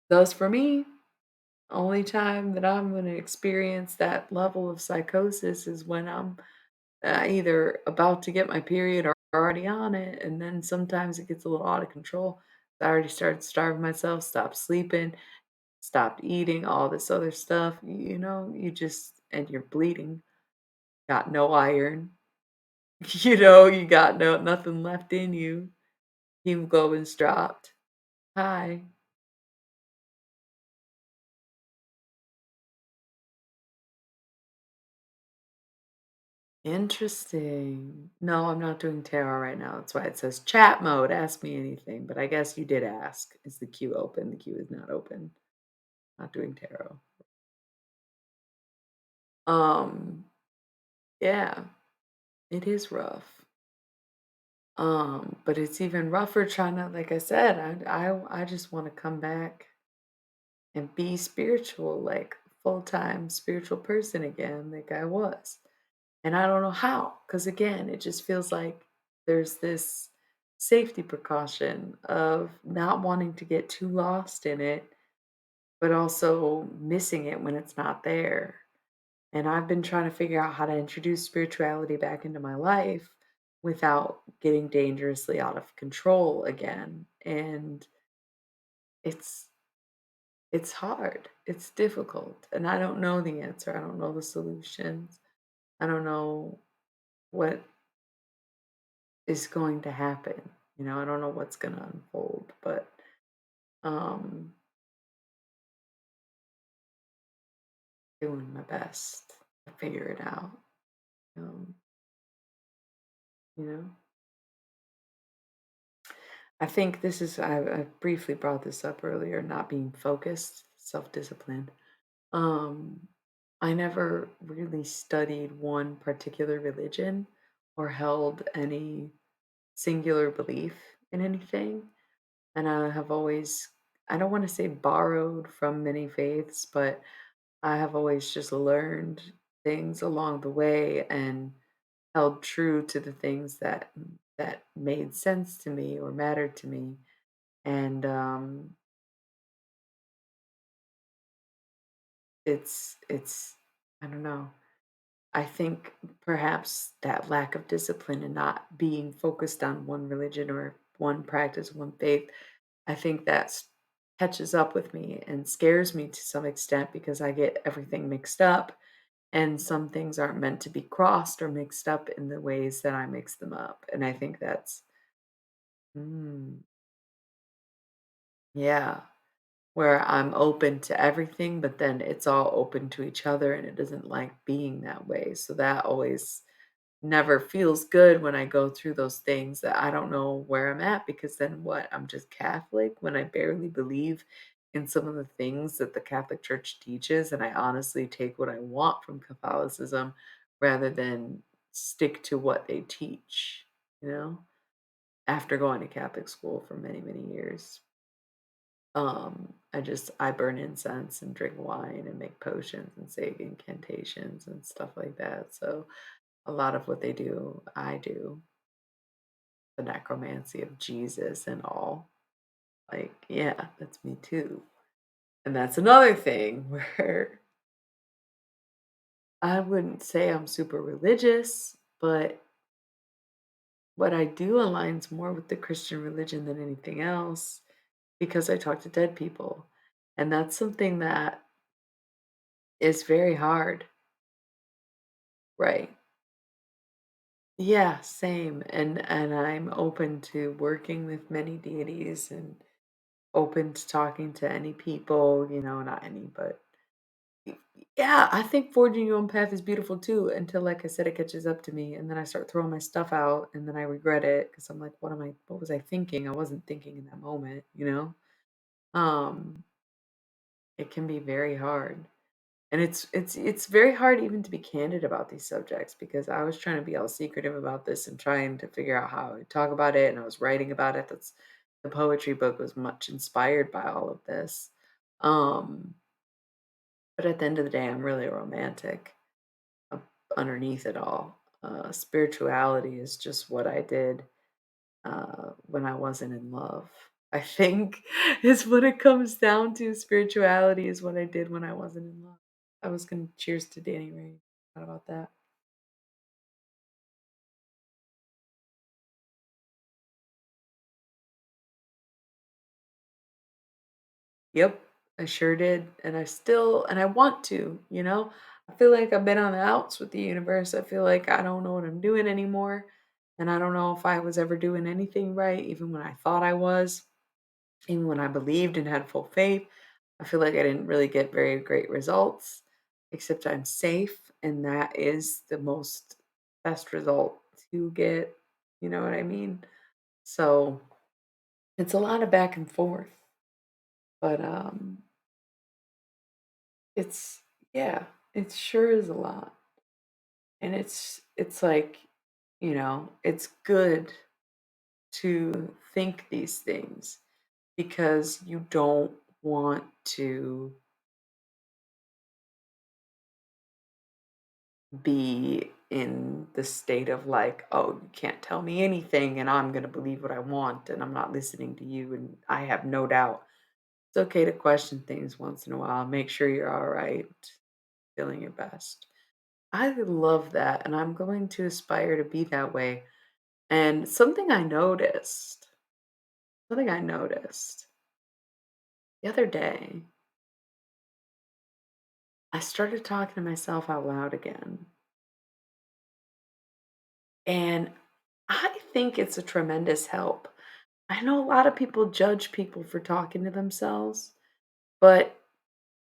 Thus, for me, only time that I'm going to experience that level of psychosis is when I'm either about to get my period or already on it, and then sometimes it gets a little out of control. I already started starving myself, stopped sleeping, stopped eating, all this other stuff, you just and you're bleeding, got no iron, you got nothing left in you. Hemoglobin's dropped. Hi. Interesting. No, I'm not doing tarot right now. That's why it says chat mode. Ask me anything. But I guess you did ask. Is the queue open? The queue is not open. Not doing tarot. Um, yeah, it is rough. But it's even rougher trying to, like I said, I just want to come back and be spiritual, like full-time spiritual person again, like I was. And I don't know how, because again, it just feels like there's this safety precaution of not wanting to get too lost in it, but also missing it when it's not there. And I've been trying to figure out how to introduce spirituality back into my life without getting dangerously out of control again. And it's it's hard. It's difficult. And I don't know the answer. I don't know the solutions. I don't know what is going to happen. I don't know what's going to unfold, but um doing my best to figure it out. Um, you know. I think this is I briefly brought this up earlier, not being focused, self-discipline. Um, I never really studied one particular religion or held any singular belief in anything. And I have always, I don't want to say borrowed from many faiths, but I have always just learned things along the way and held true to the things that made sense to me or mattered to me. And it's I don't know. I think perhaps that lack of discipline and not being focused on one religion or one practice, one faith, I think that catches up with me and scares me to some extent because I get everything mixed up, and some things aren't meant to be crossed or mixed up in the ways that I mix them up. And I think that's, mm, yeah, where I'm open to everything, but then it's all open to each other and it doesn't like being that way. So that always never feels good when I go through those things that I don't know where I'm at because then what? I'm just Catholic when I barely believe in some of the things that the Catholic Church teaches. And I honestly take what I want from Catholicism rather than stick to what they teach, you know, after going to Catholic school for many, many years. I burn incense and drink wine and make potions and say incantations and stuff like that. So a lot of what they do, I do. The necromancy of Jesus and all. Like, yeah, that's me too. And that's another thing where I wouldn't say I'm super religious, but what I do aligns more with the Christian religion than anything else because I talk to dead people. And that's something that is very hard, right? Yeah, same. And I'm open to working with many deities and open to talking to any people, not any, but y yeah, I think forging your own path is beautiful too until, like I said, it catches up to me, and then I start throwing my stuff out, and then I regret it because 'cause I'm like, what was I thinking? I wasn't thinking in that moment, you know? Um, it can be very hard. And it's very hard even to be candid about these subjects because I was trying to be all secretive about this and trying to figure out how to talk about it, and I was writing about it. That's the poetry book was much inspired by all of this. Um, but at the end of the day, I'm really a romantic underneath it all. Spirituality is just what I did when I wasn't in love. I think is what it comes down to. Spirituality is what I did when I wasn't in love. I was gonna cheers to Danny Ray. How about that? Yep, I sure did. And I want to. I feel like I've been on the outs with the universe. I feel like I don't know what I'm doing anymore. And I don't know if I was ever doing anything right, even when I thought I was, even when I believed and had full faith. I feel like I didn't really get very great results, except I'm safe. And that is the most best result to get. You know what I mean? So it's a lot of back and forth. But it's yeah, it sure is a lot. And it's like, it's good to think these things because you don't want to be in the state of like, oh, you can't tell me anything and I'm going to believe what I want and I'm not listening to you and I have no doubt. It's okay to question things once in a while. Make sure you're all right, feeling your best. I love that, and I'm going to aspire to be that way. And something I noticed the other day, I started talking to myself out loud again. And I think it's a tremendous help. I know a lot of people judge people for talking to themselves, but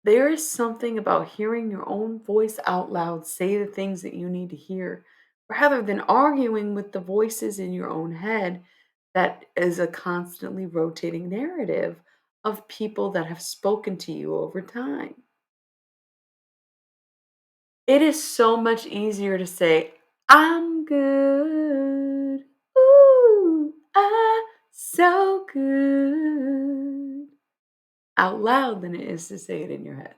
there is something about hearing your own voice out loud say the things that you need to hear, rather than arguing with the voices in your own head that is a constantly rotating narrative of people that have spoken to you over time. It is so much easier to say, I'm good. Ooh, so good out loud than it is to say it in your head.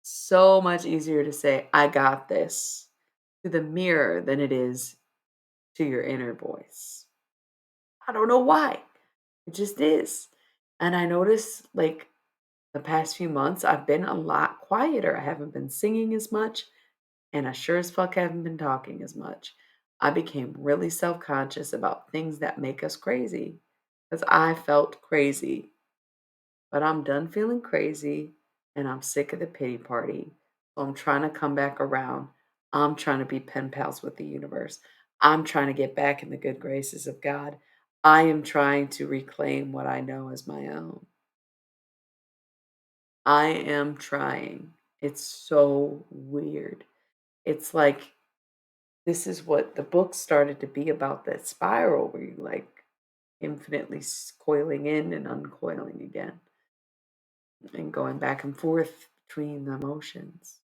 So much easier to say, I got this to the mirror than it is to your inner voice. I don't know why. It just is. And I notice like the past few months, I've been a lot quieter. I haven't been singing as much. and I sure as fuck haven't been talking as much. I became really self conscious about things that make us crazy because I felt crazy. But I'm done feeling crazy and I'm sick of the pity party. So I'm trying to come back around. I'm trying to be pen pals with the universe. I'm trying to get back in the good graces of God. I am trying to reclaim what I know as my own. I am trying. It's so weird. It's like this is what the book started to be about, that spiral where you like infinitely coiling in and uncoiling again and going back and forth between the emotions.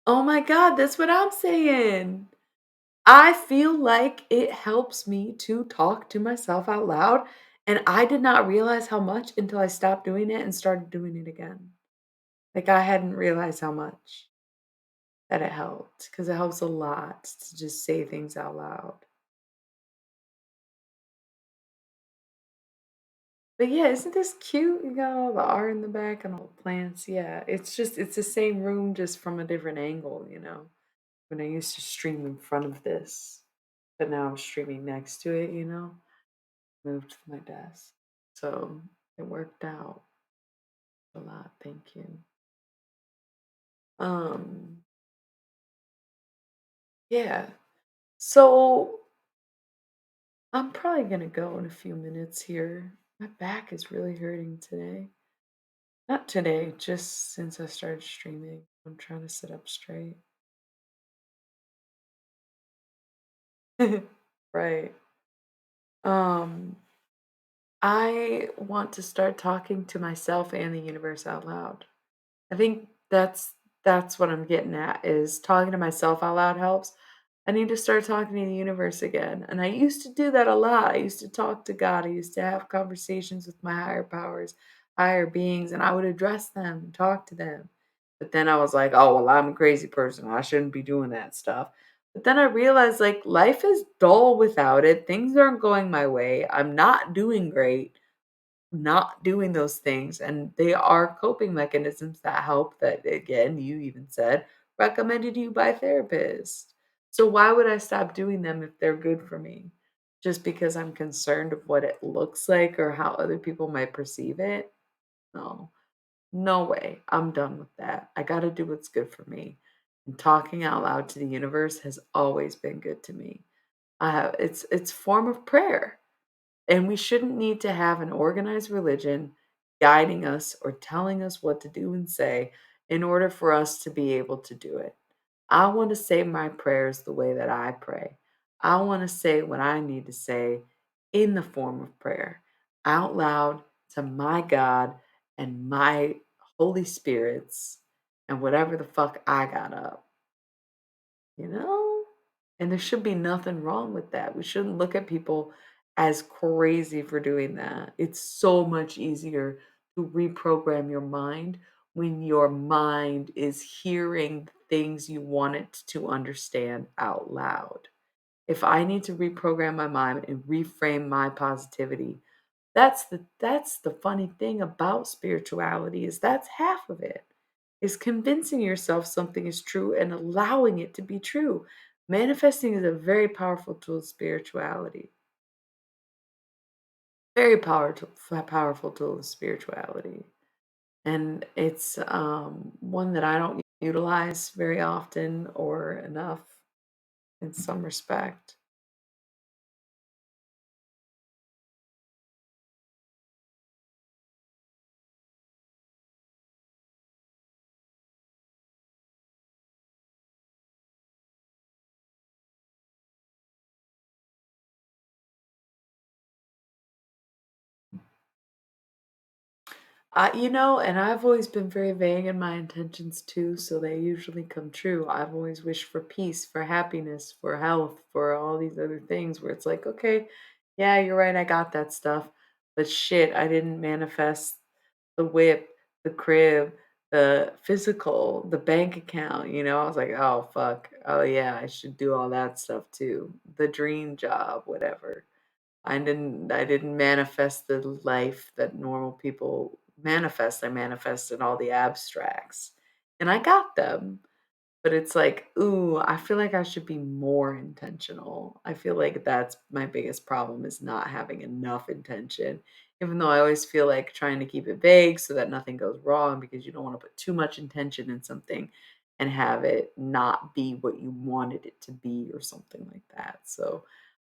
Oh my God, that's what I'm saying. I feel like it helps me to talk to myself out loud. And I did not realize how much until I stopped doing it and started doing it again. Like I hadn't realized how much that it helped because it helps a lot to just say things out loud. But yeah, isn't this cute? You got all the art in the back and all the plants. Yeah, it's the same room just from a different angle, when I used to stream in front of this, but now I'm streaming next to it, moved my desk. So it worked out a lot. Thank you. Um, yeah. So I'm probably gonna go in a few minutes here. My back is really hurting today. Not today, just since I started streaming. I'm trying to sit up straight. Right. Um, I want to start talking to myself and the universe out loud. I think that's what I'm getting at is talking to myself out loud helps. I need to start talking to the universe again. And I used to do that a lot. I used to talk to God. I used to have conversations with my higher powers, higher beings, and I would address them and talk to them. But then I was like, oh, well, I'm a crazy person. I shouldn't be doing that stuff. But then I realized like life is dull without it. Things aren't going my way. I'm not doing great not doing those things, and they are coping mechanisms that help, that again you even said recommended you by therapist. So why would I stop doing them if they're good for me just because I'm concerned of what it looks like or how other people might perceive it? No, no way. I'm done with that. I got to do what's good for me, and talking out loud to the universe has always been good to me. I have it's form of prayer, and we shouldn't need to have an organized religion guiding us or telling us what to do and say in order for us to be able to do it. I want to say my prayers the way that I pray. I want to say what I need to say in the form of prayer, out loud to my God and my Holy Spirits and whatever the fuck I got up, you know? And there should be nothing wrong with that. We shouldn't look at people as crazy for doing that. It's so much easier to reprogram your mind when your mind is hearing things you want it to understand out loud. If I need to reprogram my mind and reframe my positivity, that's the funny thing about spirituality is that's half of it. Is convincing yourself something is true and allowing it to be true. Manifesting is a very powerful tool of spirituality. Very powerful tool of spirituality. And it's one that I don't utilize very often or enough in some respect. And I've always been very vague in my intentions too, so they usually come true. I've always wished for peace, for happiness, for health, for all these other things where it's like, okay, yeah, you're right, I got that stuff. But shit, I didn't manifest the whip, the crib, the physical, the bank account, I was like, oh, fuck. Oh, yeah, I should do all that stuff too. The dream job, whatever. I didn't manifest the life that normal people manifest. I manifested all the abstracts. And I got them. But it's like, ooh, I feel like I should be more intentional. I feel like that's my biggest problem is not having enough intention. Even though I always feel like trying to keep it vague so that nothing goes wrong because you don't want to put too much intention in something and have it not be what you wanted it to be or something like that. So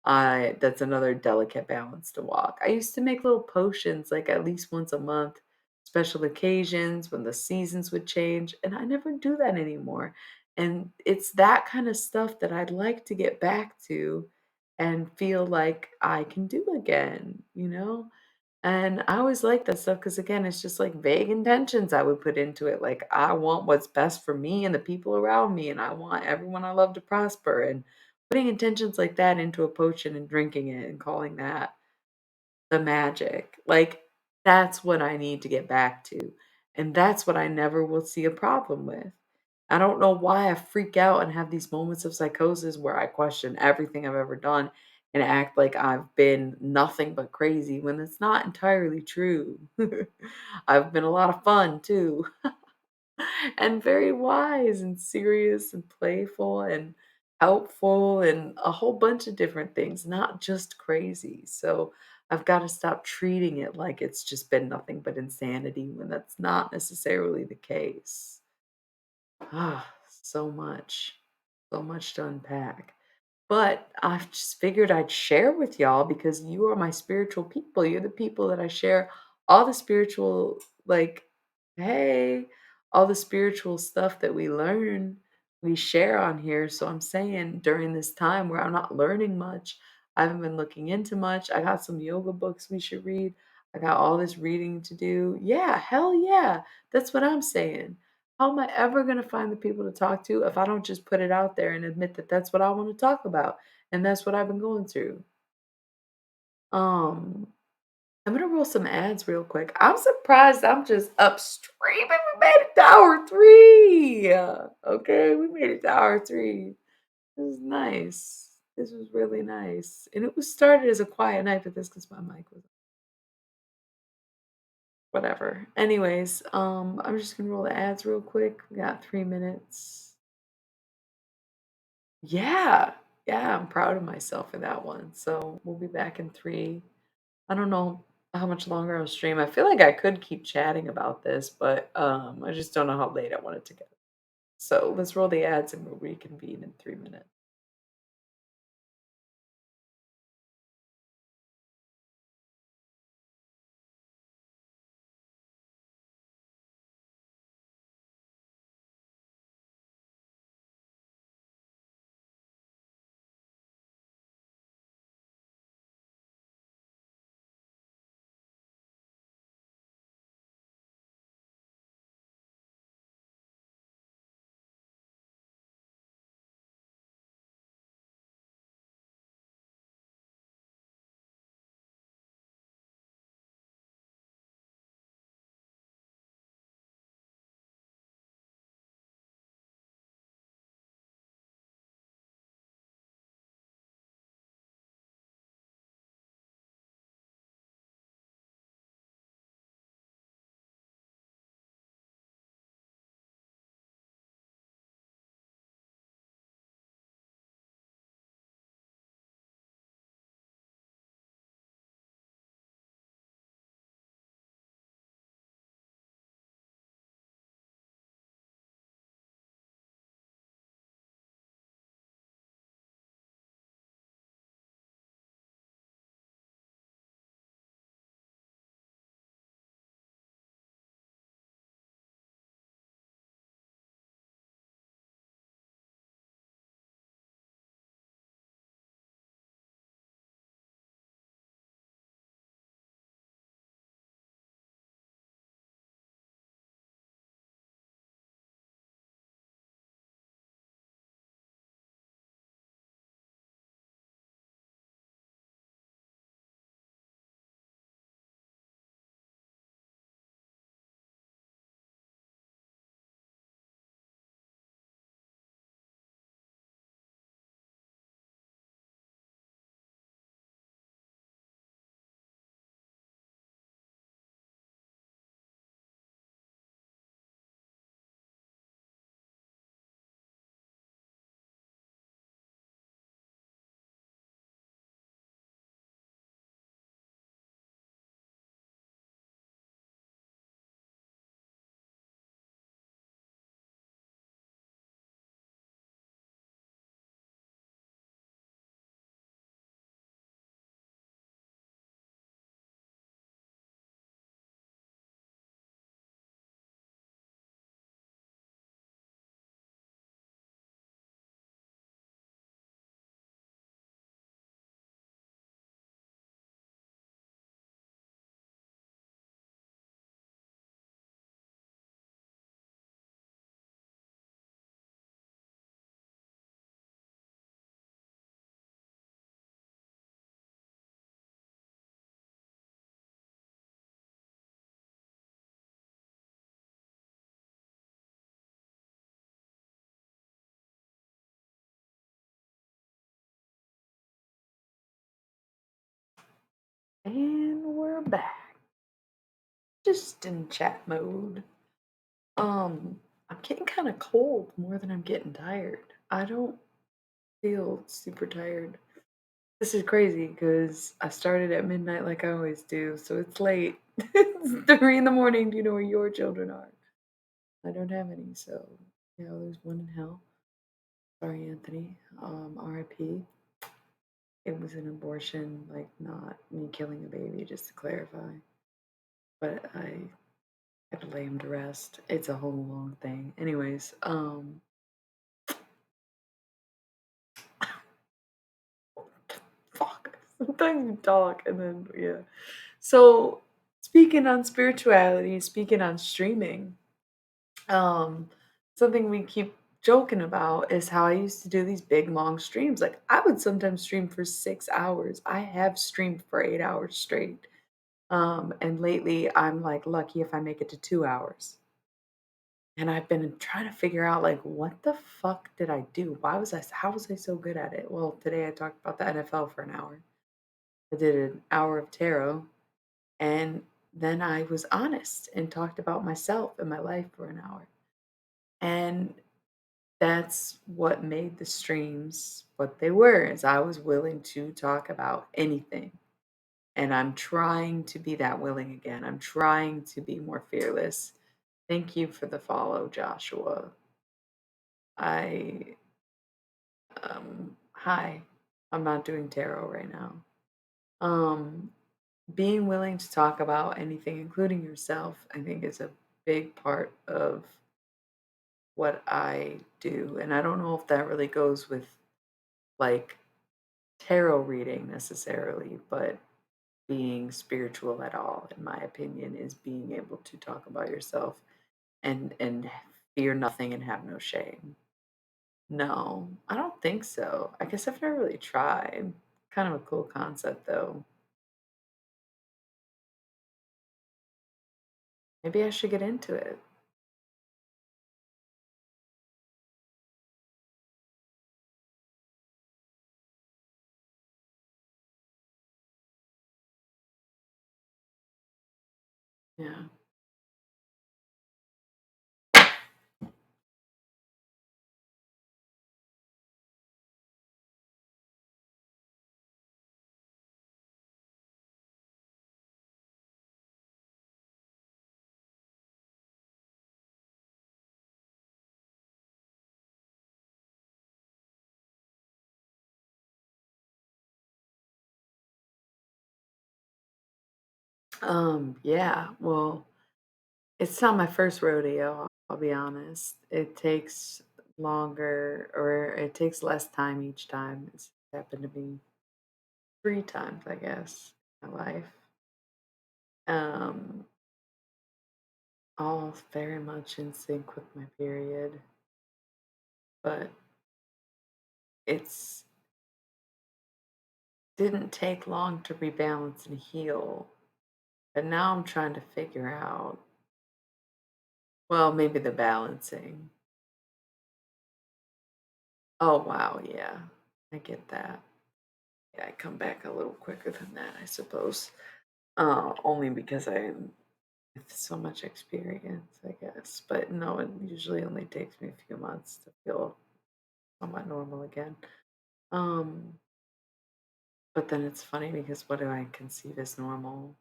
I that's another delicate balance to walk. I used to make little potions like at least once a month, special occasions when the seasons would change, and I never do that anymore. And it's that kind of stuff that I'd like to get back to and feel like I can do again, you know? And I always like that stuff because, again, it's just like vague intentions I would put into it. Like, I want what's best for me and the people around me, and I want everyone I love to prosper. And putting intentions like that into a potion and drinking it and calling that the magic. Like, that's what I need to get back to. And that's what I never will see a problem with. I don't know why I freak out and have these moments of psychosis where I question everything I've ever done and act like I've been nothing but crazy when it's not entirely true. I've been a lot of fun too, and very wise and serious and playful and helpful and a whole bunch of different things, not just crazy. So I've got to stop treating it like it's just been nothing but insanity when that's not necessarily the case. Ah, so much to unpack. But I've just figured I'd share with y'all because you are my spiritual people. You're the people that I share all the spiritual, like, hey, all the spiritual stuff that we learn, we share on here. So I'm saying during this time where I'm not learning much, I haven't been looking into much. I got some yoga books we should read. I got all this reading to do. Yeah, hell yeah. That's what I'm saying. How am I ever going to find the people to talk to if I don't just put it out there and admit that that's what I want to talk about and that's what I've been going through? Um, I'm gonna roll some ads real quick. I'm surprised I'm just upstream and we made it to hour three. Okay, we made it to hour three. This is nice. This was really nice, and it was started as a quiet night, but this because my mic was whatever. Anyways, I'm just gonna roll the ads real quick. We got 3 minutes. Yeah. Yeah, I'm proud of myself for that one. So we'll be back in three. I don't know how much longer I'll stream. I feel like I could keep chatting about this, but I just don't know how late I want it to go. So let's roll the ads and we'll reconvene in 3 minutes. And we're back. Just in chat mode. I'm getting kind of cold more than I'm getting tired. I don't feel super tired. This is crazy because I started at midnight like I always do, so it's late. It's 3 in the morning. Do you know where your children are? I don't have any, so yeah, there's one in hell. Sorry, Anthony. RIP. It was an abortion, like not me killing a baby, just to clarify. But I had to lay him to rest. It's a whole long thing. Anyways, fuck. Sometimes you talk and then yeah. So speaking on spirituality, speaking on streaming, um, something we keep joking about is how I used to do these big long streams. Like I would sometimes stream for 6 hours. I have streamed for 8 hours straight. And lately I'm like lucky if I make it to 2 hours. And I've been trying to figure out like what the fuck did I do? How was I so good at it? Well, today I talked about the NFL for an hour. I did an hour of tarot and then I was honest and talked about myself and my life for an hour. And that's what made the streams what they were, is I was willing to talk about anything. And I'm trying to be that willing again. I'm trying to be more fearless. Thank you for the follow, Joshua. I hi. I'm not doing tarot right now. Um Being willing to talk about anything, including yourself, I think is a big part of what I do. And I don't know if that really goes with like tarot reading necessarily, but being spiritual at all, in my opinion, is being able to talk about yourself and fear nothing and have no shame. No, I don't think so. I guess I've never really tried. Kind of a cool concept though. Maybe I should get into it. Yeah. Yeah, well, it's not my first rodeo, I'll be honest. It takes longer or it takes less time each time. It's happened to me 3 times, I guess, in my life. Um, all very much in sync with my period, but it's didn't take long to rebalance and heal. But now I'm trying to figure out, well, maybe the balancing. Oh, wow, yeah. I get that. Yeah, I come back a little quicker than that, I suppose. Only because I am with so much experience, I guess. But no, it usually only takes me a few months to feel somewhat normal again. Um, but then it's funny because what do I conceive as normal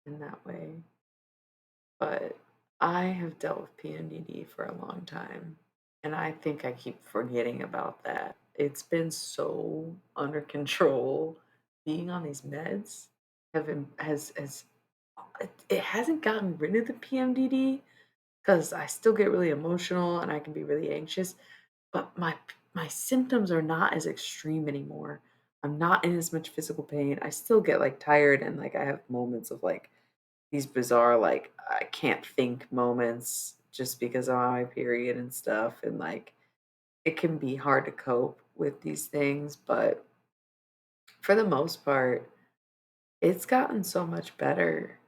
in that way? But I have dealt with PMDD for a long time, and I think I keep forgetting about that. It's been so under control. Being on these meds has it hasn't gotten rid of the PMDD because I still get really emotional and I can be really anxious, but my symptoms are not as extreme anymore. I'm not in as much physical pain. I still get like tired and like I have moments of like these bizarre, like, I can't think moments just because I'm on my period and stuff, and, like, it can be hard to cope with these things, but for the most part, it's gotten so much better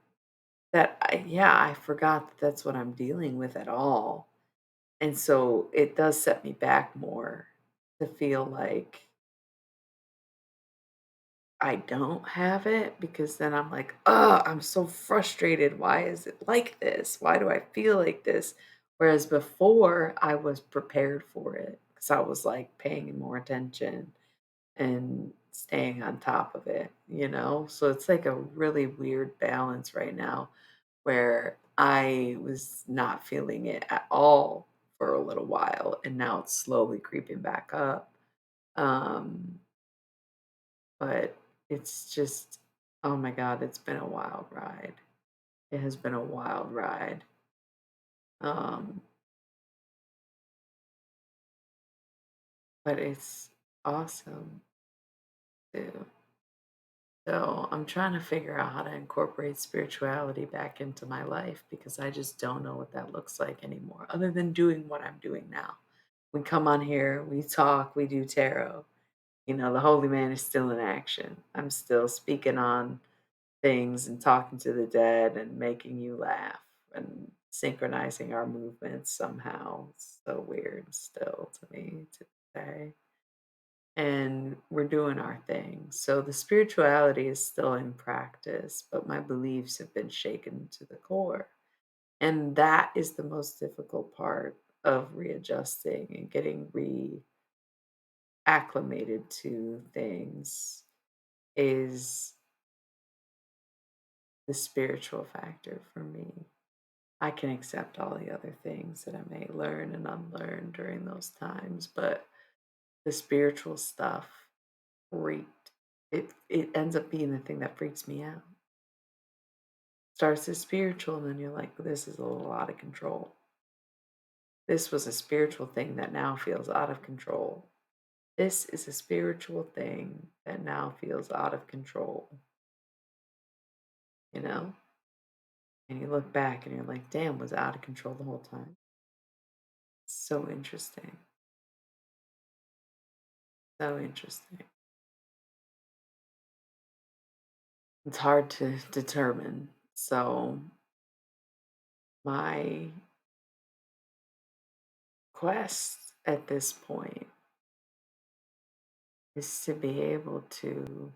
that I forgot that that's what I'm dealing with at all, and so it does set me back more to feel like I don't have it because then I'm like, oh, I'm so frustrated. Why is it like this? Why do I feel like this? Whereas before, I was prepared for it because I was like paying more attention and staying on top of it, you know? So it's like a really weird balance right now where I was not feeling it at all for a little while, and now it's slowly creeping back up. Um, but it's just, oh my God, it's been a wild ride. It has been a wild ride. Um, but it's awesome too. So I'm trying to figure out how to incorporate spirituality back into my life because I just don't know what that looks like anymore, other than doing what I'm doing now. We come on here, we talk, we do tarot. You know, the holy man is still in action. I'm still speaking on things and talking to the dead and making you laugh and synchronizing our movements somehow. It's so weird still to me to say, and we're doing our thing. So the spirituality is still in practice, but my beliefs have been shaken to the core. And that is the most difficult part of readjusting and getting reacclimated to things is the spiritual factor for me. I can accept all the other things that I may learn and unlearn during those times, but the spiritual stuff freaked. It ends up being the thing that freaks me out. Starts as spiritual, and then you're like, this is a little out of control. This was a spiritual thing that now feels out of control. This is a spiritual thing that now feels out of control, you know? And you look back and you're like, damn, was it out of control the whole time? So interesting. So interesting. It's hard to determine. So my quest at this point is to be able to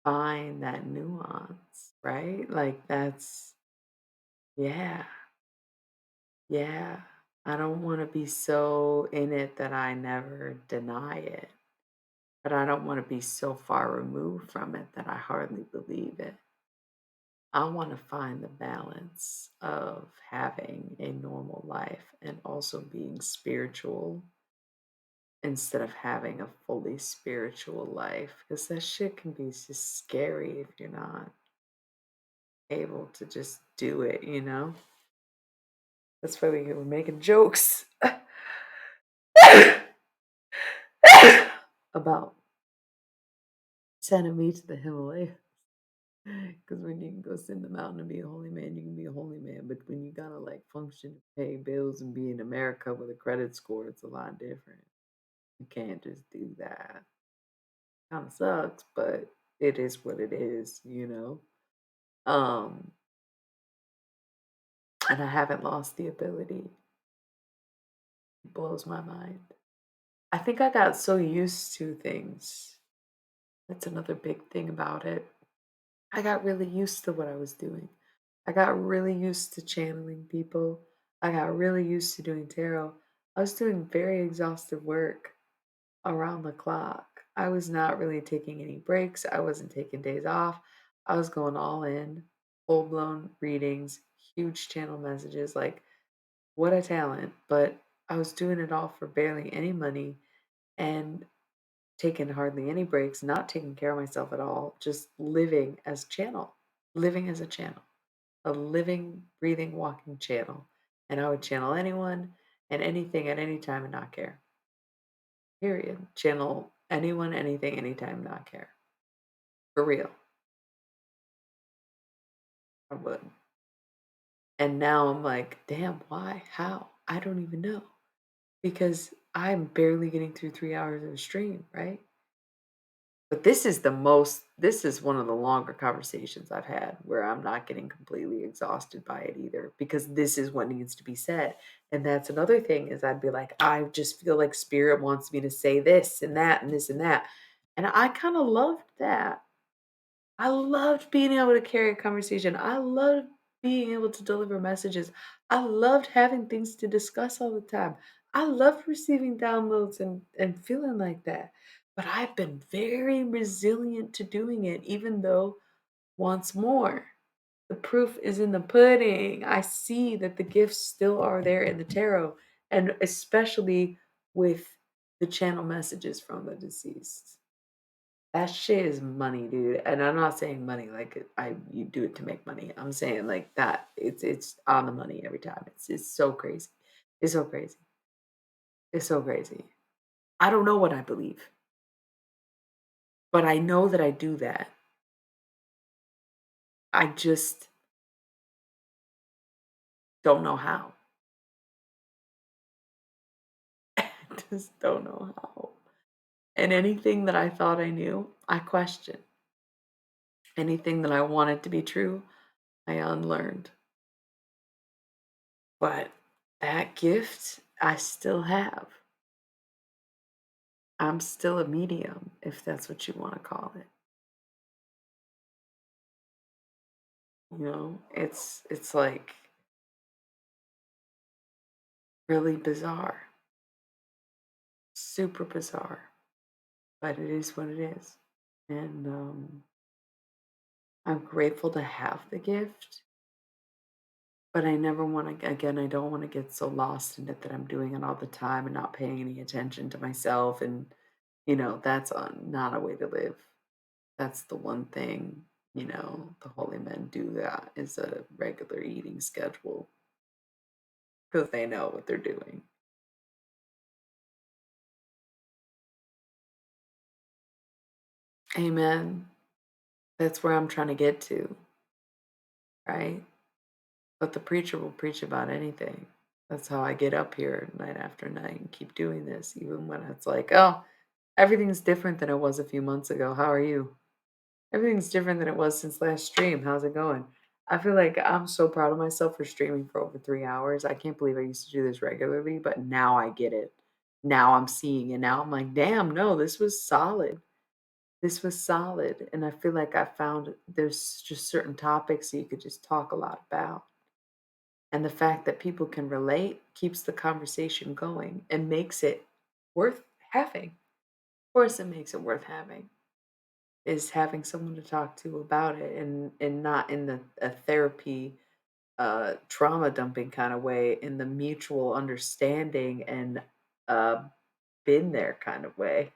find that nuance, right? Like that's, yeah, yeah. I don't want to be so in it that I never deny it, but I don't want to be so far removed from it that I hardly believe it. I want to find the balance of having a normal life and also being spiritual instead of having a fully spiritual life because that shit can be just scary if you're not able to just do it, you know? That's why we were making jokes about sending me to the Himalaya. Because when you can go sit in the mountain and be a holy man, you can be a holy man. But when you gotta like function, pay bills, and be in America with a credit score, it's a lot different. You can't just do that. Kind of sucks, but it is what it is, you know? Um, and I haven't lost the ability. It blows my mind. I think I got so used to things. That's another big thing about it. I got really used to what I was doing. I got really used to channeling people. I got really used to doing tarot. I was doing very exhaustive work around the clock. I was not really taking any breaks. I wasn't taking days off. I was going all in, full blown readings, huge channel messages. Like, what a talent. But I was doing it all for barely any money and taking hardly any breaks, not taking care of myself at all, just living as channel, living as a channel, a living, breathing, walking channel. And I would channel anyone and anything at any time and not care. Period. Channel anyone, anything, anytime, not care. For real. I would. And now I'm like, damn, why? How? I don't even know. Because I'm barely getting through 3 hours of a stream, right? But this is one of the longer conversations I've had where I'm not getting completely exhausted by it either because this is what needs to be said. And that's another thing is I'd be like, I just feel like spirit wants me to say this and that and this and that. And I kind of loved that. I loved being able to carry a conversation. I loved being able to deliver messages. I loved having things to discuss all the time. I loved receiving downloads and feeling like that. But I've been very resilient to doing it, even though, once more, the proof is in the pudding. I see that the gifts still are there in the tarot, and especially with the channel messages from the deceased. That shit is money, dude, and I'm not saying money like I you do it to make money. I'm saying like that it's on the money every time. It's so crazy. It's so crazy. It's so crazy. I don't know what I believe, but I know that I do that. I just don't know how. I just don't know how. And anything that I thought I knew, I question. Anything that I wanted to be true, I unlearned. But that gift I still have. I'm still a medium, if that's what you want to call it. It's like really bizarre, super bizarre, but it is what it is. And I'm grateful to have the gift, but I never want to, again, I don't want to get so lost in it that I'm doing it all the time and not paying any attention to myself. And, that's not a way to live. That's the one thing, the holy men do that is a regular eating schedule because they know what they're doing. Amen. That's where I'm trying to get to, right? But the preacher will preach about anything. That's how I get up here night after night and keep doing this, even when it's like, oh, everything's different than it was a few months ago. How are you? Everything's different than it was since last stream. How's it going? I feel like I'm so proud of myself for streaming for over 3 hours. I can't believe I used to do this regularly, but now I get it. Now I'm seeing it. Now I'm like, damn, no, this was solid. This was solid, and I feel like I found there's just certain topics that you could just talk a lot about, and the fact that people can relate keeps the conversation going and makes it worth having. Of course, it makes it worth having, is having someone to talk to about it and not in the a therapy, trauma dumping kind of way, in the mutual understanding and, uh, been there kind of way,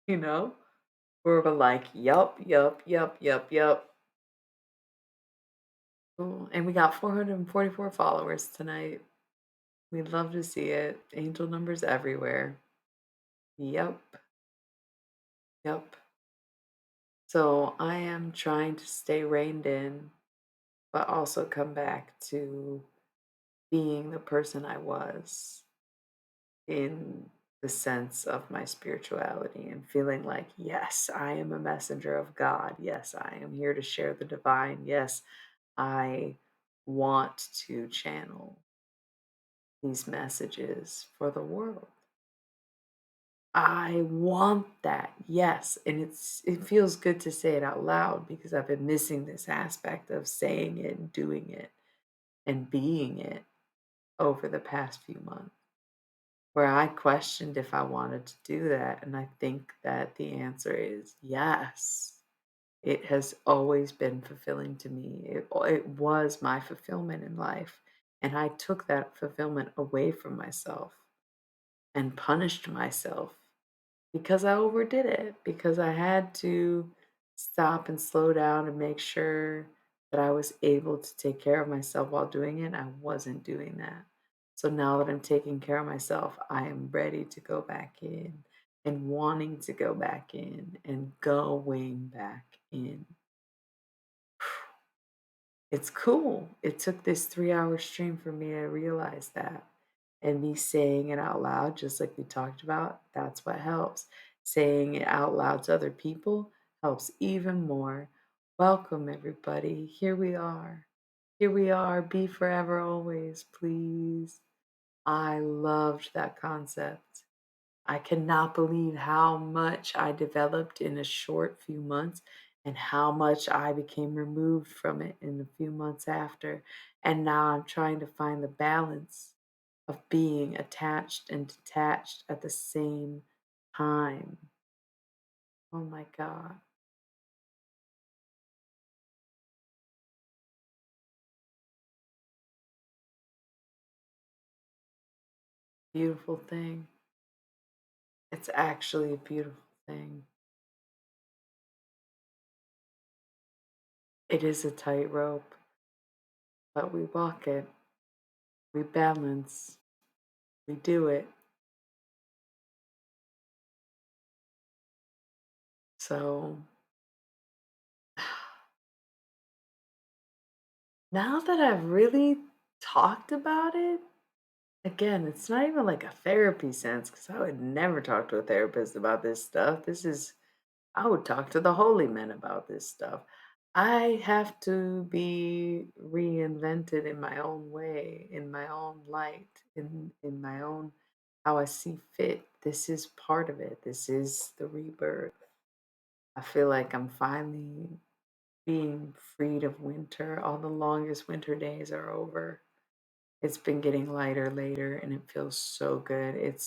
you know? Where we're like, "Yup, yup, yup, yup, yup." Cool, and we got 444 followers tonight. We'd love to see it. Angel numbers everywhere. Yep, yep. So I am trying to stay reined in, but also come back to being the person I was in the sense of my spirituality and feeling like, yes, I am a messenger of God. Yes, I am here to share the divine. Yes, I want to channel these messages for the world. I want that. Yes, and it feels good to say it out loud because I've been missing this aspect of saying it and doing it and being it over the past few months, where I questioned if I wanted to do that, and I think that the answer is yes. It has always been fulfilling to me. It was my fulfillment in life, and I took that fulfillment away from myself and punished myself because I overdid it, because I had to stop and slow down and make sure that I was able to take care of myself while doing it. I wasn't doing that. So now that I'm taking care of myself, I am ready to go back in and wanting to go back in and going back in. It's cool. It took this 3-hour stream for me to realize that. And me saying it out loud, just like we talked about, that's what helps. Saying it out loud to other people helps even more. Welcome, everybody. Here we are. Here we are. Be forever always, please. I loved that concept. I cannot believe how much I developed in a short few months and how much I became removed from it in the few months after. And now I'm trying to find the balance of being attached and detached at the same time. Oh my God. Beautiful thing. It's actually a beautiful thing. It is a tightrope, but we walk it, we balance, we do it. So now that I've really talked about it, again, it's not even like a therapy sense because I would never talk to a therapist about this stuff. I would talk to the holy men about this stuff. I have to be reinvented in my own way, in my own light, in my own how I see fit. This is part of it. This is the rebirth. I feel like I'm finally being freed of winter. All the longest winter days are over. It's been getting lighter later and it feels so good. It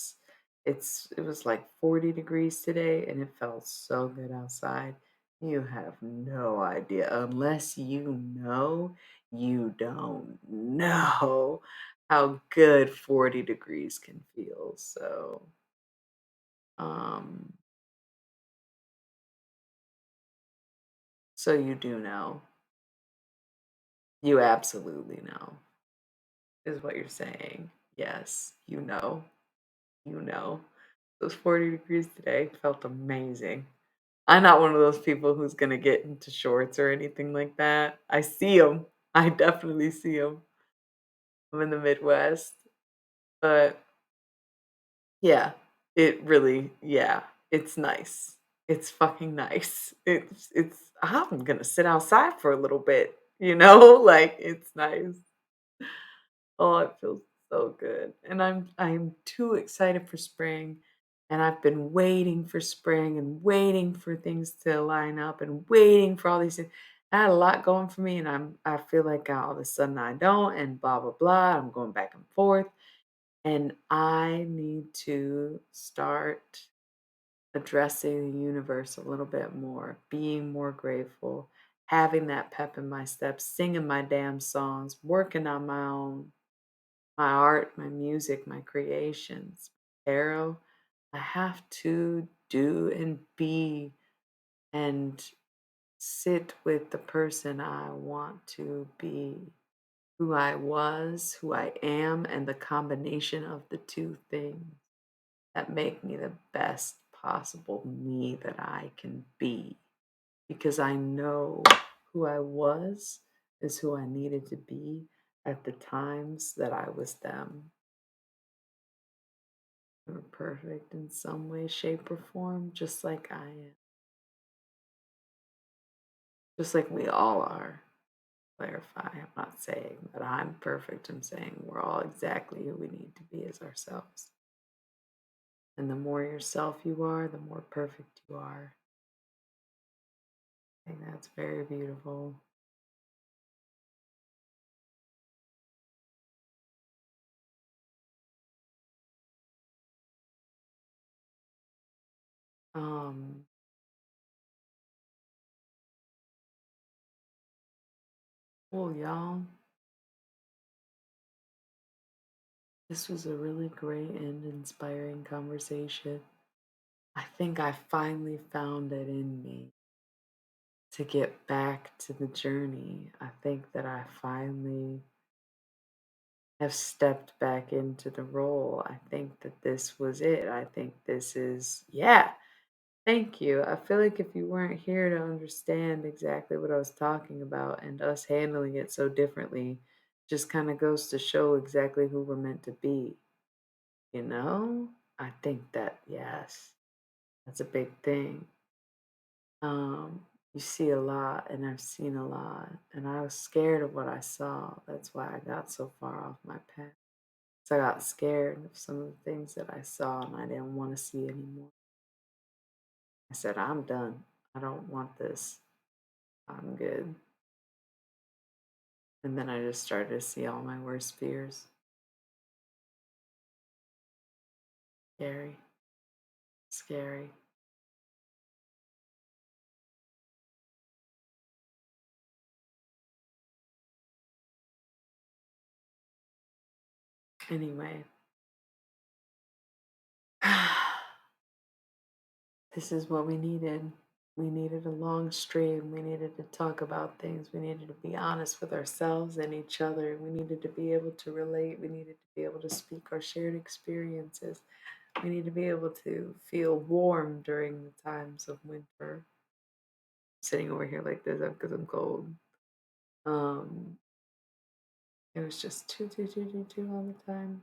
was like 40 degrees today and it felt so good outside. You have no idea. Unless you know, you don't know how good 40 degrees can feel. Um so you do know. You absolutely know is what you're saying. Yes, you know. You know. Those 40 degrees today felt amazing. I'm not one of those people who's gonna get into shorts or anything like that. I see them. I definitely see them. I'm in the Midwest, but yeah, yeah, it's nice. It's fucking nice. I'm gonna sit outside for a little bit, like it's nice. Oh, it feels so good. And I'm too excited for spring. And I've been waiting for spring and waiting for things to line up and waiting for all these things. I had a lot going for me and I feel like all of a sudden I don't and blah blah blah. I'm going back and forth. And I need to start addressing the universe a little bit more, being more grateful, having that pep in my steps, singing my damn songs, working on my art, my music, my creations, tarot. I have to do and be and sit with the person I want to be, who I was, who I am, and the combination of the two things that make me the best possible me that I can be. Because I know who I was is who I needed to be at the times that I was them. You're perfect in some way, shape, or form, just like I am. Just like we all are. Clarify. I'm not saying that I'm perfect. I'm saying we're all exactly who we need to be as ourselves. And the more yourself you are, the more perfect you are. I think that's very beautiful. Um, well, y'all, this was a really great and inspiring conversation. I think I finally found it in me to get back to the journey. I think that I finally have stepped back into the role. I think that this was it. I think this is, yeah, thank you. I feel like if you weren't here to understand exactly what I was talking about and us handling it so differently, just kind of goes to show exactly who we're meant to be, you know? I think that, yes, that's a big thing. Um, you see a lot, and I've seen a lot, and I was scared of what I saw. That's why I got so far off my path. So I got scared of some of the things that I saw and I didn't want to see anymore. I said, I'm done. I don't want this. I'm good. And then I just started to see all my worst fears. Scary, scary. Anyway, this is what we needed. We needed a long stream. We needed to talk about things. We needed to be honest with ourselves and each other. We needed to be able to relate. We needed to be able to speak our shared experiences. We need to be able to feel warm during the times of winter. Sitting over here like this because I'm cold. Um, it was just too all the time.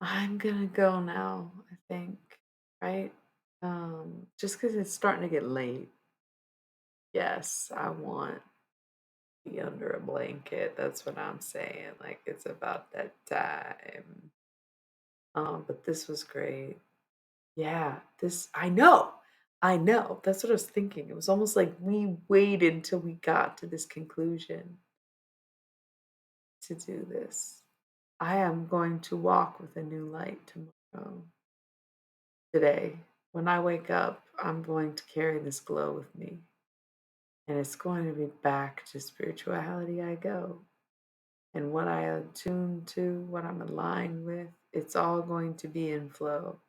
I'm gonna go now, I think, right? Just because it's starting to get late. Yes, I want to be under a blanket. That's what I'm saying. Like it's about that time. But this was great. Yeah, this I know. I know. That's what I was thinking. It was almost like we waited till we got to this conclusion to do this. I am going to walk with a new light tomorrow. Today, when I wake up, I'm going to carry this glow with me. And it's going to be back to spirituality I go. And what I attune to, what I'm aligned with, it's all going to be in flow.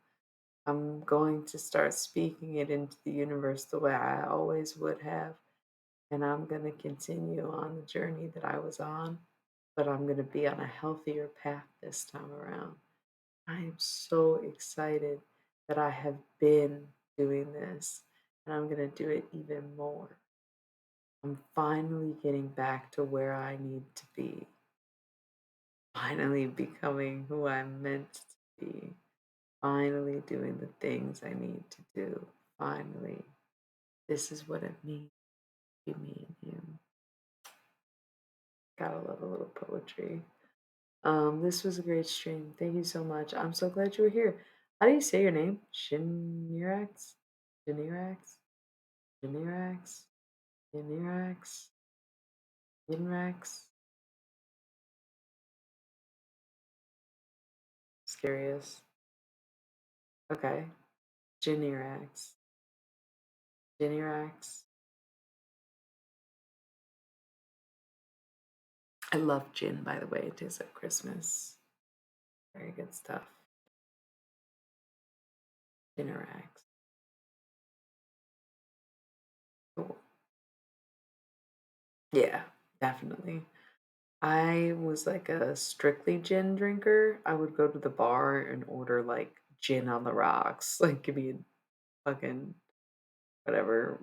I'm going to start speaking it into the universe the way I always would have. And I'm going to continue on the journey that I was on, but I'm going to be on a healthier path this time around. I am so excited that I have been doing this, and I'm going to do it even more. I'm finally getting back to where I need to be, finally becoming who I'm meant to be, finally doing the things I need to do. Finally, this is what it means to be me and him. Gotta love a little poetry. This was a great stream. Thank you so much. I'm so glad you were here. How do you say your name? Shinirax? Shinirax? Shinirax? Yinirax? Yinrax? Scariest. Okay. Jinirax. Jinirax. I love gin, by the way. It tastes like Christmas. Very good stuff. Jinirax. Cool. Yeah, definitely. I was like a strictly gin drinker. I would go to the bar and order like gin on the rocks. Like give me a fucking whatever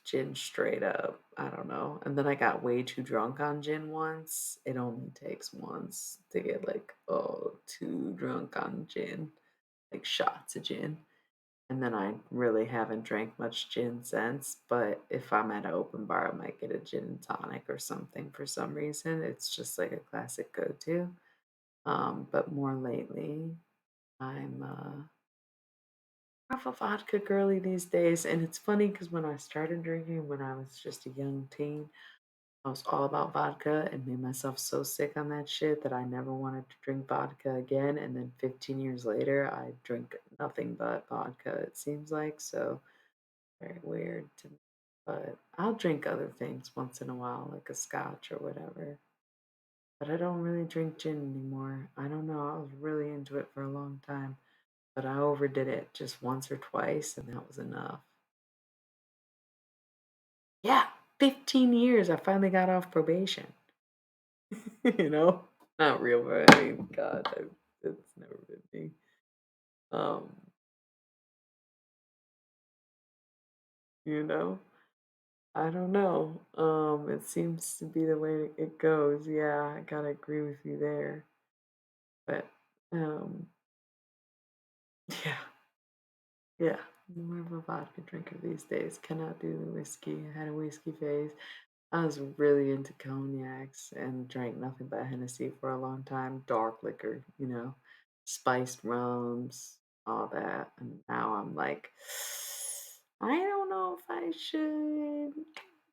gin straight up. I don't know. And then I got way too drunk on gin once. It only takes once to get like too drunk on gin, like shots of gin. And then I really haven't drank much gin since. But if I'm at an open bar, I might get a gin and tonic or something for some reason. It's just like a classic go-to. But more lately, I'm half a vodka girly these days. And it's funny because when I started drinking when I was just a young teen, I was all about vodka and made myself so sick on that shit that I never wanted to drink vodka again. And then 15 years later, I drink nothing but vodka, it seems like. So very weird to me. But I'll drink other things once in a while, like a scotch or whatever. But I don't really drink gin anymore. I don't know. I was really into it for a long time, but I overdid it just once or twice, and that was enough. Yeah, 15 years. I finally got off probation. you know, not real, but I mean, God, it's never been me. Um, you know, I don't know. It seems to be the way it goes. Yeah, I gotta agree with you there. But um, yeah, yeah, more of a vodka drinker these days. Cannot do the whiskey. I had a whiskey phase. I was really into cognacs and drank nothing but Hennessy for a long time. Dark liquor, spiced rums, all that. And now I'm like, I don't know if I should.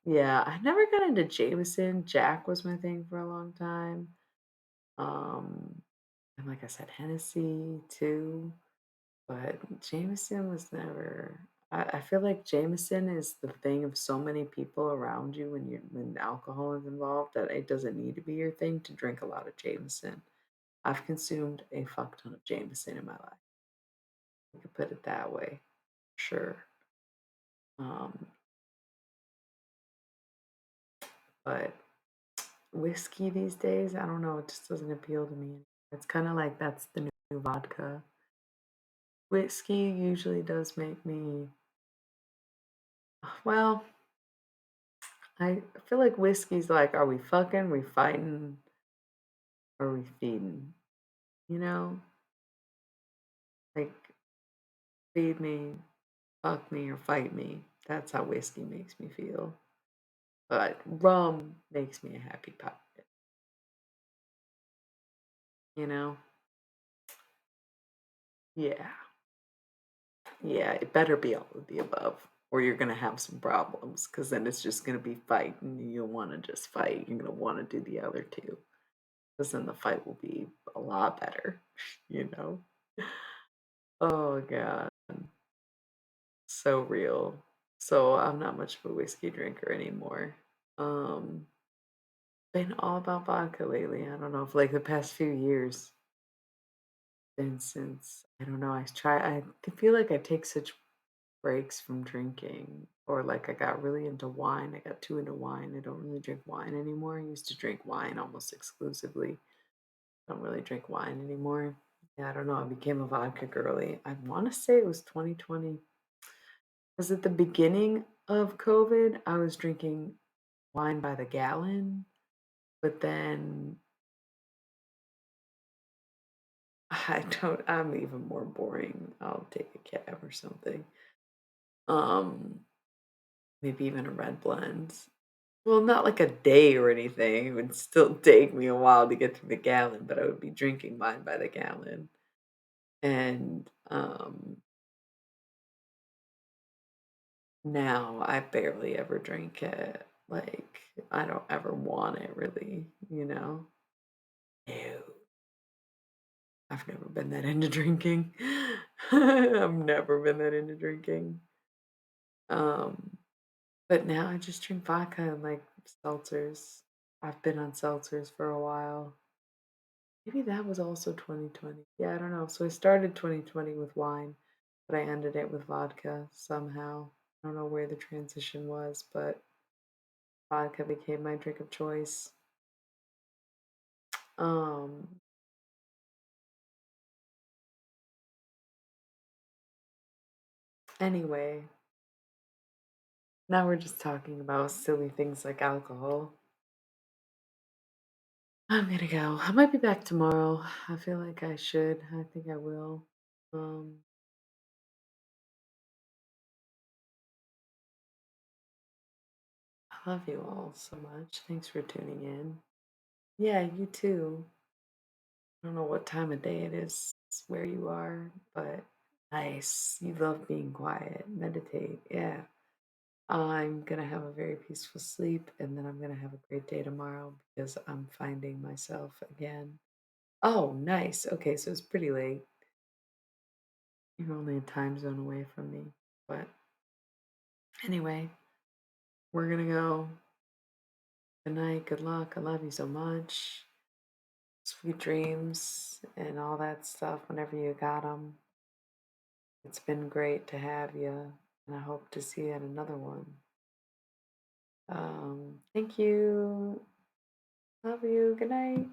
Yeah, I never got into Jameson. Jack was my thing for a long time. Um, and like I said, Hennessy too. But Jameson was never. I feel like Jameson is the thing of so many people around you when alcohol is involved that it doesn't need to be your thing to drink a lot of Jameson. I've consumed a fuck ton of Jameson in my life. You could put it that way, sure. Um, but whiskey these days, I don't know, it just doesn't appeal to me. It's kind of like that's the new vodka. Whiskey usually does make me, well, I feel like whiskey's like, are we fucking, we fighting, or we feeding? You know? Like, feed me, fuck me, or fight me. That's how whiskey makes me feel. But rum makes me a happy pirate, you know? Yeah. Yeah, it better be all of the above, or you're gonna have some problems, because then it's just gonna be fighting. You don't wanna just fight, you're gonna wanna do the other two, because then the fight will be a lot better, you know? Oh god, so real. So I'm not much of a whiskey drinker anymore. Um, been all about vodka lately. I don't know if like the past few years been since I don't know. I feel like I take such breaks from drinking, or like I got really into wine. I got too into wine. I don't really drink wine anymore. I used to drink wine almost exclusively. I don't really drink wine anymore. Yeah, I don't know. I became a vodka girly. I want to say it was 2020. Because at the beginning of COVID, I was drinking wine by the gallon, but then I'm even more boring. I'll take a cab or something. Um, maybe even a red blend. Well, not like a day or anything. It would still take me a while to get to the gallon, but I would be drinking mine by the gallon. And now I barely ever drink it. Like, I don't ever want it really, you know? Ew. I've never been that into drinking. I've never been that into drinking. Um, but now I just drink vodka and like seltzers. I've been on seltzers for a while. Maybe that was also 2020. Yeah, I don't know. So I started 2020 with wine, but I ended it with vodka somehow. I don't know where the transition was, but vodka became my drink of choice. Um, anyway, now we're just talking about silly things like alcohol. I'm gonna go. I might be back tomorrow. I feel like I should. I think I will. Um, I love you all so much. Thanks for tuning in. Yeah, you too. I don't know what time of day it is where you are, but nice. You love being quiet. Meditate. Yeah. I'm gonna have a very peaceful sleep, and then I'm gonna have a great day tomorrow because I'm finding myself again. Oh, nice. Okay, so it's pretty late. You're only a time zone away from me. But anyway, we're gonna go. Good night. Good luck. I love you so much. Sweet dreams and all that stuff whenever you got them. It's been great to have you, and I hope to see you at another one. Thank you. Love you. Good night.